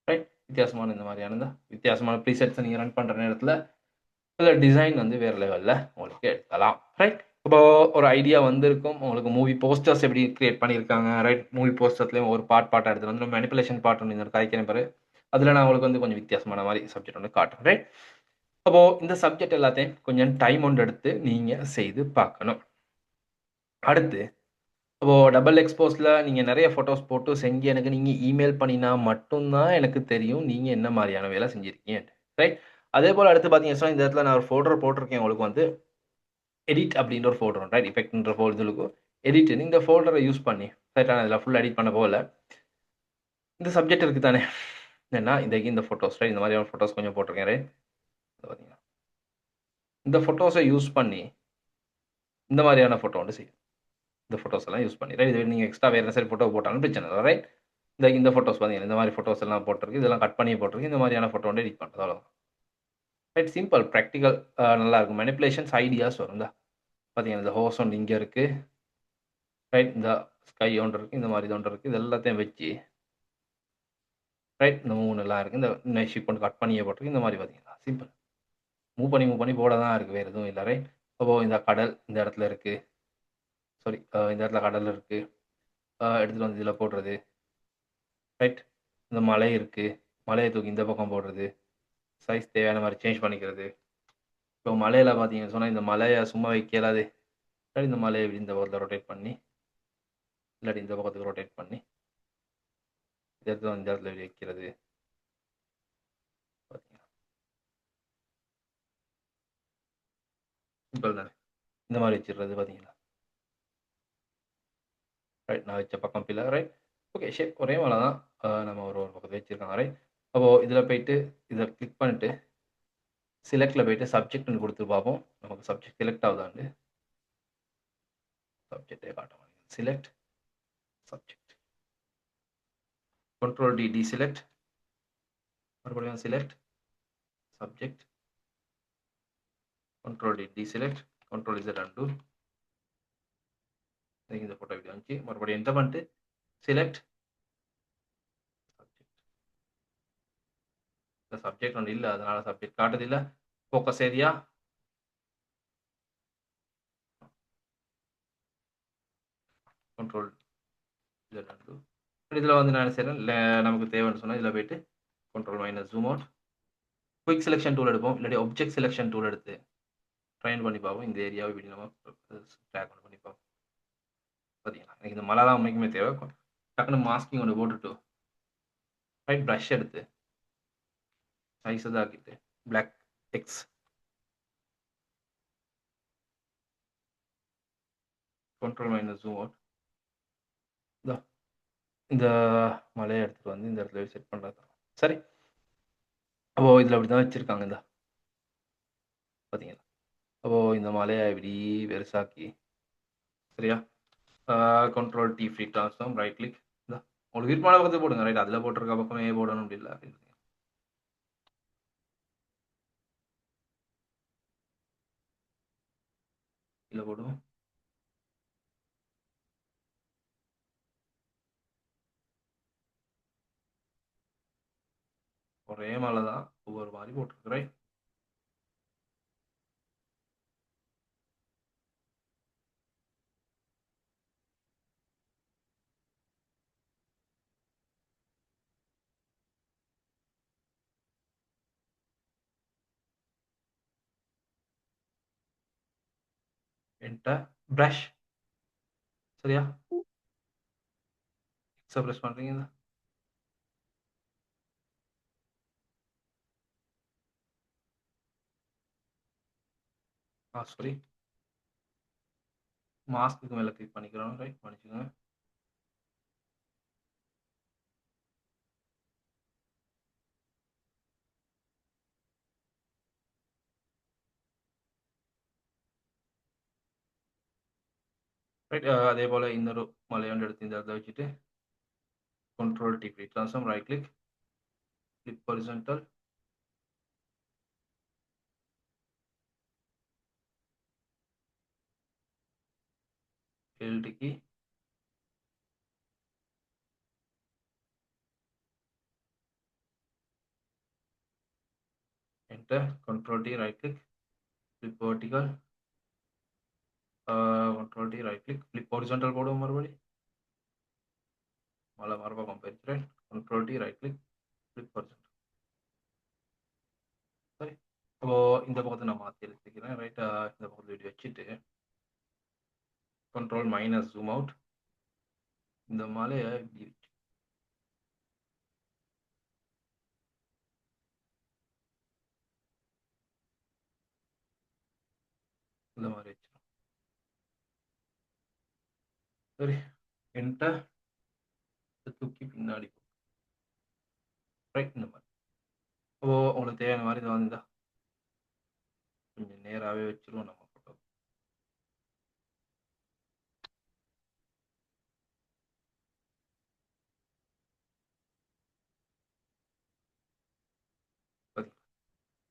ரைட். வித்தியாசமான இந்த மாதிரியான வித்தியாசமான ப்ரீசெட்ஸை நீங்கள் ரன் பண்ணுற நேரத்தில் இதில் டிசைன் வந்து வேறு லெவலில் உங்களுக்கு எடுக்கலாம். ரைட். இப்போ ஒரு ஐடியா வந்திருக்கும் உங்களுக்கு. மூவி போஸ்டர்ஸ் எப்படி கிரியேட் பண்ணியிருக்காங்க. ரைட். மூவி போஸ்டர்ஸ்லேயும் ஒரு பார்ட்டாக எடுத்துகிட்டு வந்து மேனிப்புலேஷன் பார்ட் ஒன்று இந்த கதைக்கிறேன் பாரு. அதில் நான் உங்களுக்கு வந்து கொஞ்சம் வித்தியாசமான மாதிரி சப்ஜெக்ட் வந்து காட்டுறேன். ரைட். அப்போது இந்த சப்ஜெக்ட் எல்லாத்தையும் கொஞ்சம் டைம் ஒன்று எடுத்து நீங்கள் செய்து பார்க்கணும். அடுத்து அப்போது டபுள் எக்ஸ்போஸில் நீங்கள் நிறைய ஃபோட்டோஸ் போட்டு செஞ்சு எனக்கு நீங்கள் இமெயில் பண்ணினா மட்டும்தான் எனக்கு தெரியும் நீங்கள் என்ன மாதிரியான வேலை செஞ்சுருக்கீங்க. ரைட். அதே போல் அடுத்து பார்த்தீங்கன்னா இந்த இடத்துல நான் ஒரு ஃபோல்டர் போட்டிருக்கேன் உங்களுக்கு வந்து எடிட் அப்படின்ற ஒரு ஃபோல்டர். ரைட். எஃபெக்ட்ன்ற ஃபோல்டருக்கு எடிட் இந்த ஃபோல்டரை யூஸ் பண்ணி ரைட்டாக இதில் ஃபுல் எடிட் பண்ண போகல. இந்த சப்ஜெக்ட் இருக்குது தானே ஏன்னா இந்த ஃபோட்டோஸ் ரைட். இந்த மாதிரியான ஃபோட்டோஸ் கொஞ்சம் போட்டிருக்கேன். ரைட். பார்த்தீங்கன்னா இந்த ஃபோட்டோஸை யூஸ் பண்ணி இந்த மாதிரியான ஃபோட்டோ வந்து செய்யும். இந்த ஃபோட்டோஸ் எல்லாம் யூஸ் பண்ணி ரைட். இது நீங்கள் எக்ஸ்ட்ரா வேறு சரி ஃபோட்டோ போட்டாலும் பிரச்சனை இல்லை. ரைட். இந்த ஃபோட்டோஸ் பார்த்தீங்கன்னா இந்த மாதிரி ஃபோட்டோஸ் எல்லாம் போட்டிருக்கு. இதெல்லாம் கட் பண்ணி போட்டிருக்கு. இந்த மாதிரியான ஃபோட்டோ வந்து எடிட் பண்ணுறது அவ்வளோ. ரைட். சிம்பிள் ப்ராக்டிக்கல் நல்லா இருக்கும். மேனிப்புலேஷன்ஸ் ஐடியாஸ் வரும். பார்த்தீங்கன்னா இந்த ஹோஸ் ஒன்று இங்கே இருக்குது. ரைட். இந்த ஸ்கை ஒன்று இருக்குது. இந்த மாதிரி ஒன்று இருக்குது. இது எல்லாத்தையும் வச்சு ரைட். இந்த 3 எல்லாம் இருக்குது. இந்த நைட் ஷிப் கொண்டு கட் பண்ணியே போட்டிருக்கு. இந்த மாதிரி பார்த்தீங்கன்னா சிம்பிள். மூவ் பண்ணி போட தான் இருக்குது. வேறு எதுவும் இல்லை. ரைட். அப்போது இந்த கடல் இந்த இடத்துல இருக்குது. சாரி இந்த இடத்துல கடல் இருக்குது. எடுத்துகிட்டு வந்து இதில் போடுறது. ரைட். இந்த மலை இருக்குது. மலையை தூக்கி இந்த பக்கம் போடுறது. சைஸ் தேவையான மாதிரி சேஞ்ச் பண்ணிக்கிறது. இப்போ மலையில் பார்த்தீங்கன்னு சொன்னால் இந்த மலையை சும்மா வைக்கலாது. இந்த மலையை இப்படி இந்த பக்கத்தில் ரொட்டேட் பண்ணி இல்லாட்டி இந்த பக்கத்துக்கு ரொட்டேட் பண்ணி இந்த இடத்துல இந்த இடத்துல இப்படி வைக்கிறது. பார்த்தீங்கன்னா சிம்பிள் தானே. இந்த மாதிரி வச்சிடுறது பார்த்தீங்களா. ரைட். நான் வச்ச பக்கம் பில்லர். ரைட். ஓகே ஷேப் ஒரே மேலே தான் நம்ம ஒரு பக்கத்தில் வச்சுருக்காங்க. ரைட். அப்போது இதில் போயிட்டு இதை கிளிக் பண்ணிட்டு செலக்டில் போயிட்டு சப்ஜெக்ட்னு கொடுத்து பார்ப்போம். நமக்கு சப்ஜெக்ட் செலக்ட் ஆகுதாண்டு. சப்ஜெக்டே காட்ட மாட்டேங்குது. Select subject. Control T select. மறுபடியும் select subject. Control T select. Control இஸ் அண்டு. இந்த ஃபோட்டோ இப்படி வந்துச்சு. மறுபடியும் என்டர் பண்ணிட்டு செலக்ட் சப்ஜெக்ட். இந்த சப்ஜெக்ட் ஒன்று இல்லை அதனால சப்ஜெக்ட் காட்டுது இல்லை. ஃபோக்கஸ் ஏரியா கண்ட்ரோல் இதில் அண்டு. இதில் வந்து நான் என்ன செய்கிறேன் நமக்கு தேவைன்னு சொன்னால் இதில் போயிட்டு control minus zoom out. Quick selection tool எடுப்போம். இல்லாட்டி ஆப்ஜெக்ட் செலெக்ஷன் டூல் எடுத்து ட்ரைன் பண்ணி பார்ப்போம். இந்த ஏரியாவை இப்படி நம்ம ட்ராக் பண்ணி பார்ப்போம். பார்த்தீங்களா எனக்கு இந்த மழை தான் உண்மைக்குமே தேவை. டக்குனு மாஸ்கிங் ஒன்று போட்டுட்டு ரைட் ப்ரஷ் எடுத்து சைஸ் இதாக்கிட்டு black X control minus zoom out. இந்த மலையை எடுத்துகிட்டு வந்து இந்த இடத்துல செட் பண்ணுறது. சரி. அப்போது இதில் அப்படி தான் வச்சுருக்காங்க. இந்த பார்த்தீங்களா. அப்போது இந்த மலையை இப்படி பெருசாக்கி சரியா control T free transform right click. இந்த உங்களுக்கு விருப்பமான பக்கத்தில் போடுங்க. ரைட். அதில் போட்டிருக்க பக்கம் ஏ போடணும் அப்படி இல்லை அப்படின்னு இல்லை போடுவோம். ஒரே மலை தான் ஒவ்வொரு மாதிரி போட்டிருக்கு. ரைட். என்டர் ப்ரஷ் சரியா. எக்ஸை ப்ரெஸ் பண்ணுறீங்க. சாரி மாஸ்க்கு மேலே கிளிக் பண்ணிக்கிறோம். ரைட் பண்ணிக்கோங்க. ரைட். அதே போல் இன்னொரு மலையாண்டு எடுத்து இந்த இடத்துல வச்சுட்டு control T free transform right click flip horizontal shift key, enter, control T, right click, flip vertical, control T, right click, flip horizontal போடுவோம் மறுபடி. மறுபக்கம் போயிடுச்சு. Control T, right click, flip horizontal. சரி, அப்போ இந்த பக்கத்தை நான் மாற்றி எடுத்துக்கிறேன். ரைட்டா, இந்த பக்கத்தில் இப்படி வச்சுட்டு கண்ட்ரோல் மைனஸ் ஜூம் அவுட், இந்த மலையை இப்படி வச்சு இந்த மாதிரி வச்சிடும். சரி, என்டர், தூக்கி பின்னாடி ரைட், இந்த மாதிரி. ஓ, உங்களுக்கு தேவையான மாதிரி இது வந்தா கொஞ்சம் நேராகவே வச்சிருவோம் நம்ம ஃபோட்டோ.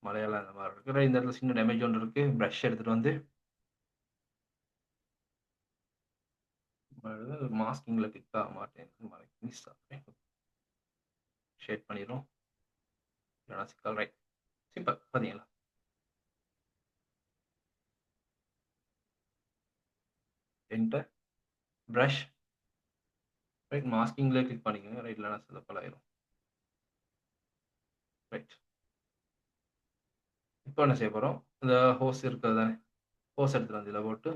மலையெல்லாம் இந்த மாதிரி இருக்கு. இந்த இடத்துல சின்ன டேமேஜ் ஒன்று இருக்கு. ப்ரஷ் எடுத்துட்டு வந்து மாஸ்கிங்ல கிளிக் ஆக மாட்டேன். ஷேட் பண்ணிடும். இல்லைனா சிக்கல். Right, simple. பார்த்தீங்களா? என்டர், ப்ரஷ், ரைட், மாஸ்கிங்ல கிளிக் பண்ணிக்கோங்க. ரைட், இல்லைனா சில ஆயிரும். ரைட், இப்போ என்ன செய்ய போகிறோம்? இந்த ஹோஸ் இருக்கிறது தானே, ஹோஸ் எடுத்துகிட்டு வந்து இதில் போட்டு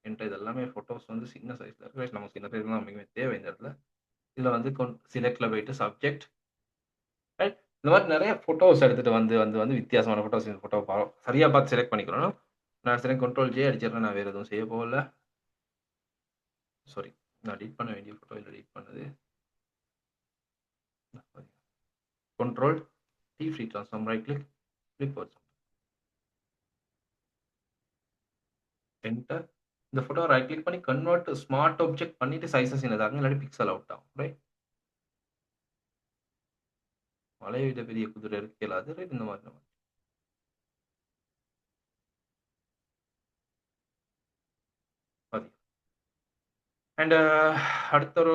என்கிட்ட இது எல்லாமே ஃபோட்டோஸ் வந்து சின்ன சைஸில் இருக்கு. நமக்கு சின்ன சைஸ் தான் நமக்கு தேவை. இந்த இடத்துல இதில் வந்து சிலெக்டில் போயிட்டு சப்ஜெக்ட், ரைட், இந்த மாதிரி நிறைய ஃபோட்டோஸ் எடுத்துகிட்டு வந்து வித்தியாசமான ஃபோட்டோஸ். இந்த ஃபோட்டோ சரியாக பார்த்து செலக்ட் பண்ணிக்கிறோம். நான் சரி கண்ட்ரோல் ஜே அடிச்சிடறேன். நான் வேறு எதுவும் செய்ய போகல. சாரி, நான் எடிட் பண்ண வேண்டிய ஃபோட்டோ இல்லை எடிட் பண்ணது. Control T, free transform, right click, flip horizontal, enter. இந்த ஃபோட்டோ ரைட் கிளிக் பண்ணி கன்வெர்ட் ஸ்மார்ட் ஆப்ஜெக்ட் பண்ணிட்டு சைஸை சின்னதாகும், இல்லாட்டி பிக்சல் அவுட் ஆகும். ரைட், மலையை விட பெரிய குதிரை இருக்கு இல்லாது. ரைட், இந்த மாதிரி அண்ட் அடுத்த ஒரு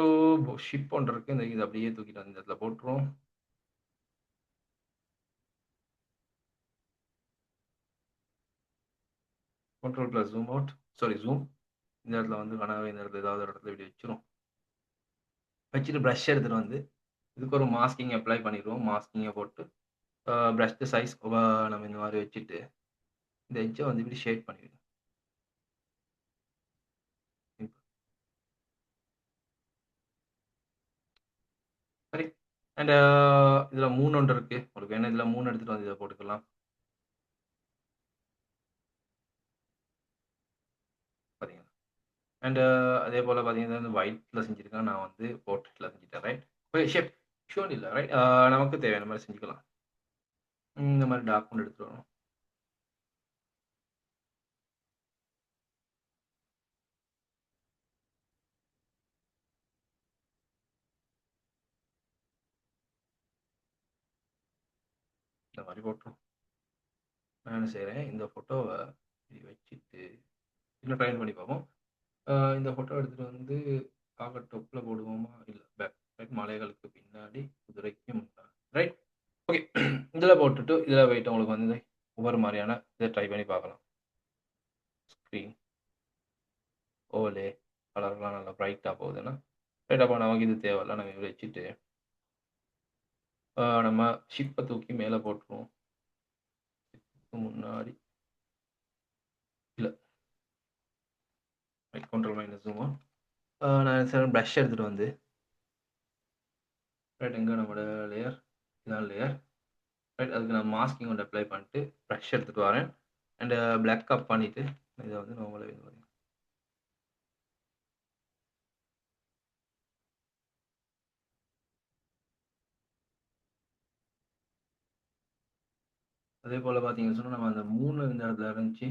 ஷிப் ஒன்று இருக்கு. இந்த இது அப்படியே தூக்கிட்டு அந்த இடத்துல போட்டுருவோம். Control plus zoom out, sorry zoom. இந்த இடத்துல வந்து கனவே இந்த இடத்துல ஏதாவது ஒரு இடத்துல இப்படி வச்சிரும். வச்சுட்டு ப்ரஷ் எடுத்துகிட்டு வந்து இதுக்கு ஒரு மாஸ்கிங் அப்ளை பண்ணிடுவோம். மாஸ்கிங்கை போட்டு ப்ரஷ் சைஸ் நம்ம இந்த மாதிரி வச்சுட்டு இந்த எட்ஜை வந்து இப்படி ஷேட் பண்ணிடுவோம். சரி, அண்ட் இதில் 3 ஒன்று இருக்குது. உங்களுக்கு வேணும் இதில் 3 எடுத்துகிட்டு வந்து இதை போட்டுக்கலாம். பார்த்தீங்களா? அண்ட் அதே போல் பார்த்தீங்கன்னா இந்த ஒயிட்டில் செஞ்சுருக்கேன். நான் வந்து போர்ட்ரேட்டில் செஞ்சுட்டேன். ரைட், ஓகே, ஷேப் ஷோன் இல்லை. ரைட், நமக்கு தேவையான மாதிரி செஞ்சுக்கலாம். இந்த மாதிரி டாக்குமெண்ட் எடுத்துகிட்டு வரோம். இந்த மாதிரி போட்டுரும். நான் என்ன செய்கிறேன், இந்த ஃபோட்டோவை இப்படி வச்சுட்டு இன்னும் ட்ரைன் பண்ணி பார்ப்போம். இந்த ஃபோட்டோ எடுத்துகிட்டு வந்து டொப்பில் போடுவோமா, இல்லை பேக். ரைட், மலைகளுக்கு பின்னாடி குதிரைக்கு முன்னாடி. Right, okay. இதில் போட்டுட்டு இதில் போயிட்டு உங்களுக்கு வந்து ஒவ்வொரு மாதிரியான இதை ட்ரை பண்ணி பார்க்கலாம். ஸ்க்ரீன் ஓலே கலர்லாம் நல்லா ப்ரைட்டாக போகுதுன்னா ரைட், அப்போ நமக்கு இது தேவையில்ல. நம்ம இதை வச்சுட்டு நம்ம ஷிப்பை தூக்கி மேலே போட்டுருவோம். முன்னாடி இல்லை, ரைட், கண்ட்ரோல் மைனஸ் ஜூமா. நான் சார் ப்ரஷ் எடுத்துகிட்டு வந்து ரைட், எங்கே நம்மளோட லேயர், இதான் லேயர். ரைட், அதுக்கு நான் மாஸ்கிங் வந்து அப்ளை பண்ணிட்டு ப்ரஷ் எடுத்துகிட்டு வரேன். அண்டு பிளாக் அப் பண்ணிவிட்டு இதை வந்து நார்மலாக இது பண்ணி அதே போல் பார்த்தீங்கன்னு சொன்னால் நம்ம அந்த 3 இந்த இடத்துல இருந்துச்சு.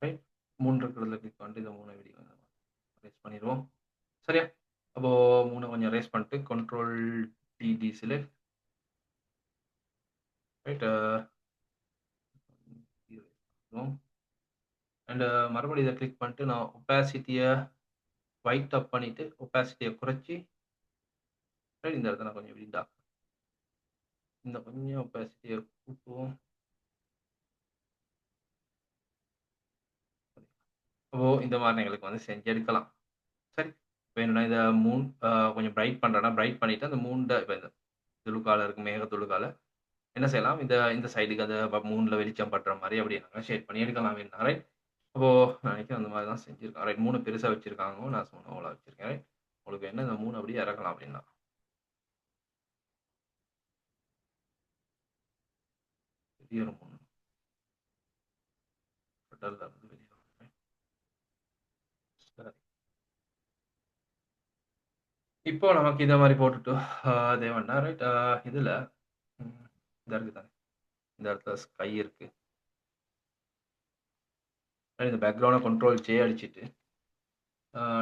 ரைட், 3 இருக்கிறதுல கிளிக் பண்ணிட்டு இந்த 3 வீடியோ ரேஸ் பண்ணிடுவோம். சரியா? அப்போது 3 கொஞ்சம் ரேஸ் பண்ணிட்டு control T, select. Right, and மறுபடியும் இதை கிளிக் பண்ணிட்டு நான் ஒப்பாசிட்டியை ஒயிட் அப் பண்ணிட்டு ஒப்பாசிட்டியை குறைச்சி இந்த இடத்துல நான் கொஞ்சம் இப்படி இந்த கொஞ்சம் ஒப்பாசிட்டியை கூட்டுவோம். இந்த மாதிரி எங்களுக்கு வந்து செஞ்சு எடுக்கலாம். சரி, வேணும்னா இதை கொஞ்சம் பிரைட் பண்ணுறேன்னா பிரைட் பண்ணிவிட்டு அந்த இப்போ இந்த துளுக்கால இருக்கு, மேக துளுக்கால என்ன செய்யலாம், இந்த சைடுக்கு அந்த மூணில் வெளிச்சம் படுற மாதிரி அப்படி நாங்கள் ஷேட் பண்ணி எடுக்கலாம் வேணும்னா. ரைட், நான் நினைக்கிறேன் அந்த மாதிரி தான் செஞ்சுருக்கேன். ரைட், 3 பெருசாக வச்சுருக்காங்க, நான் அவ்வளோ வச்சுருக்கேன். ரைட், உங்களுக்கு என்ன இந்த 3 அப்படியே இறக்கலாம் அப்படின்னா பெரிய ஒரு 3 கடல்ல இருந்து வெளியே வரேன். சரி, இப்போ நமக்கு இந்த மாதிரி போட்டுட்டு தேவைன்னா ரைட், இதில் இந்த இருக்கு தானே, இந்த இடத்துல ஸ்கை இருக்கு. இந்த பேக்ரவுண்டை கண்ட்ரோல் ஜே அடிச்சுட்டு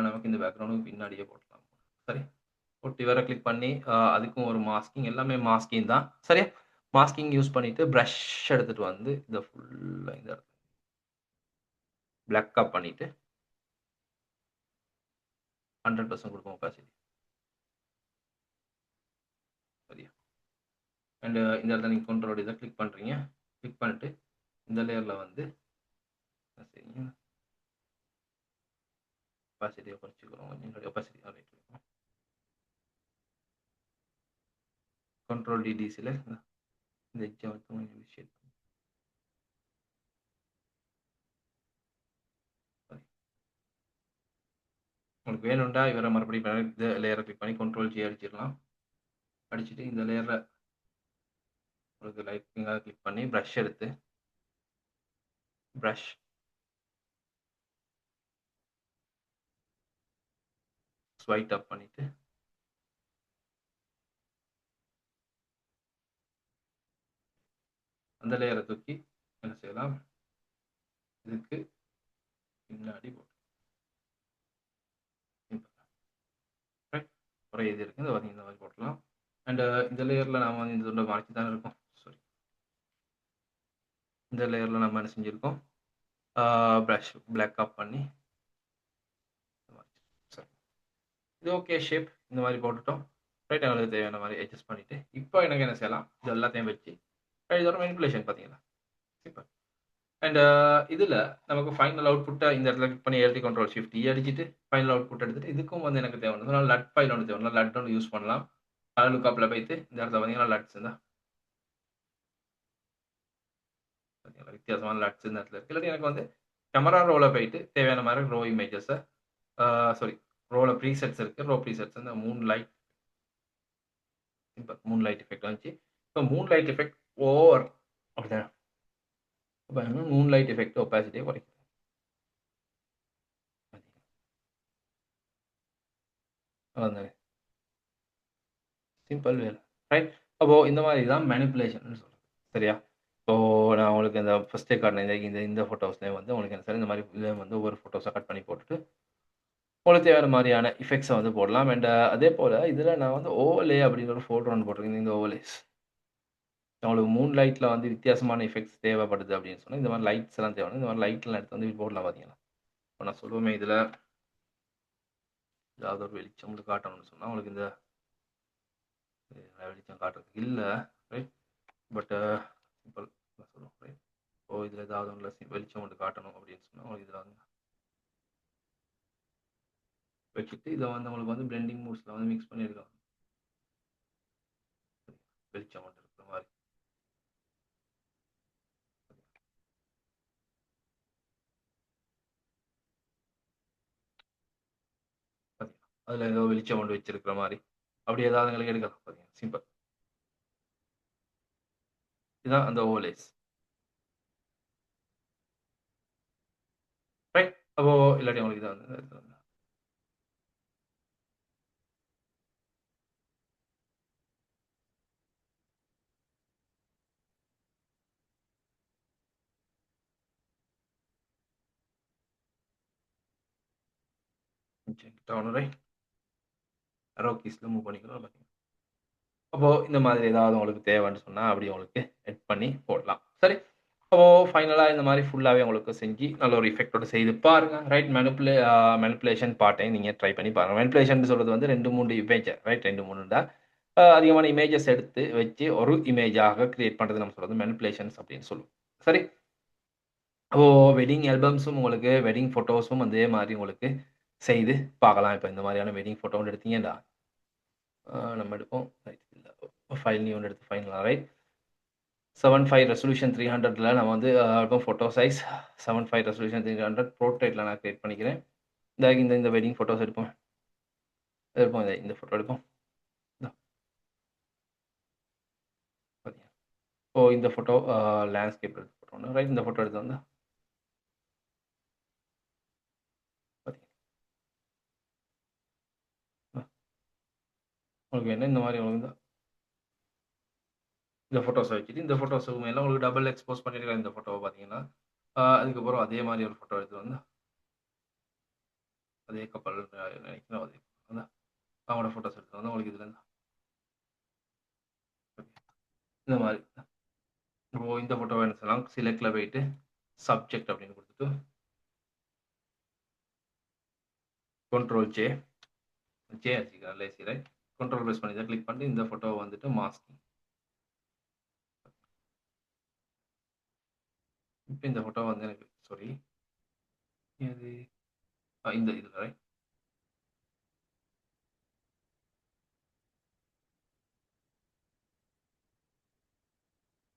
நமக்கு இந்த பேக்ரவுண்டுக்கு பின்னாடியே போடலாம். சரி, போட்டு வேற கிளிக் பண்ணி அதுக்கும் ஒரு மாஸ்கிங், எல்லாமே மாஸ்கிங் தான். சரியா, மாஸ்கிங் யூஸ் பண்ணிட்டு ப்ரஷ் எடுத்துட்டு வந்து இதை ஃபுல்லாக இந்த இடத்துல பிளாக் அப் பண்ணிட்டு 100% கொடுக்கும் ஒப்பாசிட்டி. சரியா, அண்ட் இந்த இடத்துல நீங்கள் கண்ட்ரோல் இதை கிளிக் பண்ணுறீங்க. கிளிக் பண்ணிட்டு இந்த லேயரில் வந்து சரிங்க ஒப்பாசிட்டியை குறைச்சிக்கிறோம். கொஞ்சம் ஒப்பாசிட்டி ரைட், கண்ட்ரோல் டிடிசியில் இந்த எட்ஜை வந்து கொஞ்சம் விஷயம் உங்களுக்கு வேணும்டா இவரை மறுபடியும் இந்த லேயரை கிளிக் பண்ணி கண்ட்ரோல் ஜி அடிச்சிடலாம். அடிச்சுட்டு இந்த லேயரில் உங்களுக்கு லைட்டிங்காக கிளிக் பண்ணி ப்ரஷ் எடுத்து ப்ரஷ் ஸ்வைட் அப் பண்ணிட்டு அந்த லேயரை தூக்கி என்ன செய்யலாம், இதுக்கு பின்னாடி போட்டு ஒரே இது இருக்குது, இந்த மாதிரி போட்டலாம். அண்ட் இந்த லேயரில் நாம் வந்து இந்த மாற்றி தானே இருக்கோம். சாரி, இந்த லேயரில் நம்ம என்ன செஞ்சுருக்கோம், ப்ரஷ் பிளாக் அப் பண்ணி சரி, இது ஓகே ஷேப் இந்த மாதிரி போட்டுட்டோம். ரைட், எங்களுக்கு தேவையான மாதிரி அட்ஜஸ்ட் பண்ணிவிட்டு இப்போ எனக்கு என்ன செய்யலாம், இது எல்லாத்தையும் வச்சு இதோட மேனிப்புலேஷன் பார்த்தீங்களா இப்போ. அண்ட் இதில் நமக்கு ஃபைனல் அவுட்புட்டை இந்த இடத்துல கிளிக் பண்ணி எழுதி கண்ட்ரோல் ஷிஃப்ட் அடிச்சுட்டு ஃபைனல் அவுட்புட் எடுத்துட்டு இதுக்கும் வந்து எனக்கு தேவை லட் ஃபைல் ஒன்று தேவை, லட் ஒன்று யூஸ் பண்ணலாம். கலர் லுக்காப்பில் போய்த்து இந்த இடத்துல பார்த்தீங்கன்னா லட்ஸ் இருந்தால் பார்த்தீங்களா வித்தியாசமான லட்ஸ் இந்த இடத்துல இருக்குது. இல்லாட்டி எனக்கு வந்து கேமரா ரோவில் போயிட்டு தேவையான மாதிரி ரோ இமேஜஸை சாரி ரோவில் ப்ரீசெட்ஸ் இருக்குது, ரோ ப்ரீசெட்ஸ் இந்த மூன் லைட் எஃபெக்ட் வந்துச்சு. இப்போ மூன் லைட் எஃபெக்ட் ஓவர் அப்படிதான். இப்போ மூன் லைட் எஃபெக்ட் ஒப்பாசிட்டியை குறைக்கும். அதான் சிம்பிள் வேலை. ரைட், அப்போது இந்த மாதிரி தான் மேனிப்புலேஷன் சொல்கிறேன். சரியா, இப்போ நான் உங்களுக்கு இந்த ஃபஸ்ட்டே காட்டின இந்த ஃபோட்டோஸ்லேயே வந்து உங்களுக்கு என்ன சார் இந்த மாதிரி இதில் வந்து ஒவ்வொரு ஃபோட்டோஸாக கட் பண்ணி போட்டுட்டு உங்களுக்கு தேவையான மாதிரியான இஃபெக்ட்ஸை வந்து போடலாம். அண்ட் அதே போல் இதில் நான் வந்து ஓவர்லே அப்படிங்கிற ஒரு ஃபோட்டோ ஒன்று போட்டிருக்கேன். இந்த ஓவர்லேஸ் உங்களுக்கு மூன் லைட்டில் வந்து வித்தியாசமான எஃபெக்ட்ஸ் தேவைப்படுது அப்படின்னு சொன்னால் இந்த மாதிரி லைட்ஸ் எல்லாம் தேவை. இந்த மாதிரி லைட்லாம் எடுத்து வந்து போடலாம். பார்த்தீங்கன்னா இப்போ நான் சொல்லுவேன் இதில் ஏதாவது ஒரு வெளிச்சம் உங்களுக்கு காட்டணும்னு சொன்னால் உங்களுக்கு இந்த வெளிச்சம் காட்டுறதுக்கு இல்லை. ரைட், பட் சிம்பிள் சொல்லுவோம். ரைட், ஓ இதில் ஏதாவது ஒன்றில் வெளிச்சம் ஒன்று காட்டணும் அப்படின்னு சொன்னால் உங்களுக்கு இதில் வந்து வச்சுட்டு இதை வந்து உங்களுக்கு வந்து பிளெண்டிங் மூட்ஸில் வந்து மிக்ஸ் பண்ணி எடுக்கலாம். வெளிச்சம் மட்டும் இருக்கிற மாதிரி அதில் ஏதோ வெளிச்சம் கொண்டு வச்சிருக்கிற மாதிரி அப்படி ஏதாவது எங்களுக்கு எடுக்கலாம். பார்த்தீங்கன்னா சிம்பிள், இதுதான் அந்த ஓவர்லேஸ். ரைட், அப்போ இல்லாட்டி உங்களுக்கு இதை வந்து ரைட் அரோ கீஸில் மூவ் பண்ணிக்கலாம். பார்த்தீங்கன்னா அப்போது இந்த மாதிரி ஏதாவது உங்களுக்கு தேவைன்னு சொன்னால் அப்படி உங்களுக்கு எட் பண்ணி போடலாம். சரி, அப்போ ஃபைனலாக இந்த மாதிரி ஃபுல்லாகவே உங்களுக்கு செஞ்சு நல்ல ஒரு எஃபெக்டோட செய்து பாருங்க. ரைட். மெனிப்புலேஷன் பார்ட்டையும் நீங்கள் ட்ரை பண்ணி பாருங்க. மெனிப்புலேஷன் சொல்கிறது வந்து 2 3 இமேஜ், ரைட், 2 3 தான் அதிகமான இமேஜஸ் எடுத்து வச்சு ஒரு இமேஜாக கிரியேட் பண்ணுறது நம்ம சொல்கிறது மெனிப்புலேஷன்ஸ் அப்படின்னு சொல்லுவோம். சரி. ஓ, வெட்டிங் ஆல்பம்ஸும் உங்களுக்கு வெட்டிங் ஃபோட்டோஸும் அதே மாதிரி உங்களுக்கு செய்து பார்க்கலாம். இப்போ இந்த மாதிரியான வெட்டிங் ஃபோட்டோ ஒன்று எடுத்தீங்கடா நம்ம எடுப்போம். ரைட். ஃபைல் நீ ஒன்று எடுத்து ஃபைனலாக ரைட் 7.5 ரெசல்யூஷன் 300ல நம்ம வந்து எடுப்போம். ஃபோட்டோ சைஸ் 7.5 ரெசல்யூஷன் 300 ப்ரோர்ட்ரேட்டில் நான் கிரியேட் பண்ணிக்கிறேன். இந்த வெட்டிங் ஃபோட்டோஸ் எடுப்போம். இந்த ஃபோட்டோ எடுப்போம். ஓ, இந்த ஃபோட்டோ லேண்ட்ஸ்கேப் எடுத்து ஃபோட்டோ ரைட். இந்த ஃபோட்டோ எடுத்து வந்து உங்களுக்கு என்ன இந்த மாதிரி உங்களுக்கு இந்த ஃபோட்டோஸை வச்சுட்டு இந்த ஃபோட்டோஸுக்கு மேலே உங்களுக்கு டபுள் எக்ஸ்போஸ் பண்ணியிருக்கேன். இந்த ஃபோட்டோவை பார்த்தீங்கன்னா அதுக்கப்புறம் அதே மாதிரி ஒரு ஃபோட்டோ எடுத்து வந்து அதே கப்பல் நினைக்கிறேன். அதே அதான் அவங்களோட ஃபோட்டோஸ் எடுத்து வந்து உங்களுக்கு இதுலேருந்து இந்த மாதிரி இந்த ஃபோட்டோவை என்ன சொல்லலாம், சிலெக்டில் போயிட்டு சப்ஜெக்ட் அப்படின்னு கொடுத்துட்டு Ctrl+J வச்சுக்கலாம் லேசி ரைட். கண்ட்ரோல் ப்ரெஸ் பண்ணி தான் கிளிக் பண்ணிட்டு இந்த ஃபோட்டோவை வந்துட்டு மாஸ்கிங். இப்போ இந்த ஃபோட்டோ வந்து எனக்கு சாரி இது இந்த இதில் ரைட்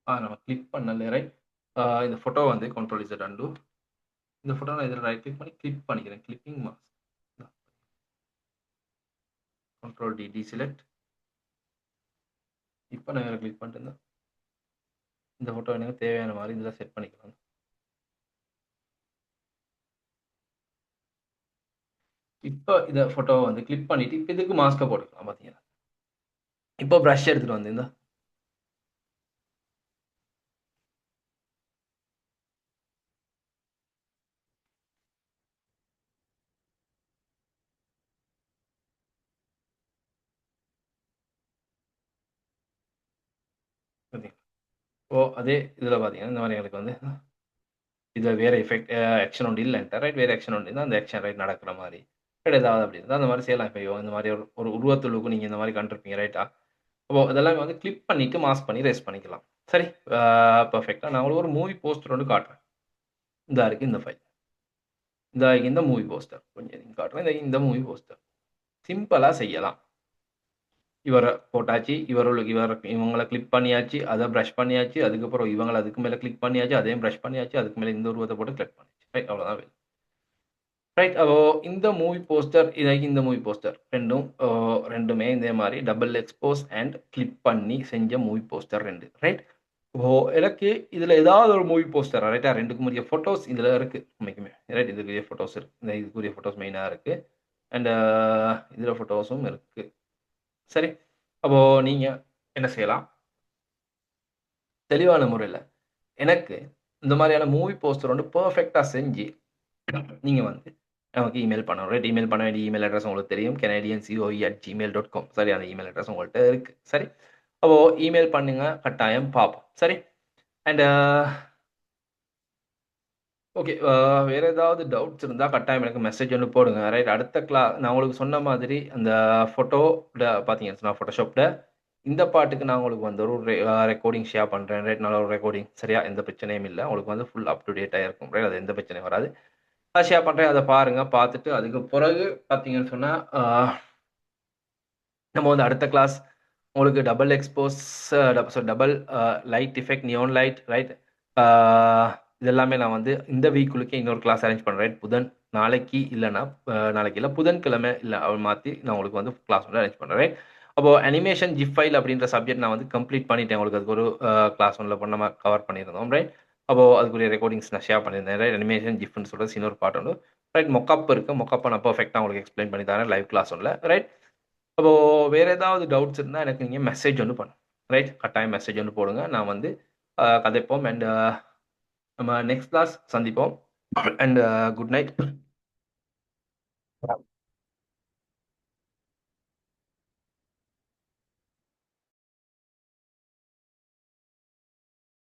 நம்ம கிளிக் பண்ணல ரைட். இந்த ஃபோட்டோ வந்து Ctrl+Z அண்டு இந்த ஃபோட்டோ நான் இதில் ரைட் கிளிக் பண்ணி கிளிக் பண்ணிக்கிறேன். Clipping mask Ctrl+D deselect. இப்போ நான் இதில் கிளிக் பண்ணிட்டு இருந்தேன். இந்த ஃபோட்டோ எனக்கு தேவையான மாதிரி இதில் செட் பண்ணிக்கலாம். இப்போ இதை ஃபோட்டோவை வந்து கிளிக் பண்ணிவிட்டு இப்போ இதுக்கு மாஸ்க்கை போட்டுக்கலாம். பார்த்தீங்கன்னா இப்போ ப்ரஷ் எடுத்துகிட்டு வந்து இந்த அதே இதில் பார்த்தீங்கன்னா இந்த மாதிரி எனக்கு வந்து இதில் வேறு எஃபெக்ட் ஆக்ஷன் ஒன்று இல்லைன்ட்டு ரைட். வேறு ஆக்ஷன் ஒன்று இருந்தால் அந்த ஆக்ஷன் ரைட் நடக்கிற மாதிரி ரைட் ஏதாவது அப்படி இருந்தால் அந்த மாதிரி செய்யலாம். இப்போ இந்த மாதிரி ஒரு உருவத்துளுக்கு நீங்கள் இந்த மாதிரி கண்டிருப்பீங்க ரைட்டா. அப்போ இதெல்லாம் வந்து கிளிக் பண்ணிவிட்டு மாஸ்க் பண்ணி ரேஸ் பண்ணிக்கலாம். சரி, பர்ஃபெக்டாக நான் உங்களுக்கு ஒரு மூவி போஸ்டர் ஒன்று காட்டுறேன். இந்த இருக்குது இந்த ஃபைல். இந்த மூவி போஸ்டர் கொஞ்சம் காட்டுறேன். இந்த மூவி போஸ்டர் சிம்பிளாக செய்யலாம். இவரை போட்டாச்சு, இவங்களை கிளிக் பண்ணியாச்சு, அதை ப்ரஷ் பண்ணியாச்சு, அதுக்கப்புறம் இவங்களை அதுக்கு மேலே கிளிக் பண்ணியாச்சு, அதையும் ப்ரஷ் பண்ணியாச்சு, அதுக்கு மேலே இந்த உருவத்தை போட்டு கிளிக் பண்ணியாச்சு ரைட். அவ்வளோதான் வேலை ரைட். அப்போ இந்த மூவி போஸ்டர் இந்த மூவி போஸ்டர் ரெண்டுமே இதே மாதிரி டபுள் எக்ஸ்போஸ் அண்ட் கிளிக் பண்ணி செஞ்ச மூவி போஸ்டர் ரெண்டு ரைட். ஓ, எனக்கு இதில் ஏதாவது ஒரு மூவி போஸ்டர் ரைட்டா ரெண்டுக்கும் உரிய ஃபோட்டோஸ் இதில் இருக்குது உண்மைக்குமே ரைட். இதுக்குரிய ஃபோட்டோஸ் இருக்குது, இதுக்குரிய ஃபோட்டோஸ் மெயினாக இருக்குது அண்ட் இதில் ஃபோட்டோஸும் இருக்குது. சரி, அப்போது நீங்கள் என்ன செய்யலாம், தெளிவான முறையில் எனக்கு இந்த மாதிரியான மூவி போஸ்டர் வந்து பர்ஃபெக்டாக செஞ்சு நீங்கள் வந்து நமக்கு இமெயில் பண்ணணும் ரைட். இமெயில் பண்ண வேண்டிய இமெயில் அட்ரஸ் உங்களுக்கு தெரியும், canadiancoe@gmail.com. சரி, அந்த இமெயில் அட்ரஸ் உங்கள்கிட்ட இருக்குது. சரி, அப்போது இமெயில் பண்ணுங்க, கட்டாயம் பார்ப்போம். சரி, அண்ட் ஓகே. வேறு ஏதாவது டவுட்ஸ் இருந்தால் கட்டாயம் எனக்கு மெசேஜ் ஒன்று போடுங்க ரைட். அடுத்த நான் உங்களுக்கு சொன்ன மாதிரி அந்த ஃபோட்டோவில் பார்த்தீங்கன்னு சொன்னால் ஃபோட்டோஷாப்பில் இந்த பாட்டுக்கு நான் உங்களுக்கு வந்து ஒரு ரெக்கார்டிங் ஷேர் பண்ணுறேன் ரைட். நல்ல ஒரு ரெக்கார்டிங் சரியா, எந்த பிரச்சனையும் இல்லை. உங்களுக்கு வந்து ஃபுல் அப் டு டேட்டாக இருக்கும் ரைட். அது எந்த பிரச்சனையும் வராது. அதை ஷேர் பண்ணுறேன், அதை பாருங்கள். பார்த்துட்டு அதுக்கு பிறகு பார்த்தீங்கன்னு சொன்னால் நம்ம வந்து அடுத்த கிளாஸ் உங்களுக்கு double expose double light effect, neon light right. இதெல்லாமே நான் வந்து இந்த வீக்குள்ளே இன்னொரு கிளாஸ் அரேஞ்ச் பண்ணுறேன். நாளைக்கு இல்லைன்னா நாளைக்கு இல்லை புதன்கிழமை இல்லை அவள் மாற்றி நான் உங்களுக்கு வந்து கிளாஸ் வந்து அரேஞ்ச் பண்ணுறேன். அப்போது அனிமேஷன் ஜிப் ஃபைல் அப்படின்ற சப்ஜெக்ட் நான் வந்து கம்ப்ளீட் பண்ணிட்டேன். உங்களுக்கு அதுக்கு ஒரு கிளாஸ் ஒன்றில் நம்ம கவர் பண்ணியிருந்தோம் ரைட். அப்போது அதுக்குரிய ரெக்கார்டிங்ஸ் நான் ஷேர் பண்ணியிருந்தேன் ரைட். அனிமேஷன் ஜிப்னு சொல்கிறது இன்னொரு பார்ட் ஒன்று ரைட். மொக்கப் இருக்குது, மொக்கப்பை நான் பர்ஃபெக்டாக உங்களுக்கு எக்ஸ்பிளைன் பண்ணி தரேன் லைவ் கிளாஸ் ஒன்றில் ரைட். அப்போது வேறு ஏதாவது டவுட்ஸ் இருந்தால் எனக்கு நீங்கள் மெசேஜ் ஒன்று பண்ணுங்க ரைட். கட்டாயம் மெசேஜ் ஒன்று போடுங்க, நான் வந்து கதைப்போம். அண்ட் நம்ம நெக்ஸ்ட் கிளாஸ் சந்திப்போம். And good night.